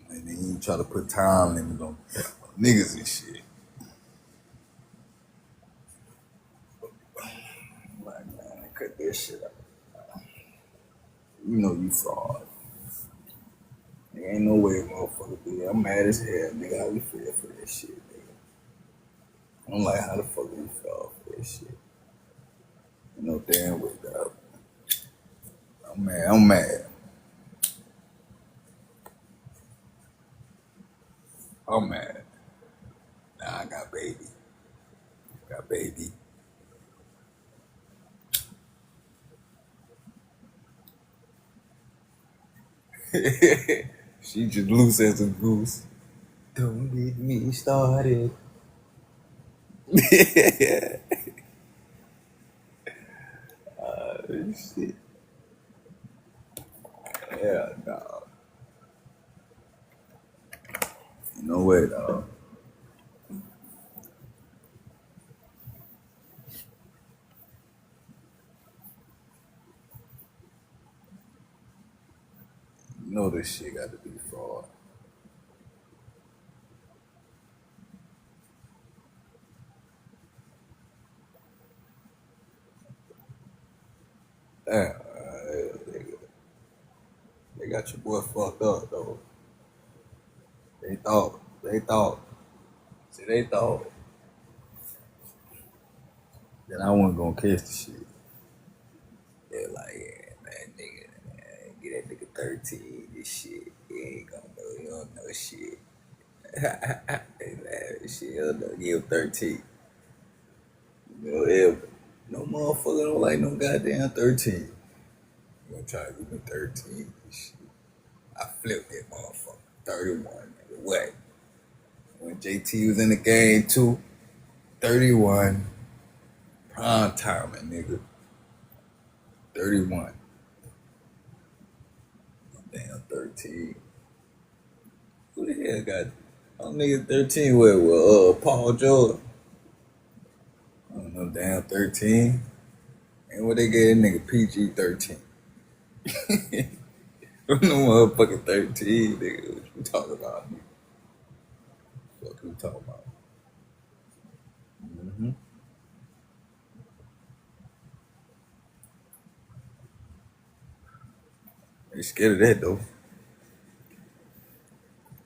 And then you try to put time limits on niggas and shit. Like, man, cut that shit out. You know you fraud. Nigga, ain't no way, motherfucker, dude. I'm mad as hell, nigga. How you feel for that shit, nigga? I'm like, how the fuck you feel for that shit? You know damn way, dog. I'm mad. I'm mad. I'm mad. Nah, I got baby. Got baby. She just loose as a goose. Don't get me started. Shit. Yeah, dog. No way, dog. You know this shit got to be fraud. Damn, they got your boy fucked up, though. They thought. See, they thought that I wasn't gonna catch the shit. They're like, yeah, man, nigga, man, get that nigga 13, this shit. He ain't gonna know, he don't know shit. Hey, man, shit, he'll know, give him 13. You know, no motherfucker don't like no goddamn 13. You gonna try to give me 13, shit. I flipped that motherfucker. 31, nigga. What? When JT was in the game too, 31. Prime timing, nigga. 31. Damn 13. Who the hell got nigga 13 with Paul George? I don't know, damn 13. And what they gave that nigga PG 13. No motherfucking 13, nigga. What you talking about? What you talking about? Mm-hmm. They scared of that though.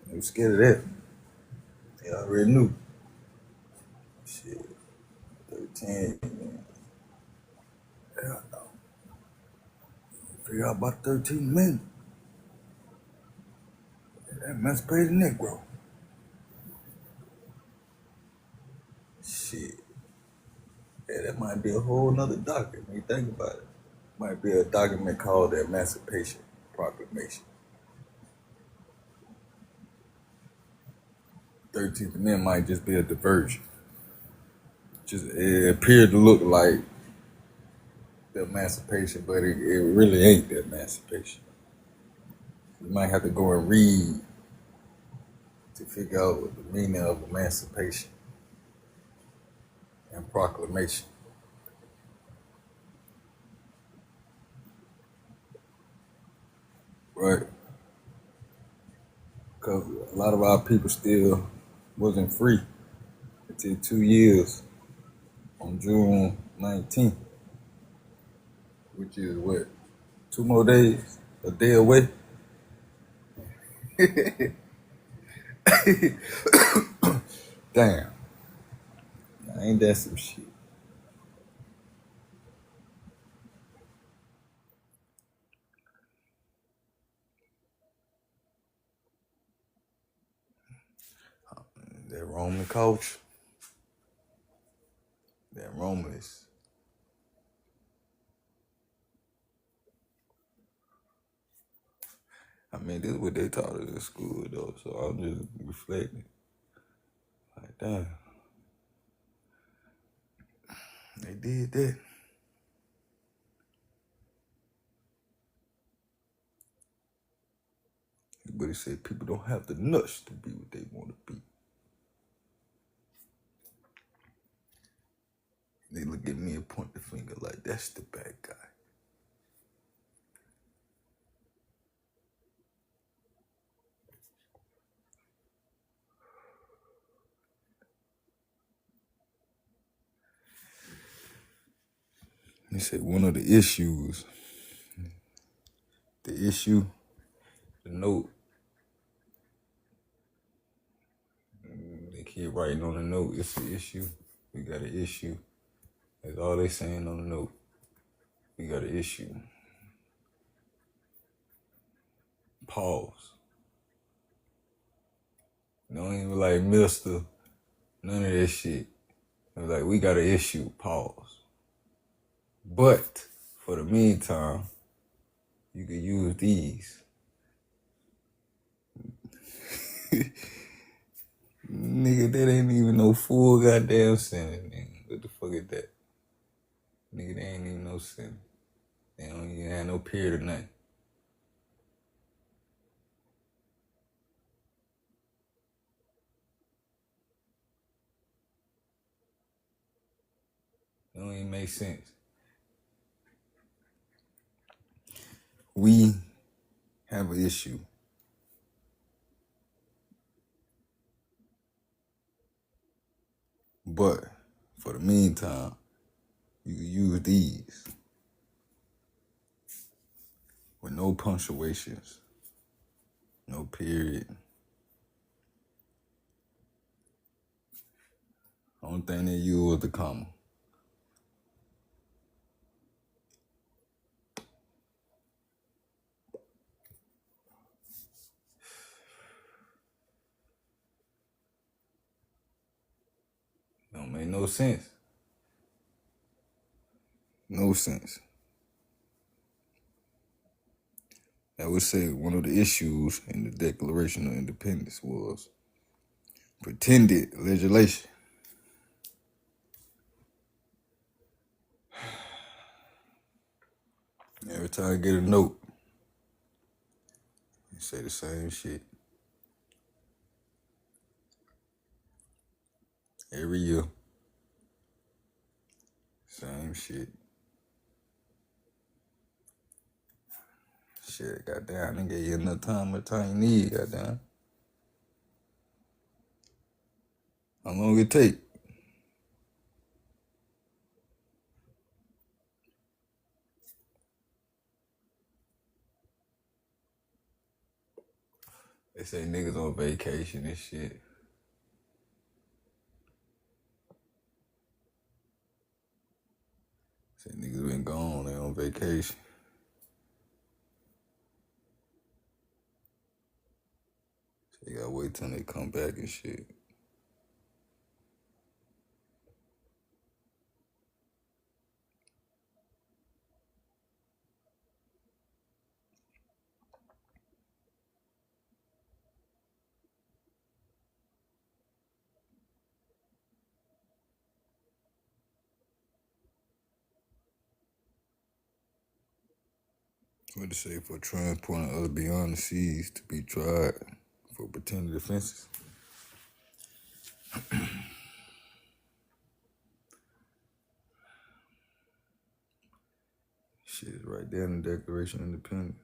They scared of that. They already knew. Shit. 13, man. Hell no. Figure out about 13 men. That emancipated Negro. Shit. Yeah, that might be a whole nother document when you think about it. Might be a document called the Emancipation Proclamation. 13th Amendment might just be a diversion. Just it appeared to look like the emancipation, but it really ain't the emancipation. You might have to go and read to figure out what the meaning of emancipation and proclamation. Right? Because a lot of our people still wasn't free until 2 years on June 19th, which is what, 2 more days, a day away. Damn, ain't that some shit? That Roman culture, that Romans. I mean, this is what they taught us at school, though. So I'm just reflecting. Like, damn, they did that. But he said people don't have the nuts to be what they want to be. They look at me and point the finger like, that's the bad guy. He said one of the issues, the note, they keep writing on the note, it's the issue. We got an issue. That's all they saying on the note. We got an issue. Pause. Don't even like mister, none of that shit. It was like, we got an issue, pause. But for the meantime, you can use these. Nigga, that ain't even no full goddamn sentence, nigga. What the fuck is that? Nigga, they ain't even no sentence. They don't even have no period or nothing. It don't even make sense. We have an issue. But for the meantime, you can use these with no punctuations, no period. Only thing they use was the comma. Don't make no sense. No sense. I would say one of the issues in the Declaration of Independence was pretended legislation. Every time I get a note, you say the same shit. Every year. Same shit. Shit, goddamn, I gave you enough time you need, goddamn. How long it take? They say niggas on vacation and shit. Say niggas been gone, they on vacation. So you gotta wait till they come back and shit. What to say for transporting others beyond the seas to be tried for pretended offenses? Shit is right there in the Declaration of Independence.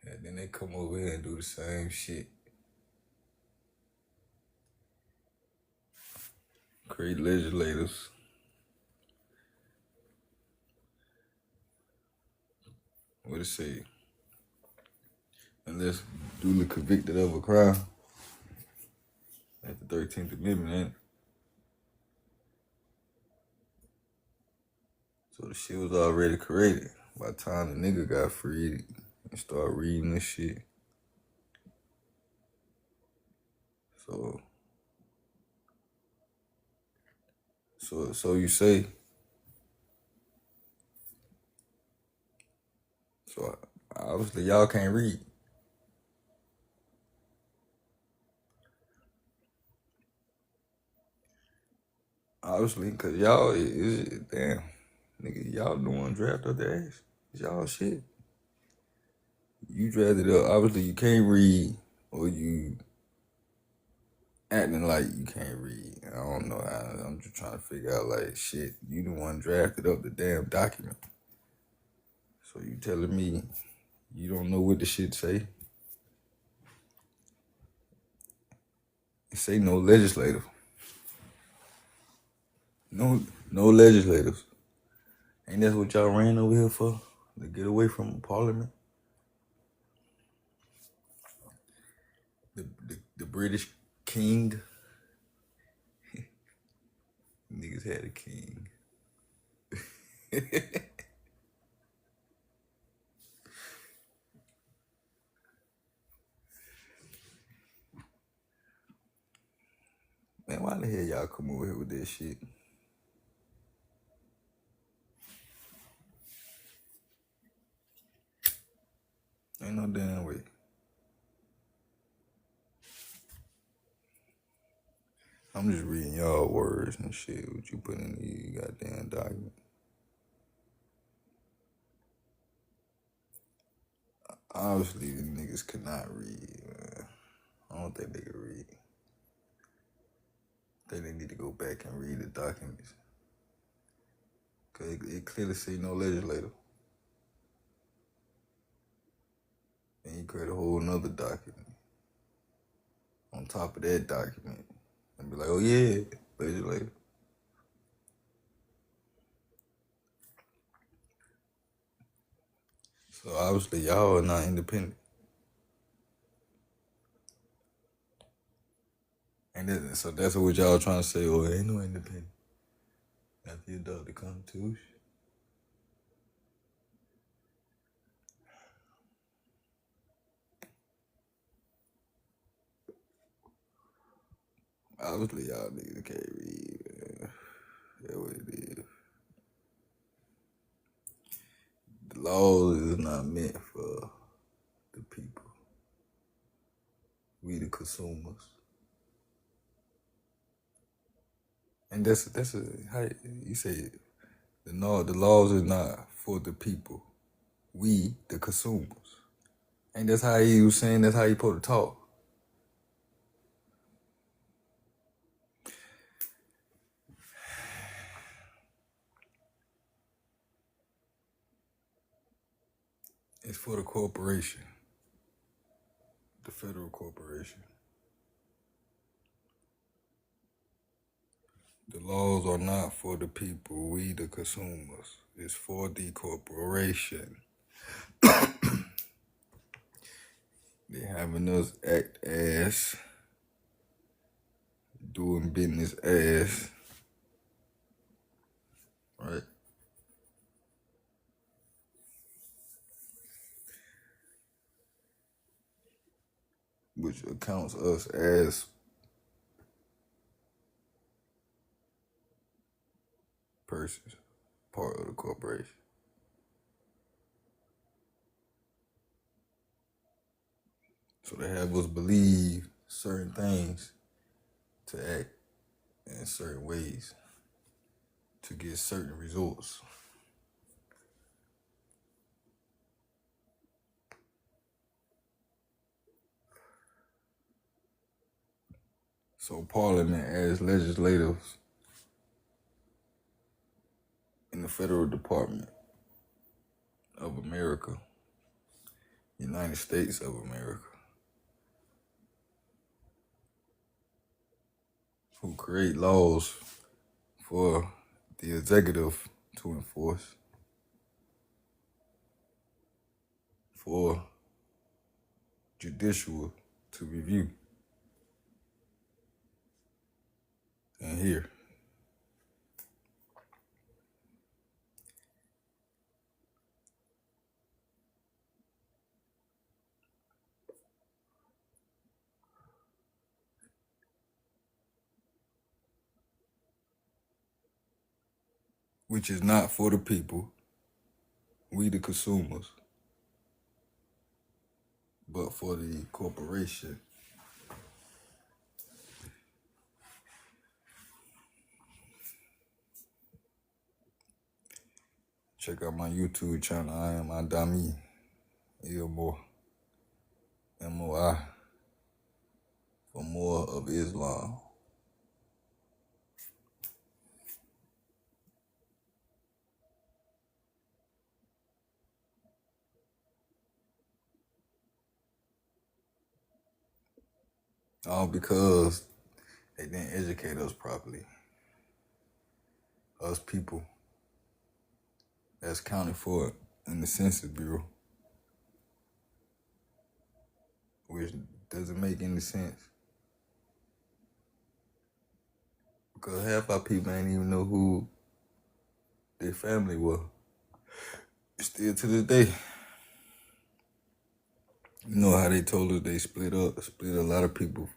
And then they come over here and do the same shit. Create legislators. What it say? Unless duly convicted of a crime. That's the 13th Amendment, ain't it? So the shit was already created by the time the nigga got freed and started reading this shit. So you say. So obviously y'all can't read. Obviously, cause y'all damn nigga, y'all the one draft up the ass. It's y'all shit. You drafted up. Obviously, you can't read, or you acting like you can't read. I don't know how. I'm just trying to figure out like shit. You the one drafted up the damn document. So you telling me you don't know what the shit say? It say no legislative. No legislators. Ain't that what y'all ran over here for? To get away from Parliament? The British king. Niggas had a king. Man, why the hell y'all come over here with that shit? Ain't no damn way. I'm just reading y'all words and shit. What you put in the goddamn document. Obviously, the niggas cannot read, man. I don't think they can read. I think they need to go back and read the documents. Cause it clearly say no legislator. And you create a whole nother document on top of that document. And be like, oh yeah, legislator. So obviously y'all are not independent. And so that's what y'all trying to say, oh, ain't no independent. After you adopt the Constitution. Obviously y'all niggas can't read, man. That's what it is. The laws is not meant for the people. We the consumers. And that's how you say it. The laws is not for the people. We the consumers. And that's how he was saying that's how you supposed to talk. It's for the corporation. The federal corporation. The laws are not for the people, we the consumers. It's for the corporation. They having us act as, doing business as, right? Which accounts us as persons, part of the corporation. So they have us believe certain things to act in certain ways to get certain results. So Parliament, as legislators in the Federal Department of America, United States of America, who create laws for the executive to enforce, for judicial to review and hear. Which is not for the people, we the consumers, but for the corporation. Check out my YouTube channel. I am Adami Ilmore, MOI, for more of Islam. All because they didn't educate us properly. Us people that's counted for in the Census Bureau, which doesn't make any sense. Because half our people ain't even know who their family was. Still to this day. You know how they told us they split a lot of people.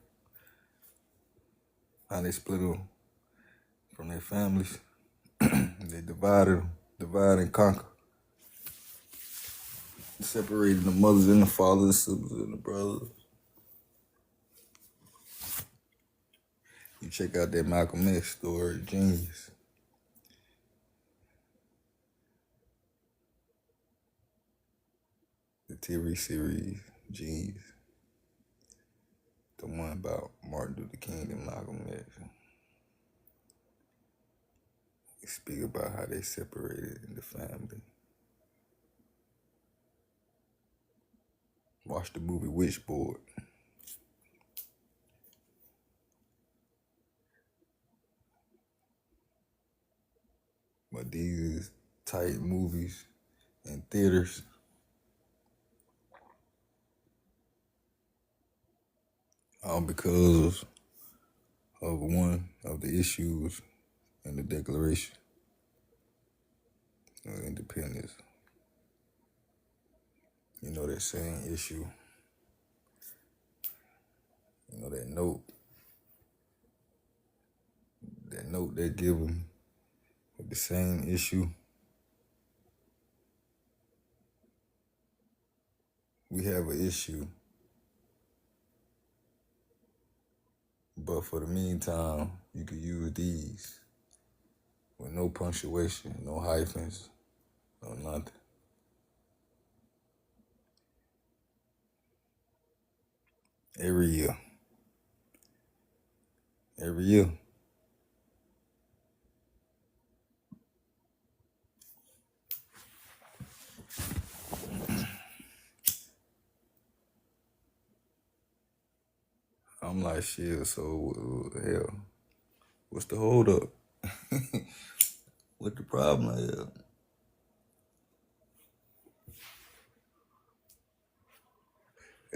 How they split them from their families. They divide and conquer. Separated the mothers and the fathers, the sisters and the brothers. You check out that Malcolm X story, Genius. The TV series, Genius. The one about Martin Luther King and Malcolm X. They speak about how they separated in the family. Watch the movie Witchboard. But these tight movies in theaters all because of one of the issues in the Declaration of Independence. You know that same issue. You know that note they give them with the same issue. We have an issue, but for the meantime, you could use these with no punctuation, no hyphens, no nothing. Every year. I'm like, shit, so hell, what's the hold up? What the problem is?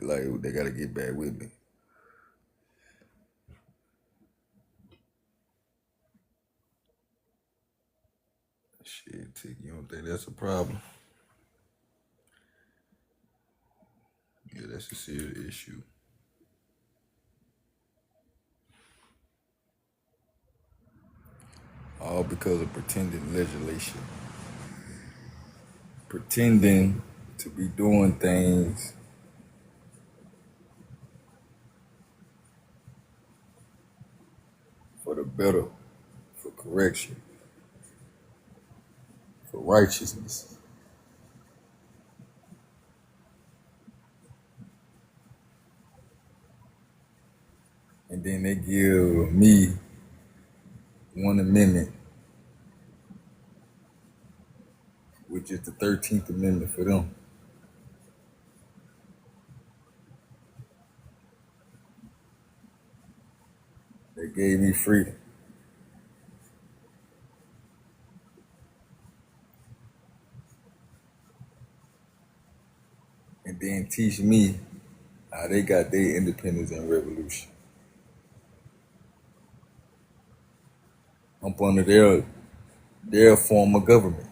Like, they gotta get back with me. Shit, Tick, you don't think that's a problem? Yeah, that's a serious issue. all because of pretending legislation, pretending to be doing things for the better, for correction, for righteousness. And then they give me one amendment, which is the 13th Amendment for them. They gave me freedom. And then teach me how they got their independence and revolution. Up under their form of government.